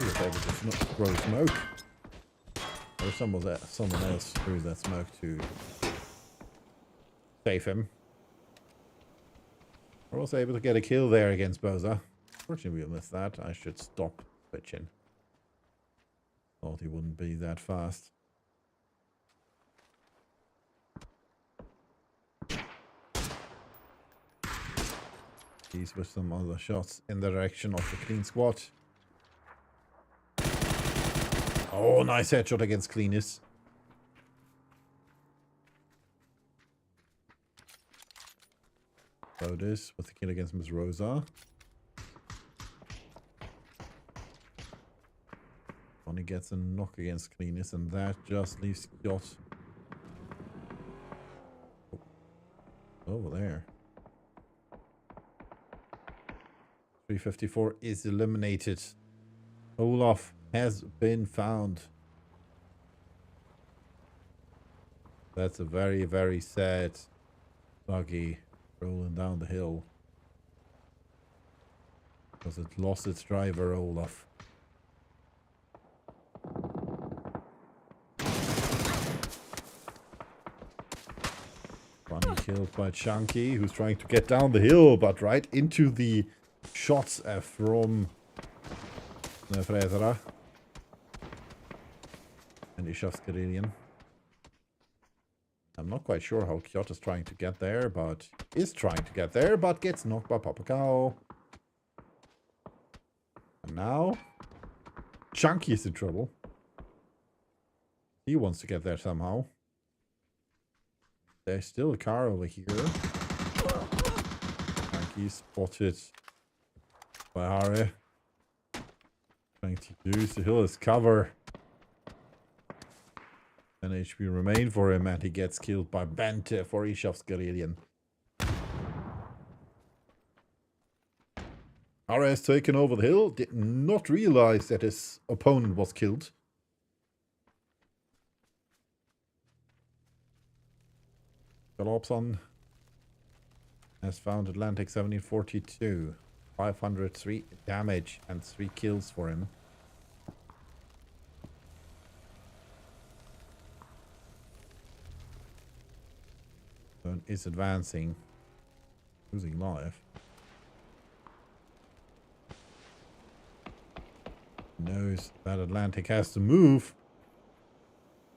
was able to throw smoke. Or someone else threw that smoke to save him. I was able to get a kill there against Boza. Unfortunately, we missed that. I should stop switching. Thought he wouldn't be that fast. These were some other shots in the direction of the clean squad. Oh, nice headshot against Cleanus. So this with the kill against Miss Rosa. Bonnie gets a knock against Cleanus, and that just leaves Yacht over there. 354 is eliminated. Olaf has been found. That's a very, very sad buggy rolling down the hill. Because it lost its driver, Olaf. Killed by Chunky, who's trying to get down the hill, but right into the shots from Fredera. And Ishavskarelian. I'm not quite sure how Kyoto is trying to get there, but is trying to get there, but gets knocked by Papakao. And now, Chunky is in trouble. He wants to get there somehow. There's still a car over here. Chunky spotted by Hare. Trying to use the hill as cover. 10 HP remain for him, and he gets killed by Bente for Ishavskarelian. Hare has taken over the hill. Did not realize that his opponent was killed. Galopson has found Atlantic 1742. 503 damage and 3 kills for him. Is advancing. Losing life. Knows that Atlantic has to move.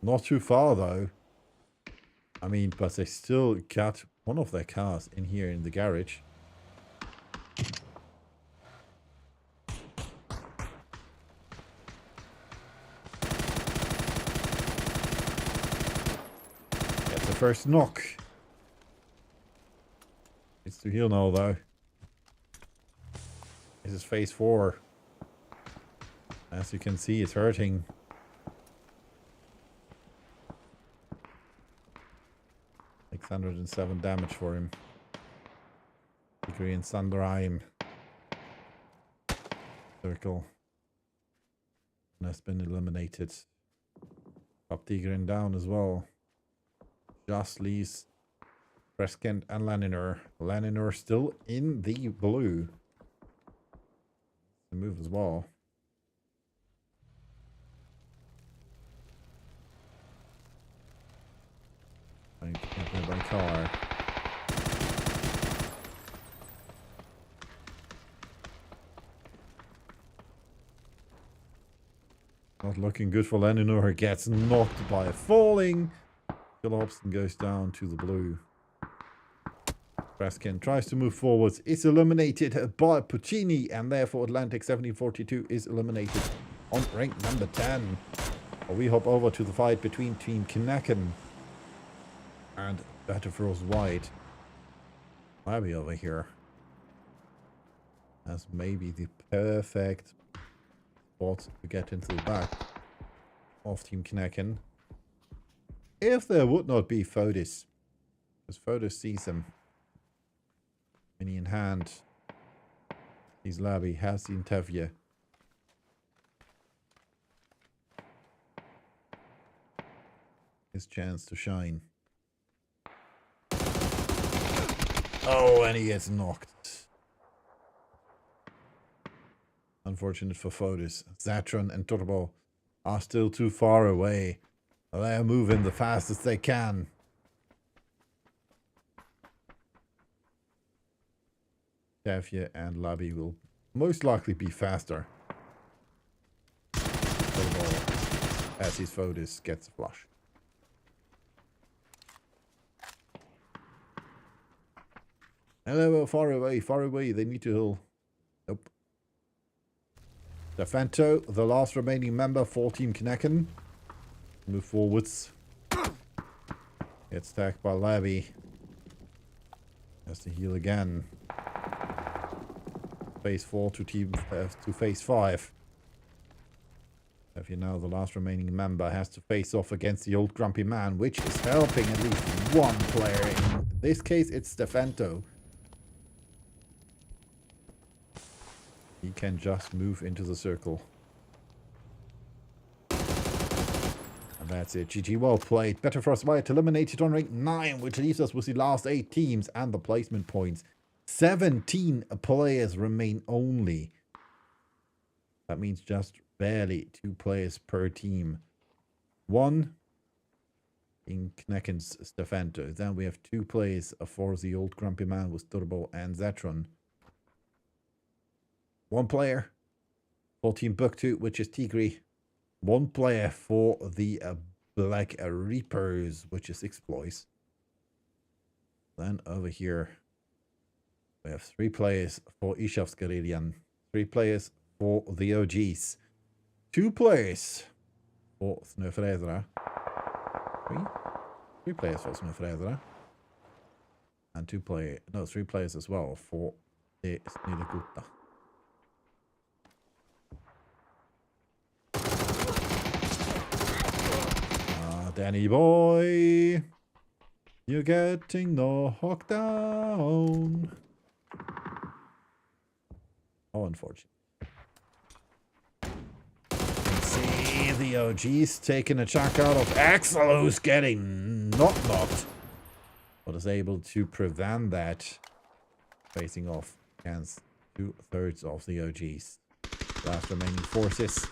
Not too far though. I mean, but they still got one of their cars in here in the garage. That's the first knock. It's to heal now though. This is phase 4. As you can see, it's hurting. $607 damage for him. Degree in Sandraheim. Circle. Has been eliminated. Top Tigrin down as well. Just leaves Preskent and Laniner. Laniner still in the blue. The move as well. Trying to get there by car. Not looking good for Laniner. Gets knocked by a falling. Galopson goes down to the blue. Braskin tries to move forwards, is eliminated by Puccini, and therefore Atlantic 1742 is eliminated on rank number 10. We hop over to the fight between Team Knacken and Battlefrost White. Maybe over here. As maybe the perfect spot to get into the back of Team Knacken. If there would not be Fodis. Because Fodis sees him. Mini in hand. He's Labi, has the Intevia. His chance to shine. Oh, and he gets knocked. Unfortunate for Fodis. Zatron and Turbo are still too far away. They are moving the fastest they can. Tavia and Labi will most likely be faster. As his Fodis gets a flush. And they were far away. They need to heal. Nope. Defento, the last remaining member for Team Knacken. Move forwards. Gets attacked by Labi. Has to heal again. Phase 4 to phase 5. If you know, the last remaining member has to face off against the old grumpy man, which is helping at least one player. In this case, it's Defento. He can just move into the circle. And that's it. GG, well played. Better for us White eliminated on rank 9, which leaves us with the last 8 teams and the placement points. 17 players remain only. That means just barely 2 players per team. 1, in Knecken's defender. Then we have 2 players for the old grumpy man with Turbo and Zetron. 1 player for Team Buktu, which is Tigri. 1 player for the Black Reapers, which is Exploits. Then over here, we have 3 players for Ishavskarelian. 3 players for the OGs. 2 players for Snöfredra. 3 players for Snöfredra. And 3 players as well for the Snillgutta. Danny boy, you're getting knocked down. Oh, unfortunate. See the OGs taking a chunk out of Axel, who's getting not knocked, but is able to prevent that. Facing off against 2/3 of the OGs. Last remaining forces.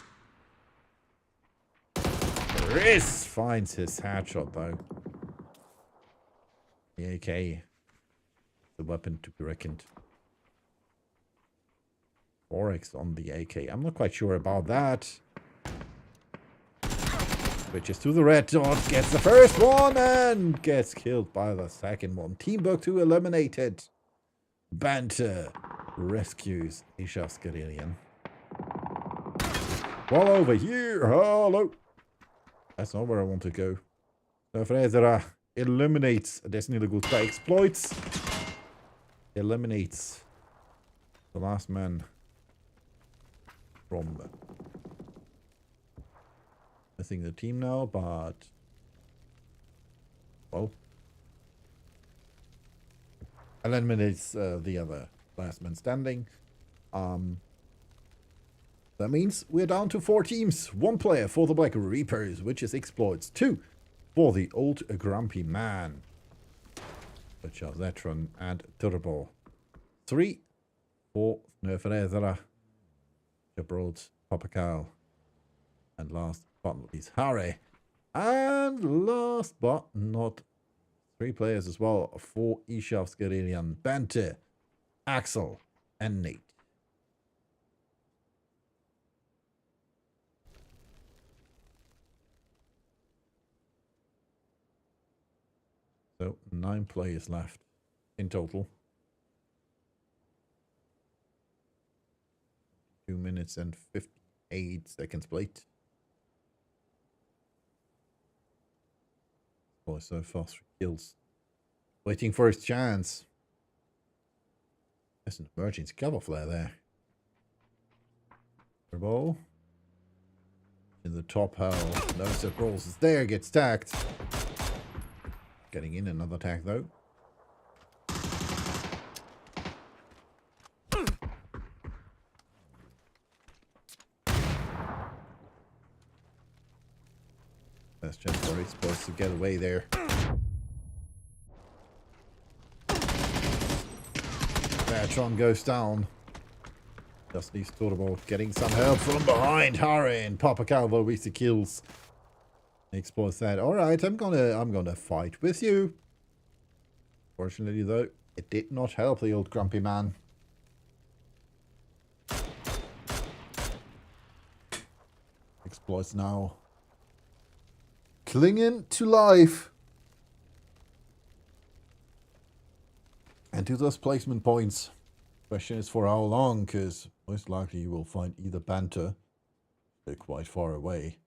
Chris finds his headshot though. The AK, the weapon to be reckoned. 4x on the AK. I'm not quite sure about that. Switches to the red dot, gets the first one and gets killed by the second one. Team Buktu eliminated. Banter rescues Ishavskarelian. Well, over here. Hello. That's not where I want to go. Snöfredra eliminates Snillgutta. Exploits. Eliminates the last man from missing the team now, but well, eliminates the other last man standing. That means we're down to 4 teams. 1 player for the Black Reapers, which is Exploits. 2 for the Old Grumpy Man, which are Zetron and Turbo. 3 for Snöfredra, Jabrod, Papakal. And last but not least, Harry. And last but not 3 players as well for Ishavskarelian, Bente, Axel, and Nate. So 9 players left in total. 2 minutes and 58 seconds played. Boy, so fast 3 kills. Waiting for his chance. There's an emergency cover flare there. Ball. In the top hell. No surprise is there, gets tagged. Getting in another tag though. Best chance for Esport to get away there. Bertrand goes down. Just needs Turbo getting some help from behind. Harry and Papa Calvo with the kills. Exploits that. Alright, I'm gonna fight with you. Fortunately though, it did not help the old grumpy man. Exploits now. Clinging to life. And to those placement points. Question is for how long, because most likely you will find either Banter, they're quite far away,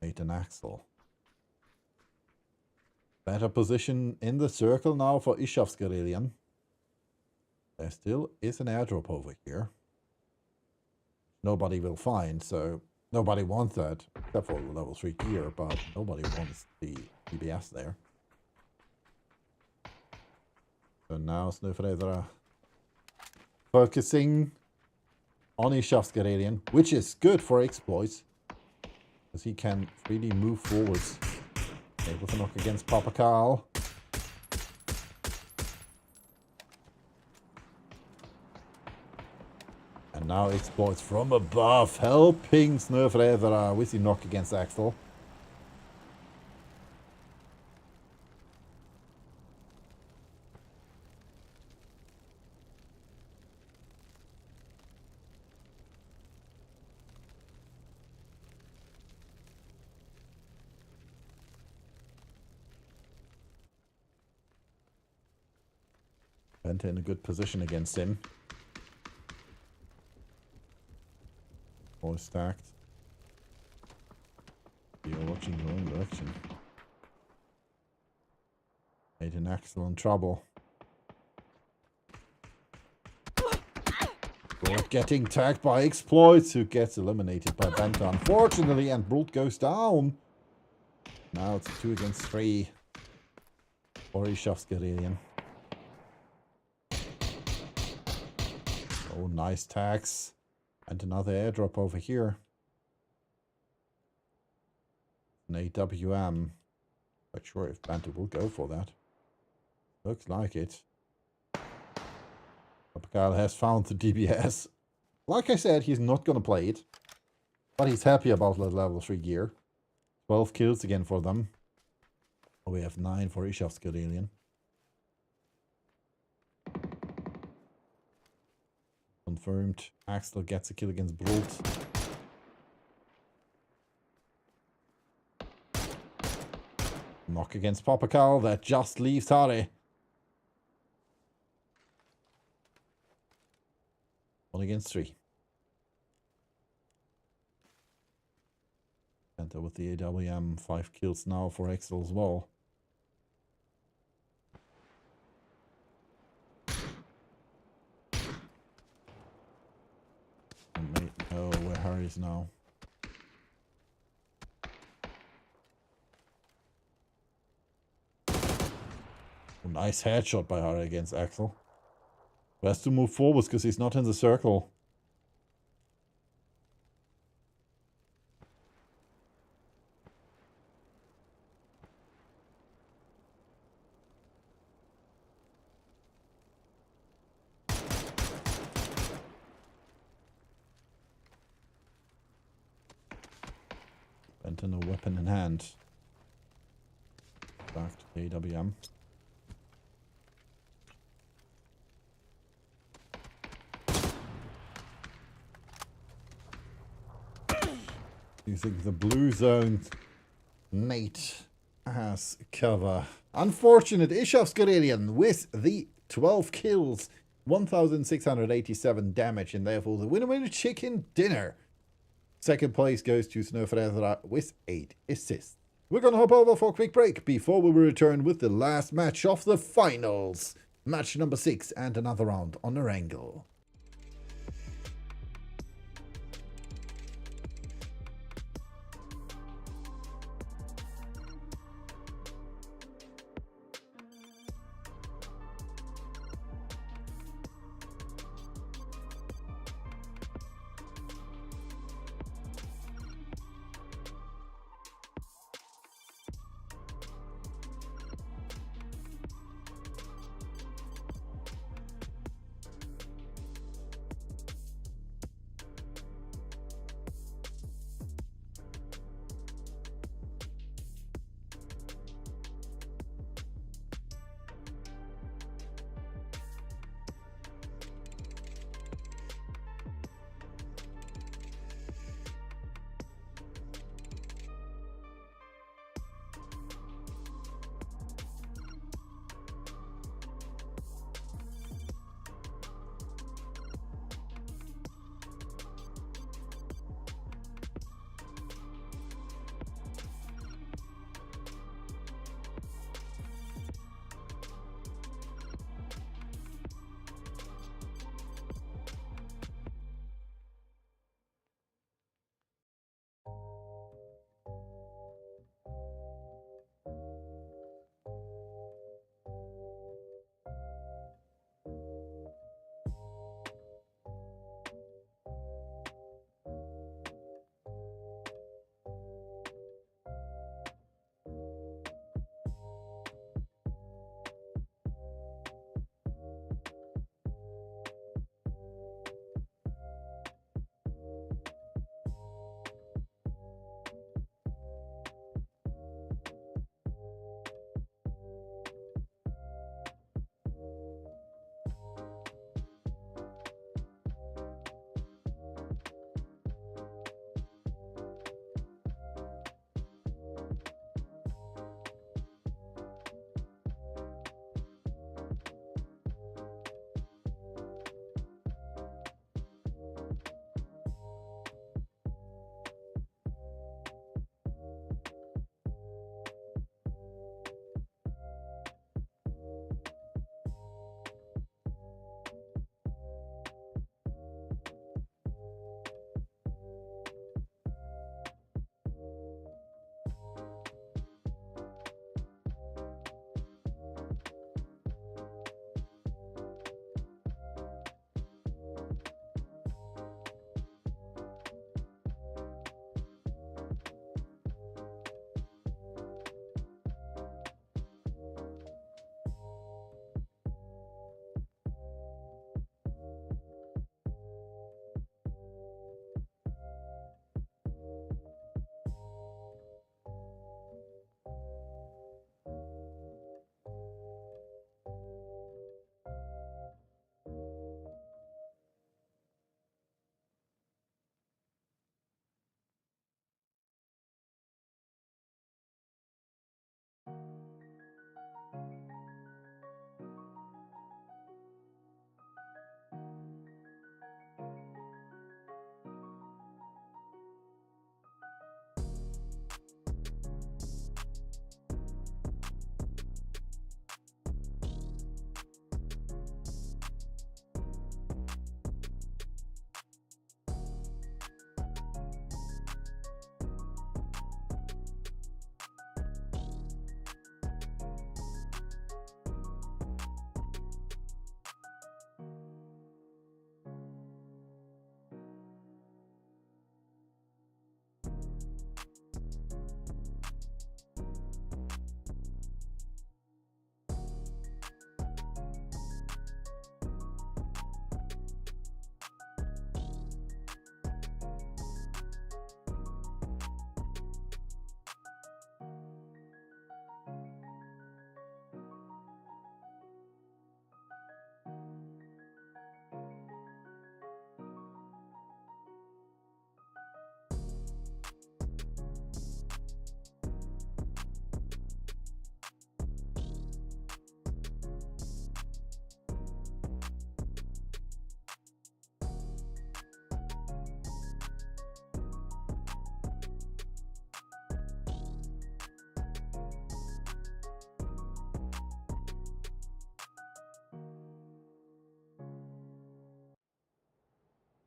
Nate and Axel. Better position in the circle now for Ishavskarelian. There still is an airdrop over here. Nobody will find, so nobody wants that, except for the level 3 gear, but nobody wants the DBS there. So now Snöfredra focusing on Ishavskarelian, which is good for Exploits, because he can really move forwards. Able to knock against Papa Carl. And now Exploits from above, helping Snöfredra with the knock against Axel. Bente in a good position against him. All stacked. You're watching the wrong direction. Made an excellent trouble. Brult getting tagged by Exploits, who gets eliminated by Benta, unfortunately, and Brult goes down. Now it's 2 against 3 for Ishavskarelian. Oh, nice tags. And another airdrop over here. An AWM. Not sure if Benta will go for that. Looks like it. Papakal has found the DBS. Like I said, he's not going to play it. But he's happy about the level 3 gear. 12 kills again for them. We have 9 for Ishavskarelian. Confirmed. Axel gets a kill against Brult. Knock against Papakal. That just leaves Hare. 1 against 3. Enter with the AWM. 5 kills now for Axel as well. Oh, where Harry is now. Oh, nice headshot by Harry against Axel. He has to move forwards because he's not in the circle. Benta no weapon in hand. Back to the AWM. Using the blue zone. Nate has cover. Unfortunate Ishavskarelian with the 12 kills. 1,687 damage, and therefore the winner chicken dinner. Second place goes to Snöfredra with 8 assists. We're going to hop over for a quick break before we return with the last match of the finals. Match number 6 and another round on Erangel.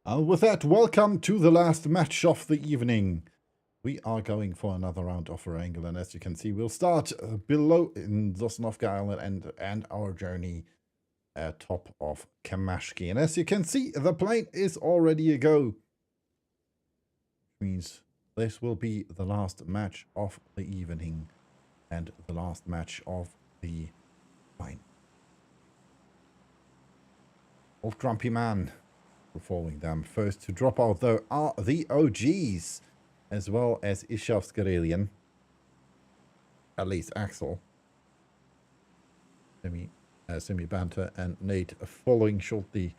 And with that, welcome to the last match of the evening. We are going for another round of Wrangel, and as you can see, we'll start below in Sosnovka Island and our journey at top of Kamashki. And as you can see, the plane is already a go. Which means this will be the last match of the evening and the last match of the plane. Old Grumpy Man following them. First to drop out though are the OGs, as well as Ishav's Karelian. At least Axel. Semi Banter and Nate following shortly.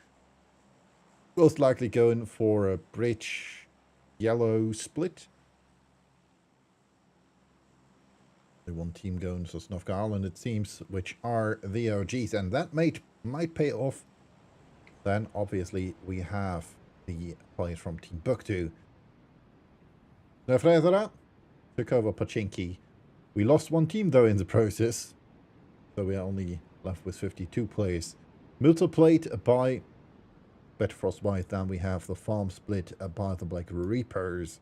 Most likely going for a bridge yellow split. The one team going to Sosnovka Island, it seems, which are the OGs, and that might pay off. Then obviously we have the players from Team Buktu. Nefredera took over Pachinki. We lost one team though in the process, so we are only left with 52 players. Multiplayed by Better Frost White. Then we have the farm split by the Black Reapers.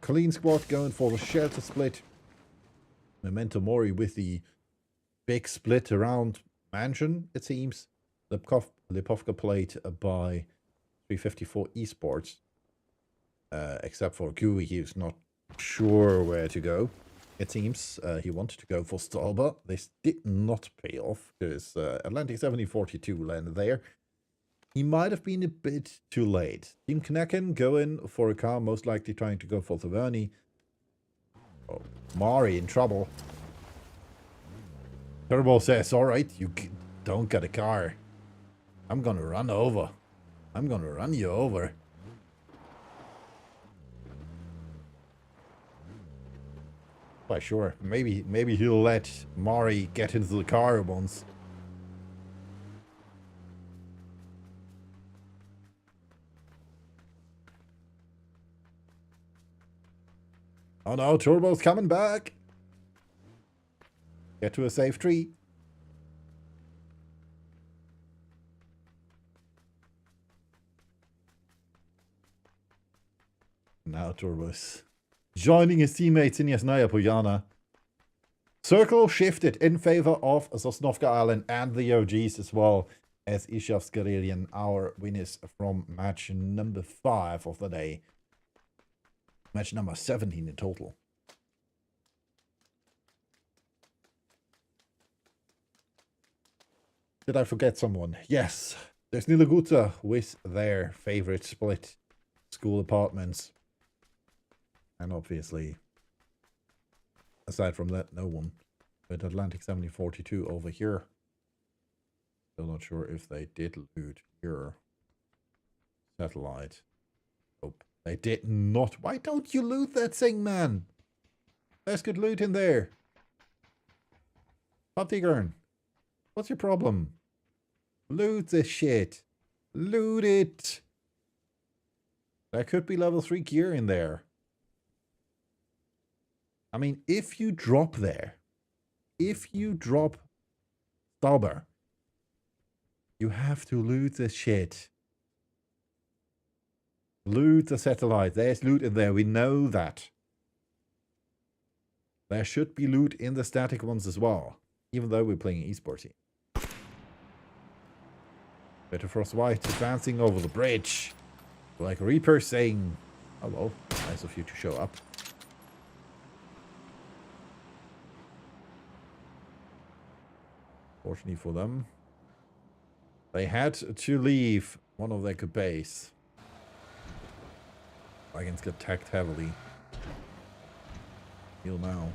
Clean Squad going for the shelter split. Memento Mori with the big split around Mansion, it seems. Lipovka played by 354 Esports. Except for Gui, he's not sure where to go. It seems he wanted to go for Stalba. This did not pay off because Atlantic 7042 landed there. He might have been a bit too late. Team Knacken going for a car, most likely trying to go for Taverni. Oh, Mari in trouble. Turbo says, alright, you don't get a car. I'm gonna run over. I'm gonna run you over. Why, sure. Maybe he'll let Mari get into the car once. Oh no, Turbo's coming back. Get to a safe tree. Now Turbo's joining his teammates in Yasnaya Pojana. Circle shifted in favor of Sosnovka Island and the OGs as well as Ishav's Karelian, our winners from match number 5 of the day. Match number 17 in total. Did I forget someone? Yes, there's Nilaguta with their favorite split school apartments. And obviously, aside from that, no one. But Atlantic 7042 over here. Still not sure if they did loot your satellite. Nope, they did not. Why don't you loot that thing, man? There's good loot in there. Pottigern, what's your problem? Loot this shit. Loot it. There could be level 3 gear in there. I mean, if you drop there, if you drop Stauber, you have to loot this shit. Loot the satellite. There's loot in there. We know that. There should be loot in the static ones as well, even though we're playing Esport team. Better Frost White advancing over the bridge. Like Reaper saying, hello, nice of you to show up. Fortunately for them, they had to leave one of their base. Dragons get attacked heavily. Heal now.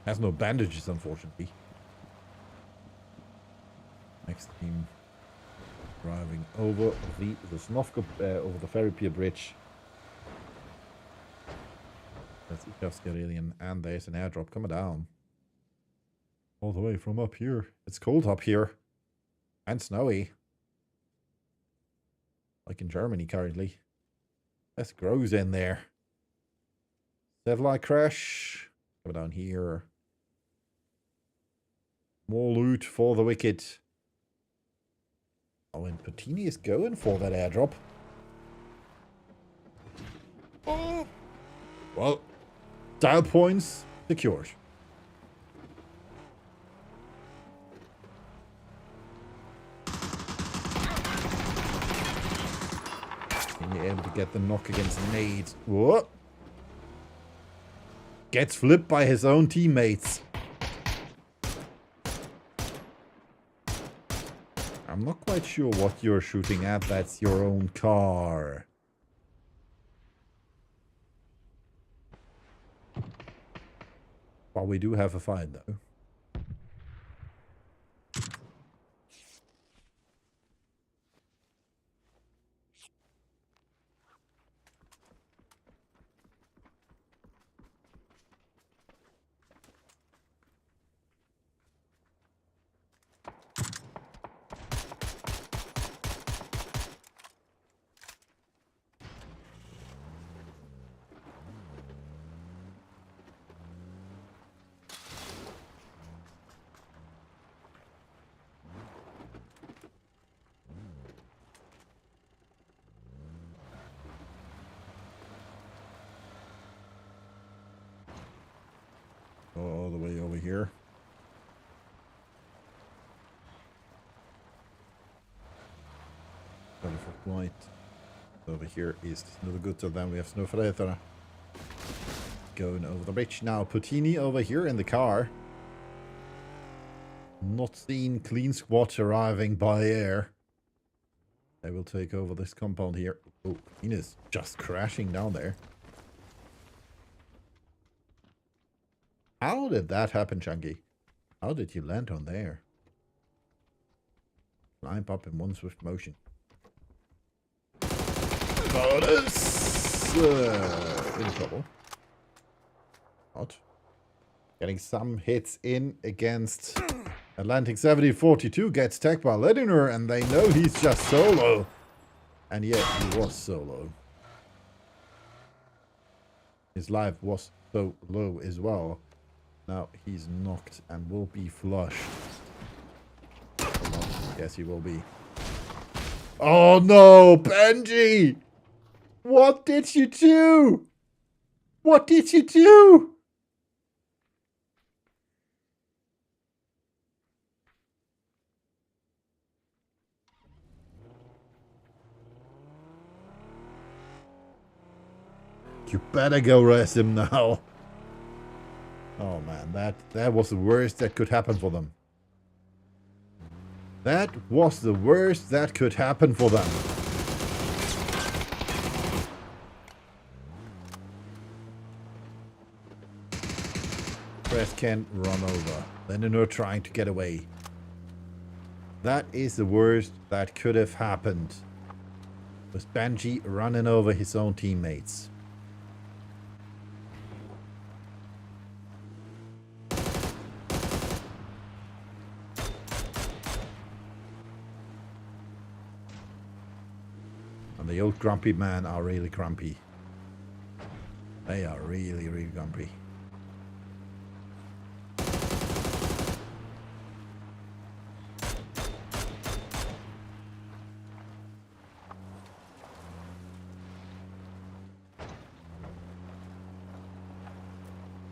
Has no bandages, unfortunately. Next team driving over the Snovka, over the ferry pier bridge. That's Ishav's Karelian, and there's an airdrop coming down. All the way from up here. It's cold up here. And snowy. Like in Germany currently. That's grows in there. Satellite crash. Go down here. More loot for the wicked. Oh, and Patini is going for that airdrop. Oh. Well, style points secured. And you're able to get the knock against Nade. What? Gets flipped by his own teammates. I'm not quite sure what you're shooting at. That's your own car. But we do have a fight, though. All the way over here. For flight. Over here is Snövegut, so then we have Snöfrätare going over the bridge. Now Putini over here in the car. Not seen. Clean squad arriving by air. They will take over this compound here. Oh, Ines just crashing down there. How did that happen, Chunky? How did you land on there? Climb up in one swift motion. Bonus! In trouble. Not. Getting some hits in against Atlantic 7042. Gets tagged by Lediner, and they know he's just solo. And yet he was solo. His life was so low as well. Now he's knocked and will be flushed. Yes, he will be. Oh no, Benji! What did you do? What did you do? You better go rest him now. Oh man, that was the worst that could happen for them. That was the worst that could happen for them. Press can run over. Lenino trying to get away. That is the worst that could have happened. Was Benji running over his own teammates. And the old grumpy men are really grumpy. They are really, really grumpy.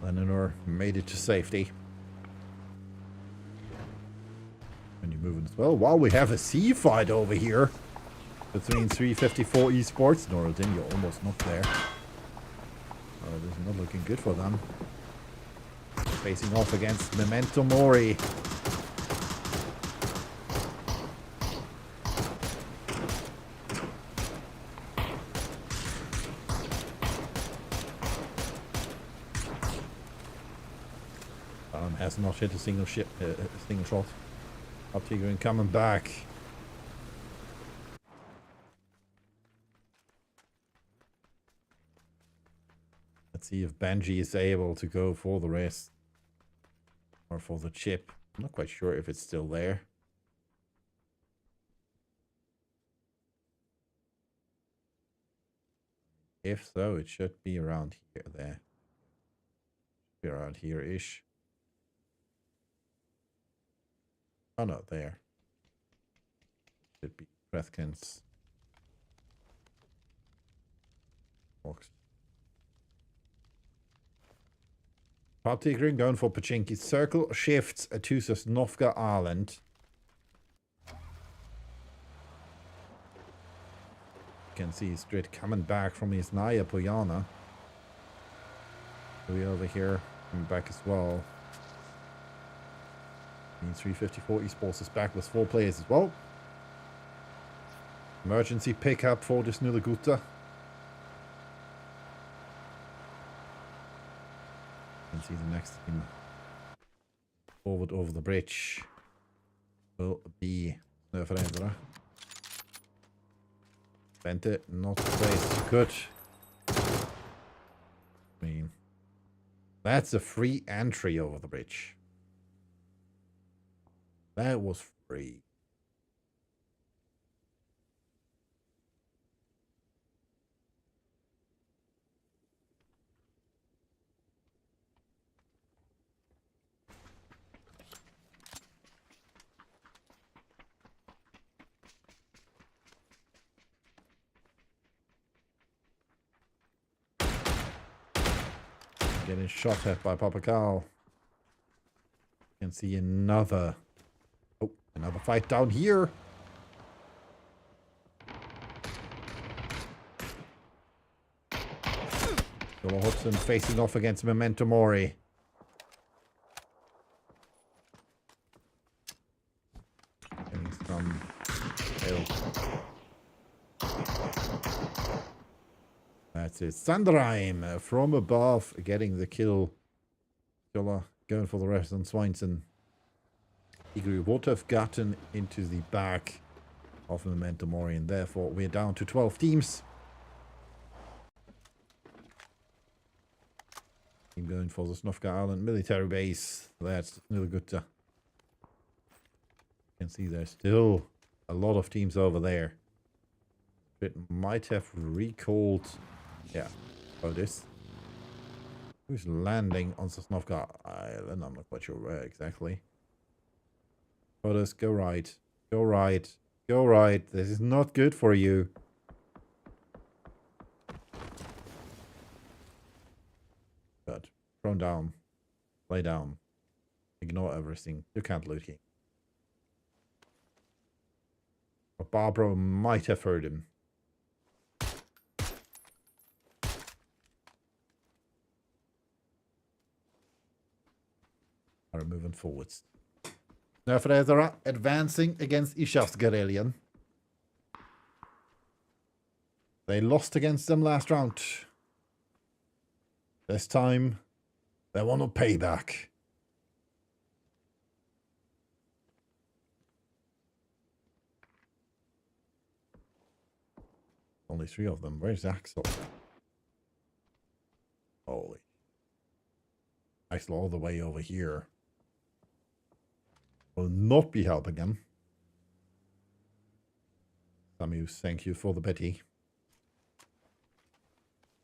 Lenore made it to safety. And you're moving as well. Wow, we have a sea fight over here. Between 354 Esports. Norodinho almost not there. Oh, this is not looking good for them. Facing off against Memento Mori. Has not hit a single shot. Up Tigran coming back. Let's see if Benji is able to go for the rest. Or for the chip. I'm not quite sure if it's still there. If so, it should be around here. There. Be around here-ish. Oh no, there. Should be Breathkins. Box. Pop Tigrin going for Pachinki. Circle shifts to Sosnovka Island. You can see straight coming back from his Naya Poyana. We over here coming back as well. Means 354 Esports is back with 4 players as well. Emergency pickup for this Nulaguta. You can see the next team forward over the bridge will be Snöförändra. Bente, not place. Good. I mean, that's a free entry over the bridge. That was free. Getting shot at by Papakal. You can see another fight down here. Joel Hudson facing off against Memento Mori. Getting some help. That's it. Sandraim from above getting the kill. Jola going for the rest on Swainson. Igor would have gotten into the back of Memento Mori, and therefore we're down to 12 teams. Team going for the Snovka Island military base. That's Nilgutta. You can see there's still a lot of teams over there. It might have recalled. Yeah, about this. Who's landing on Sosnovka Island? I'm not quite sure where exactly. Photos, go right. Go right. Go right. This is not good for you. Good. Thrown down. Lay down. Ignore everything. You can't loot him. But Barbara might have heard him. Are moving forwards. Snöförändra advancing against Ishavs Garelian. They lost against them last round. This time, they want a payback. Only 3 of them. Where's Axel? Holy. Axel all the way over here. Will not be helping him. Samus, thank you for the betty.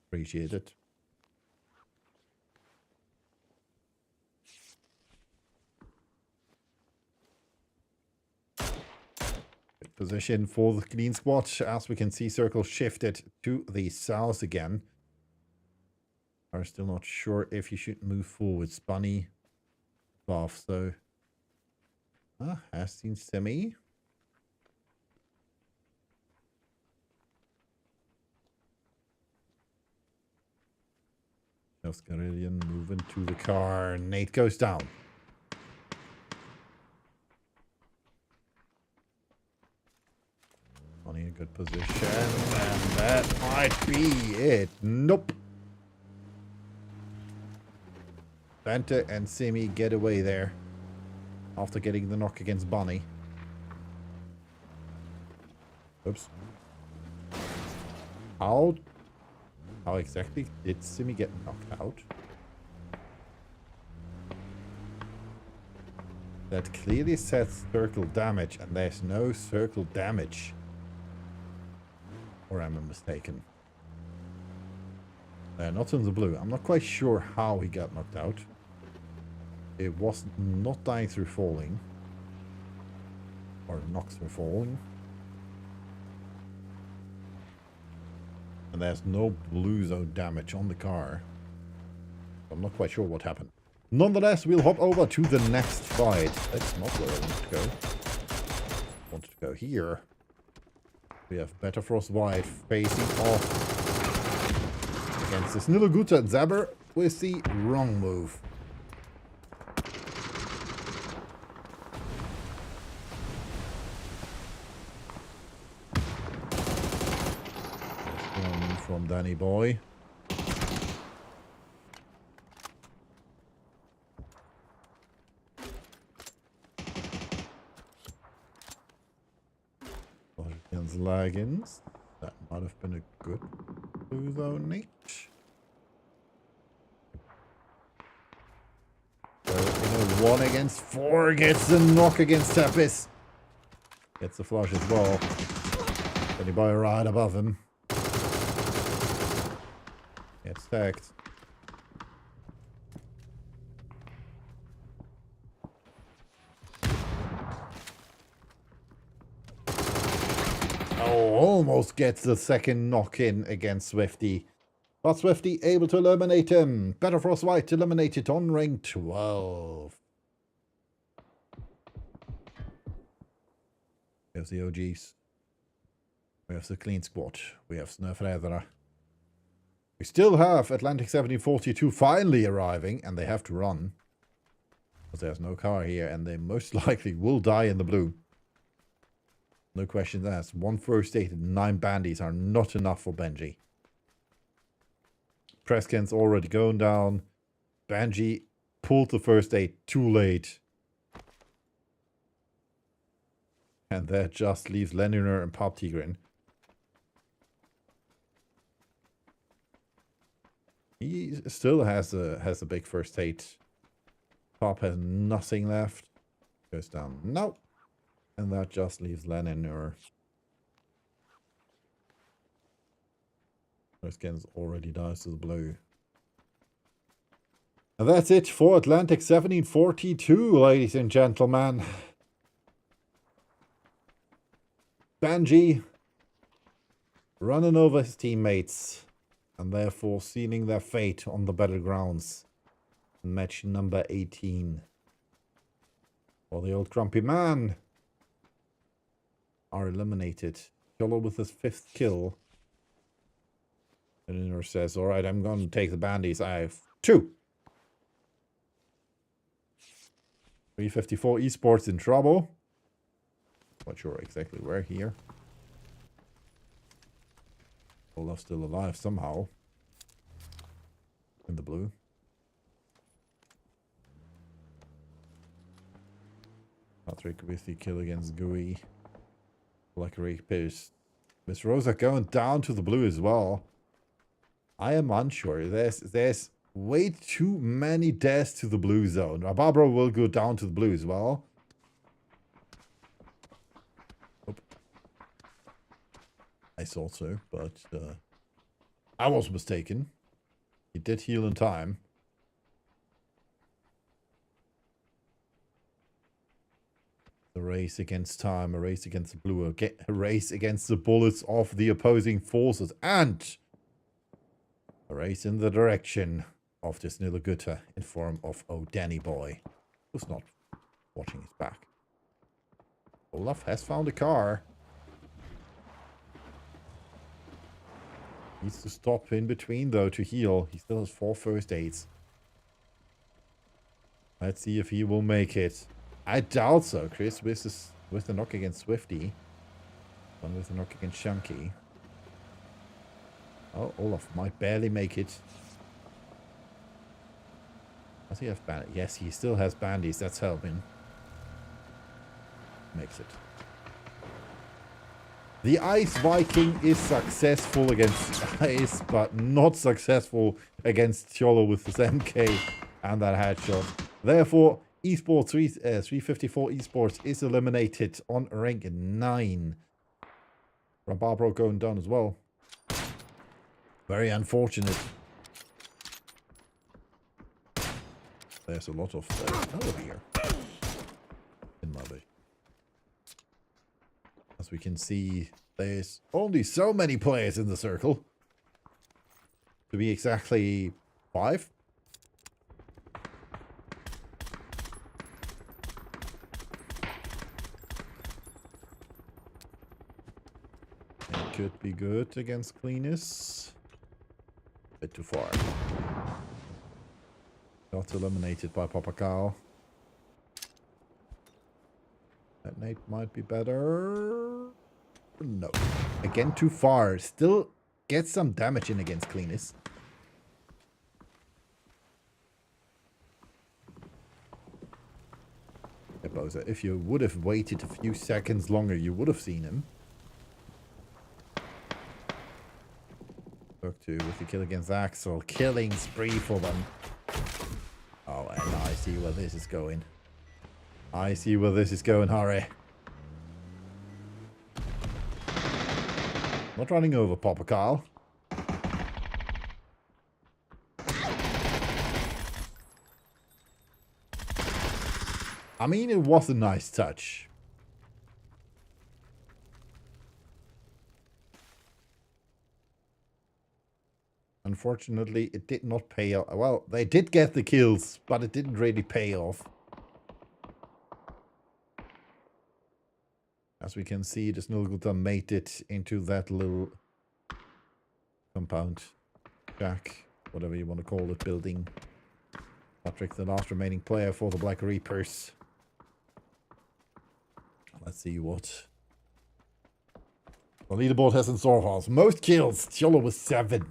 Appreciate it. Good position for the clean squad. As we can see, circle shifted to the south again. I'm still not sure if you should move forwards. Bunny buff, so has seen Semi. Oscarilian moving to the car. Nate goes down. On in a good position. And that might be it. Nope. Banta and Simi get away there. After getting the knock against Bonnie. Oops. How exactly did Simi get knocked out? That clearly says circle damage, and there's no circle damage. Or am I mistaken? Not in the blue. I'm not quite sure how he got knocked out. It was not dying through falling. Or knocked through falling. And there's no blue zone damage on the car. I'm not quite sure what happened. Nonetheless, we'll hop over to the next fight. That's not where I wanted to go. I wanted to go here. We have Betterfrost White facing off against this Niluguta Zabber with the wrong move. One from Danny Boy. Against Lagins. That might have been a good blue zone niche. So in a 1 against 4 gets the knock against Tapis. Gets the flush as well. Danny Boy right above him. Gets tagged. Oh, almost gets the second knock-in against Swifty. But Swifty able to eliminate him. Betterfrost White eliminated on ring 12. We have the OGs. We have the clean squad. We have Snöfrädare. We still have Atlantic 1742 finally arriving, and they have to run. Because there's no car here, and they most likely will die in the blue. No questions asked. 1 first aid and 9 bandies are not enough for Benji. Preskin's already going down. Benji pulled the first aid too late. And that just leaves Leniner and Pop Tigrin. He still has a big first aid. Pop has nothing left. Goes down. No. And that just leaves Leniner. Preskin's already dies to the blue. And that's it for Atlantic 1742, ladies and gentlemen. Benji running over his teammates and therefore sealing their fate on the battlegrounds. Match number 18. For the old grumpy man are eliminated. Yolo with his 5th kill. And says, alright, I'm going to take the bandies. I have 2. 354 Esports in trouble. Not sure exactly where here. Olaf's still alive somehow. In the blue. Patrick with the kill against Gui. Black Reapers. Miss Rosa going down to the blue as well. I am unsure. There's way too many deaths to the blue zone. Barbara will go down to the blue as well. Oop. I thought so, but I was mistaken. He did heal in time. A race against time, a race against the blue, a race against the bullets of the opposing forces, and a race in the direction of this Niluguta in form of Danny Boy, who's not watching his back. Olaf has found a car. Needs to stop in between, though, to heal. He still has 4 first aids. Let's see if he will make it. I doubt so, Chris, with the knock against Swifty. One with the knock against Shanky. Oh, Olaf might barely make it. Does he have bandies? Yes, he still has bandies. That's helping. Makes it. The Ice Viking is successful against Ice, but not successful against Tiolo with his MK and that headshot. Therefore, Esport 354 Esports is eliminated on rank 9. Rabarbro going down as well. Very unfortunate. There's a lot of over here in my way. As we can see, there's only so many players in the circle. To be exactly 5. It could be good against Cleanus. Bit too far. Got eliminated by Papa Carl. That nade might be better. No. Again, too far. Still gets some damage in against Cleanus. Yeah, Boza, if you would have waited a few seconds longer, you would have seen him. Book 2 with the kill against Axel. Killing spree for them. Oh, and I see where this is going. I see where this is going, Harry. Not running over Papa Carl. I mean, it was a nice touch. Unfortunately, it did not pay off. Well, they did get the kills, but it didn't really pay off. As we can see, the Snulguta made it into that little compound, shack, whatever you want to call it, building. Patrick, the last remaining player for the Black Reapers. Let's see what the leaderboard has in store for us. Most kills, Tjolo with 7.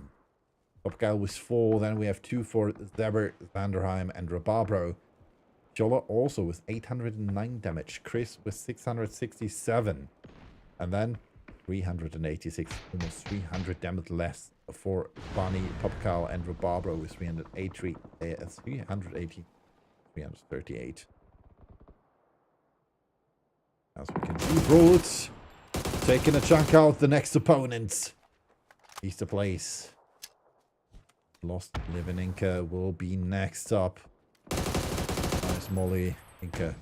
Topgal was 4. Then we have 2 for Zeber, Vanderheim, and Rababro. Tjolo also with 809 damage. Chris with 667. And then 386, almost 300 damage less for Bonnie, Popcal, and Rababro with 380, 338. As we can see, Bullets taking a chunk out the next opponent. He's the place. Lost Living Inca will be next up. Nice Molly. Inca.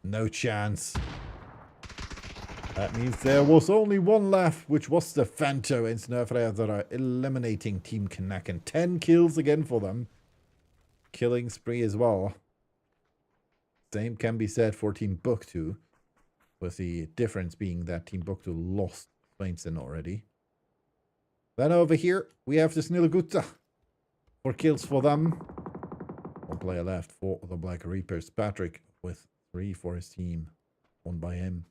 No chance. That means there was only one left, which was the Fanto and Snurfraya that are eliminating Team Knacken. 10 kills again for them. Killing spree as well. Same can be said for Team Buktu. With the difference being that Team Buktu lost Sveinsen already. Then over here, we have the Snillgutta. 4 kills for them. 1 player left for the Black Reapers. Patrick with 3 for his team. 1 by him.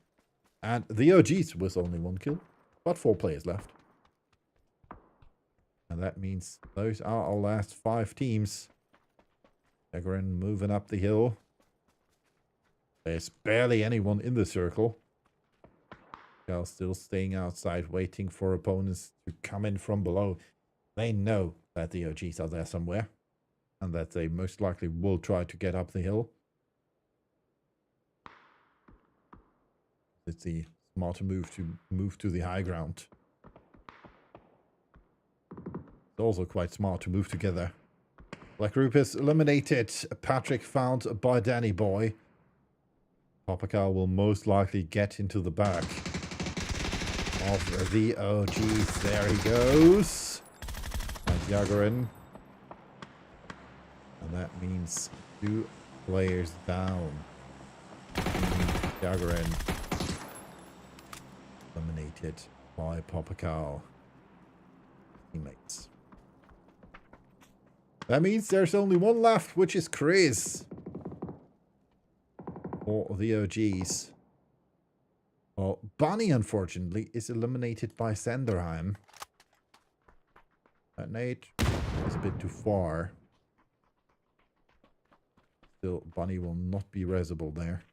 And the OGs with only 1 kill. But 4 players left. And that means those are our last 5 teams. Egren moving up the hill. There's barely anyone in the circle. Gal still staying outside, waiting for opponents to come in from below. They know that the OGs are there somewhere. And that they most likely will try to get up the hill. It's the smarter move to the high ground. It's also quite smart to move together. Black Group is eliminated. Patrick found by Danny Boy. Papacal will most likely get into the back of the OGs. There he goes. And Jagarin. And that means 2 players down. Jagarin eliminated by Papacal. Teammates. That means there's only one left, which is Chris. For the OGs. Well, Bunny, unfortunately, is eliminated by Sanderheim. That nade is a bit too far. Still, Bunny will not be resable there.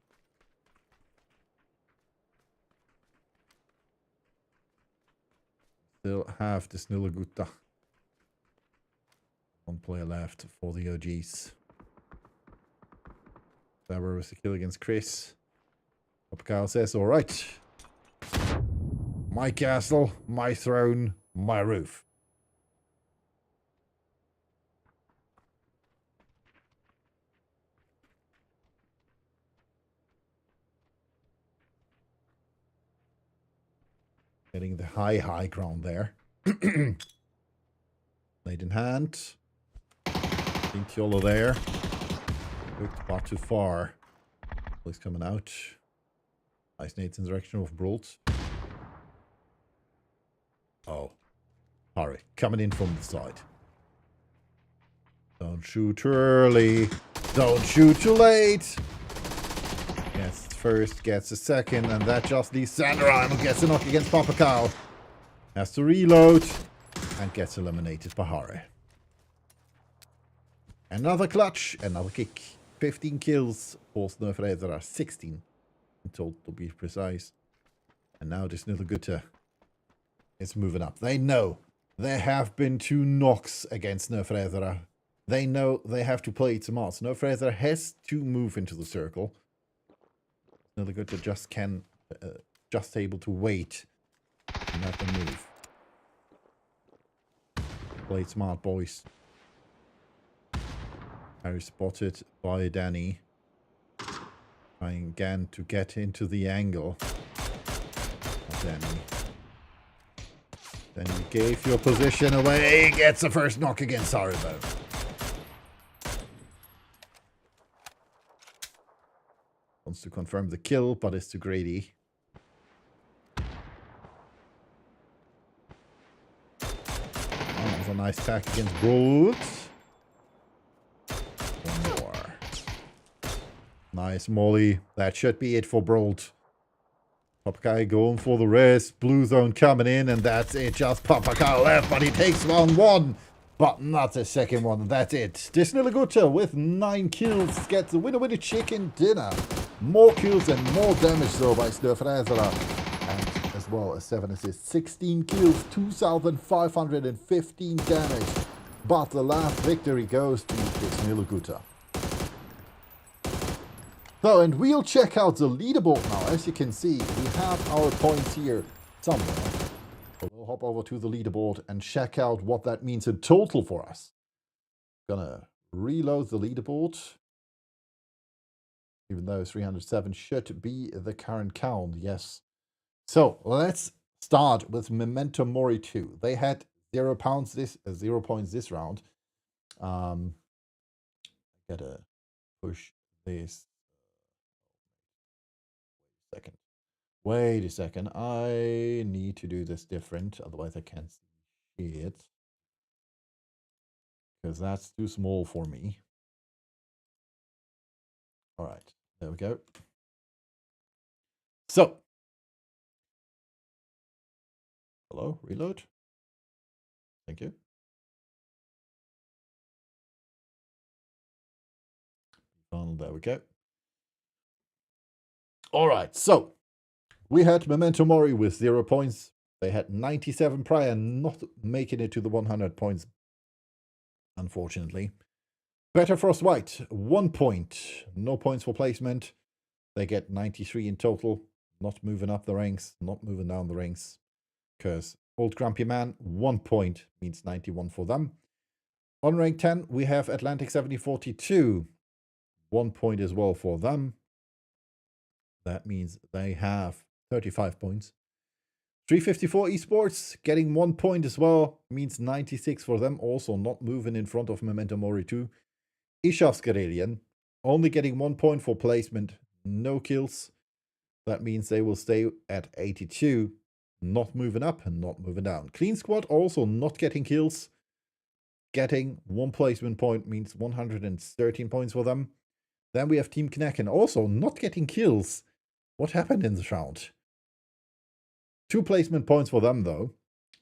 Still have the Snillgutta. 1 player left for the OGs. Saber was the kill against Chris. Popcal says, alright. My castle, my throne, my roof. Getting the high ground there. Blade in hand. Think YOLO there. Looked far too far. He's coming out. Nice Nathan's direction of Brolt. Oh. Harry, coming in from the side. Don't shoot too early. Don't shoot too late. Gets first, gets a second, and that just leaves Sanderam who gets a knock against Papa Cow. Has to reload and gets eliminated by Harry. Another clutch, another kick. 15 kills for Snöfredera, 16 in total to be precise. And now this Snöfredera is moving up. They know there have been 2 knocks against Snöfredera. They know they have to play it smart. Snöfredera has to move into the circle. Snöfredera just able to wait and let them move. Play it smart, boys. Harry spotted by Danny. Trying again to get into the angle. Danny. Then you gave your position away. Gets the first knock against Haribo. Wants to confirm the kill, but it's too greedy. That was a nice attack against Broad. One more. Nice molly. That should be it for Broad. Papakai going for the rest. Blue zone coming in, and that's it. Just Papakai left, but he takes 1-1. But not the second one. That's it. Disneylaguta with 9 kills gets the winner with a chicken dinner. More kills and more damage though by Snöfredera. And as well as 7 assists. 16 kills, 2,515 damage. But the last victory goes to Disneylaguta. So, and we'll check out the leaderboard now. As you can see, we have our points here somewhere. So we'll hop over to the leaderboard and check out what that means in total for us. Gonna reload the leaderboard. Even though 307 should be the current count, yes. So let's start with Memento Mori 2. They had 0 points this round. Gotta push this. Wait a second. I need to do this different, otherwise I can't see it. Because that's too small for me. All right, there we go. So, hello, reload. Thank you. There we go. All right, so we had Memento Mori with 0 points. They had 97 prior, not making it to the 100 points, unfortunately. Better Frost White, 1 point. No points for placement. They get 93 in total. Not moving up the ranks, not moving down the ranks. Because Old Grumpy Man, 1 point means 91 for them. On rank 10, we have Atlantic 7042. 1 point as well for them. That means they have 35 points. 354 Esports getting 1 point as well. Means 96 for them. Also not moving in front of Memento Mori 2. Ishavskarelian only getting 1 point for placement. No kills. That means they will stay at 82. Not moving up and not moving down. Clean Squad also not getting kills. Getting 1 placement point means 113 points for them. Then we have Team Knacken also not getting kills. What happened in this round? 2 placement points for them, though.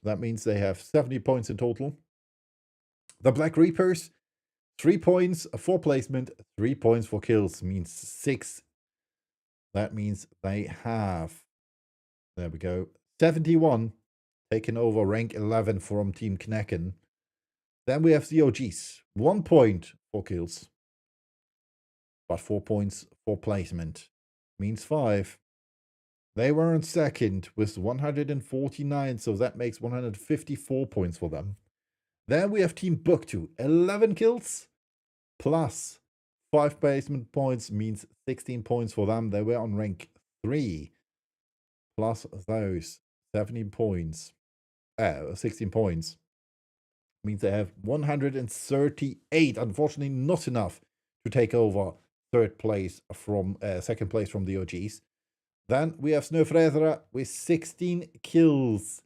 That means they have 70 points in total. The Black Reapers, 3 points for placement, 3 points for kills, means 6. That means they have, there we go, 71, taking over rank 11 from Team Knacken. Then we have the OGs, 1 point for kills, but 4 points for placement. Means 5. They were in second with 149, so that makes 154 points for them. Then we have Team Book2, 11 kills plus 5 placement points means 16 points for them. They were on rank 3 plus those 17 points, 16 points. Means they have 138. Unfortunately, not enough to take over second place from the OGs. Then we have Snöfredera with 16 kills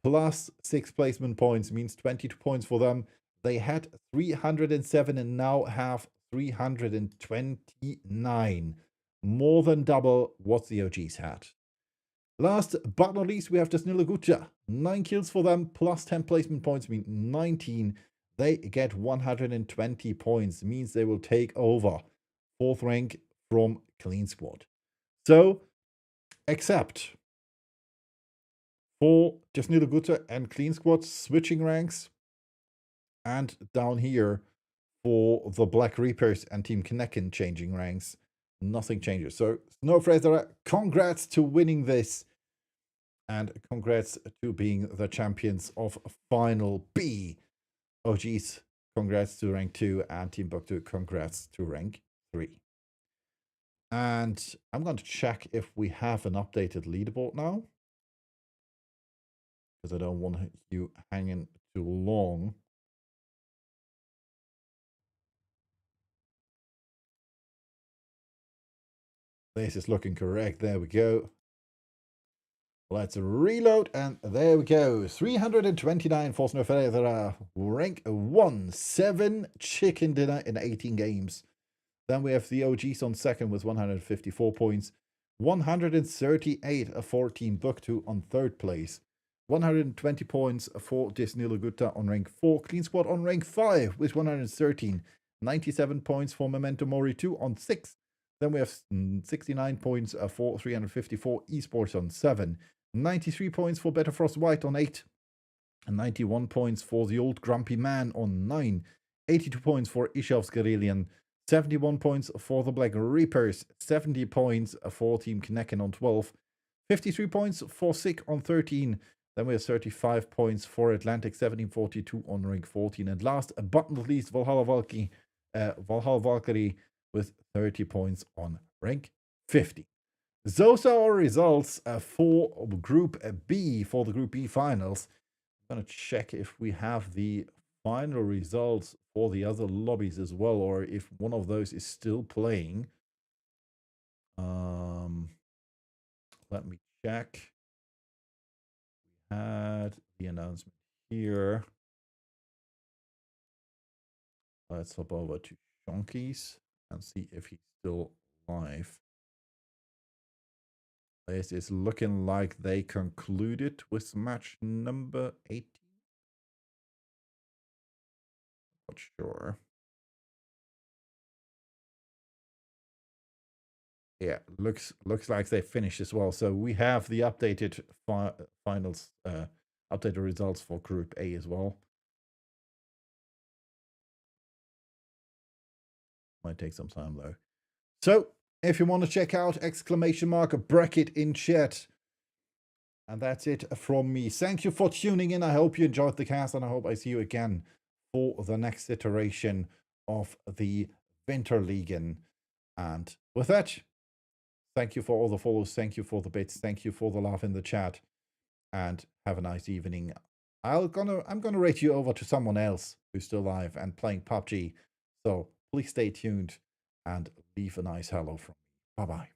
plus 6 placement points, means 22 points for them. They had 307 and now have 329. More than double what the OGs had. Last but not least, we have the Snillogucha. 9 kills for them, plus 10 placement points, mean 19. They get 120 points, means they will take over 4th rank from Clean Squad. So, except for the Snillogucha and Clean Squad switching ranks, and down here for the Black Reapers and Team Knekken changing ranks, nothing changes. So, Snowfraser, congrats to winning this. And congrats to being the champions of Final B. OGs, congrats to rank 2. And Team Buktu, congrats to rank 3. And I'm going to check if we have an updated leaderboard now, because I don't want you hanging too long. This is looking correct. There we go. Let's reload, and there we go. 329 for Snowfeather, rank 1, 7 chicken dinner in 18 games. Then we have the OGs on second with 154 points. 138 for Team Buktu on third place. 120 points for Disneylaguta on rank 4. Clean Squad on rank 5 with 113. 97 points for Memento Mori 2 on 6. Then we have 69 points for 354 Esports on 7. 93 points for Better Frost White on 8. And 91 points for the Old Grumpy Man on 9. 82 points for Ishav's Garelian. 71 points for the Black Reapers. 70 points for Team Knekken on 12. 53 points for Sick on 13. Then we have 35 points for Atlantic 1742 on rank 14. And last but not least, Valhalla Valkyrie with 30 points on rank 50. Those are our results for Group B, for the Group B finals. I'm going to check if we have the final results for the other lobbies as well, or if one of those is still playing. Let me check. We had the announcement here. Let's hop over to Shonkies and see if he's still live. This is looking like they concluded with match number 18. Not sure. Yeah, looks like they finished as well. So we have the updated finals, updated results for Group A as well. Might take some time though. So if you want to check out !bracket in chat. And that's it from me. Thank you for tuning in. I hope you enjoyed the cast, and I hope I see you again for the next iteration of the Vinterligaen. And with that, thank you for all the follows. Thank you for the bits. Thank you for the love in the chat. And have a nice evening. I'm gonna rate you over to someone else who's still live and playing PUBG. So please stay tuned and leave a nice hello from me. Bye-bye.